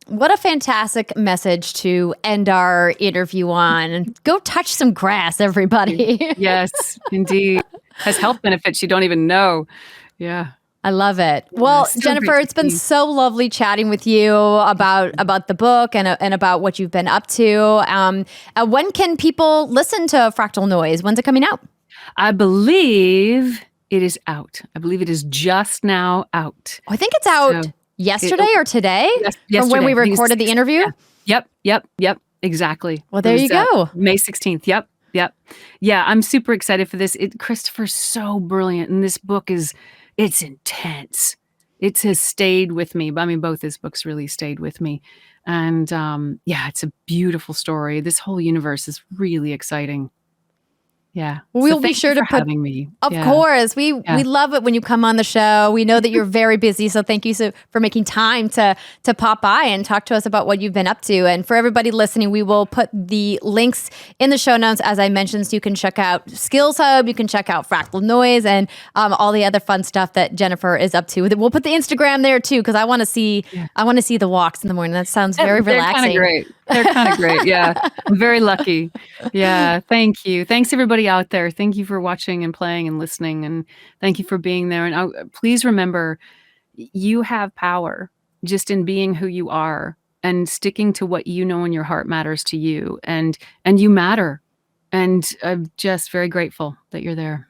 A: What a fantastic message to end our interview on. And go touch some grass, everybody.
D: Yes, indeed. Has health benefits you don't even know. Yeah.
A: I love it. Well, so Jennifer, it's been so lovely chatting with you about the book and about what you've been up to. When can people listen to Fractal Noise? When's it coming out?
D: I believe it is out. I believe it is just now out.
A: I think it's out yesterday or today?
D: Yesterday.
A: From when we recorded the interview?
D: Yeah. Yep. Exactly.
A: Well, there you go.
D: May 16th. Yep. Yeah, I'm super excited for this. Christopher's so brilliant, and this book it's intense. It has stayed with me. I mean, both his books really stayed with me. And it's a beautiful story. This whole universe is really exciting. Yeah.
A: We'll be sure to put
D: having me.
A: Of course. We love it when you come on the show. We know that you're very busy, so thank you for making time to pop by and talk to us about what you've been up to. And for everybody listening, we will put the links in the show notes, as I mentioned, so you can check out Skills Hub, you can check out Fractal Noise, and all the other fun stuff that Jennifer is up to. We'll put the Instagram there too, because I want to see the walks in the morning. That sounds very relaxing.
D: They're kind of great. Yeah. I'm very lucky. Yeah. Thank you. Thanks everybody out there. Thank you for watching and playing and listening. And thank you for being there. And please remember, you have power just in being who you are and sticking to what you know in your heart matters to you. And you matter. And I'm just very grateful that you're there.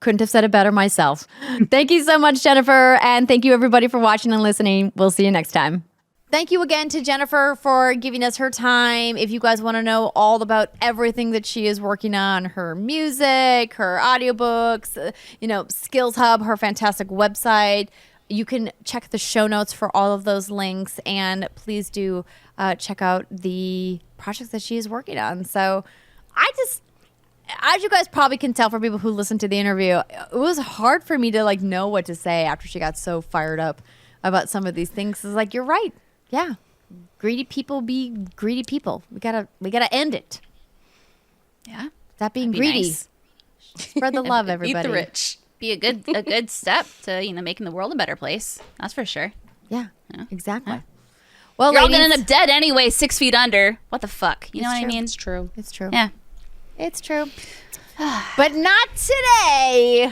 A: Couldn't have said it better myself. Thank you so much, Jennifer. And thank you everybody for watching and listening. We'll see you next time. Thank you again to Jennifer for giving us her time. If you guys want to know all about everything that she is working on, her music, her audiobooks, Skills Hub, her fantastic website, you can check the show notes for all of those links. And please do check out the projects that she is working on. So as you guys probably can tell from people who listened to the interview, it was hard for me to like know what to say after she got so fired up about some of these things. It's like, you're right. Yeah. Greedy people be greedy people. We gotta end it.
B: Yeah.
A: Stop being
B: That'd be
A: greedy.
B: nice.
A: Spread the love, everybody.
C: Eat the rich.
B: Be a good step to, making the world a better place. That's for sure.
A: Yeah, exactly. Well,
B: You're all
A: ladies,
B: gonna end up dead anyway, 6 feet under. What the fuck? You know what I mean?
C: It's true.
A: it's true.
B: Yeah.
A: It's true. But not today.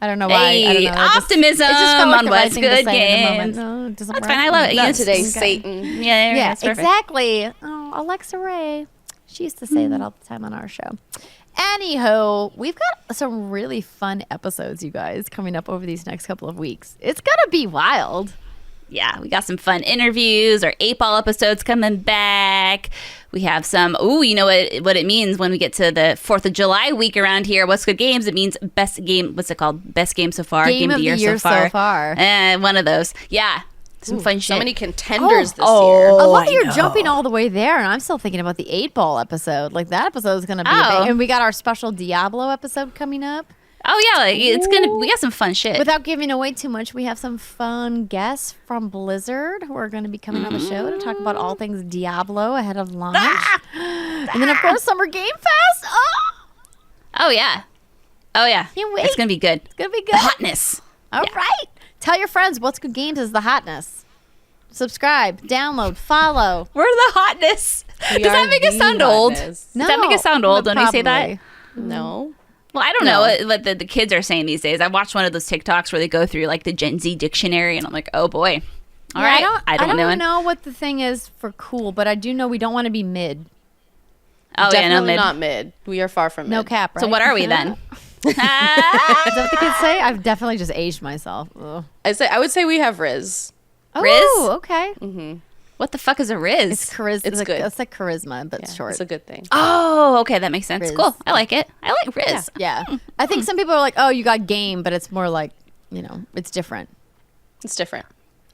A: I don't know why. I don't
B: Hey,
A: know.
B: optimism
A: it just felt like
B: on
A: the right
B: what's
A: thing to
B: good
A: say in the moment.
B: games.
A: No, it doesn't
B: That's
A: work.
B: fine. I love it.
C: Not
B: Yes,
C: today,
B: okay.
C: Satan.
B: Yeah,
A: Yeah,
B: that's perfect.
A: exactly. Oh, Alexa Ray. She used to say that all the time on our show. Anywho, we've got some really fun episodes, you guys, coming up over these next couple of weeks. It's gonna be wild.
B: Yeah, we got some fun interviews. Our 8-Ball episode's coming back. We have some, you know what it means when we get to the 4th of July week around here. What's Good Games? It means best game, what's it called? Best game so far.
A: Game of the year so far.
B: One of those. Yeah, some fun shit.
C: So many contenders this year.
A: I love that you're jumping all the way there, and I'm still thinking about the 8-Ball episode. Like, that episode is going to be big. And we got our special Diablo episode coming up.
B: Oh, yeah, we got some fun shit.
A: Without giving away too much, we have some fun guests from Blizzard who are going to be coming on the show to talk about all things Diablo ahead of launch. And then, of course, Summer Game Fest.
B: Oh, yeah.
A: Can't wait.
B: It's going to be good.
A: It's going to be good.
B: The hotness.
A: All right. Tell your friends What's Good Games is the hotness. Subscribe, download, follow.
B: We're the hotness. Does that make us sound old? Does that make us sound old when we say that?
C: No.
B: Well, I don't know what the kids are saying these days. I watched one of those TikToks where they go through like the Gen Z dictionary, and I'm like, oh boy. All right.
A: I don't know what the thing is for cool, but I do know we don't want to be mid.
B: Oh,
C: Definitely
B: mid.
C: not mid. We are far from mid.
A: No cap, right?
B: So what are we then?
A: Is that what the kids say? I've definitely just aged myself. Ugh.
C: I would say we have Riz.
B: Riz?
A: Oh, okay.
B: What the fuck is a Riz?
A: It's charisma.
C: It's good.
A: It's like charisma, but short.
C: It's a good thing.
B: Oh, okay, that makes sense.
A: Riz.
B: Cool. I like it. I like Riz.
A: Yeah. I think some people are like, oh, you got game, but it's more like, it's different.
C: It's different.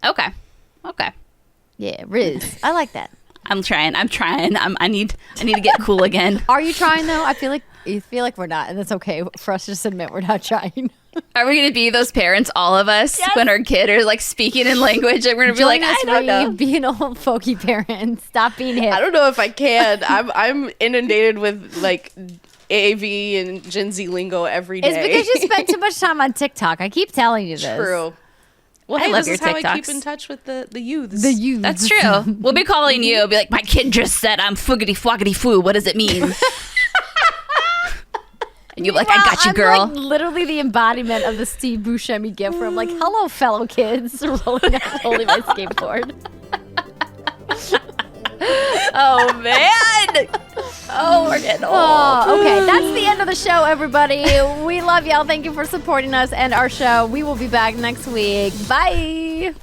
B: Okay.
A: Yeah, Riz. I like that.
B: I'm trying. I need to get cool again.
A: Are you trying though? You feel like we're not, and it's okay for us to just admit we're not trying.
B: Are we going to be those parents, all of us, when our kid are like speaking in language, and we're going to be like, I don't know.
A: Be an old folky parent. Stop being hip.
C: I don't know if I can. I'm inundated with like AAV and Gen Z lingo every day.
A: It's because you spend too much time on TikTok. I keep telling you this.
C: True. Well,
B: I
C: hey,
B: love
C: this
B: your
C: is how I keep
B: TikToks.
C: in touch with the youths.
A: The youth.
B: That's true. We'll be calling you. Be like, my kid just said I'm foogity floggity foo. What does it mean? And you're like, I got you, girl.
A: I'm like literally the embodiment of the Steve Buscemi gift where I'm like, hello, fellow kids, rolling my skateboard.
B: Oh, man. Oh, we're getting old.
A: Oh, okay. That's the end of the show, everybody. We love y'all. Thank you for supporting us and our show. We will be back next week. Bye.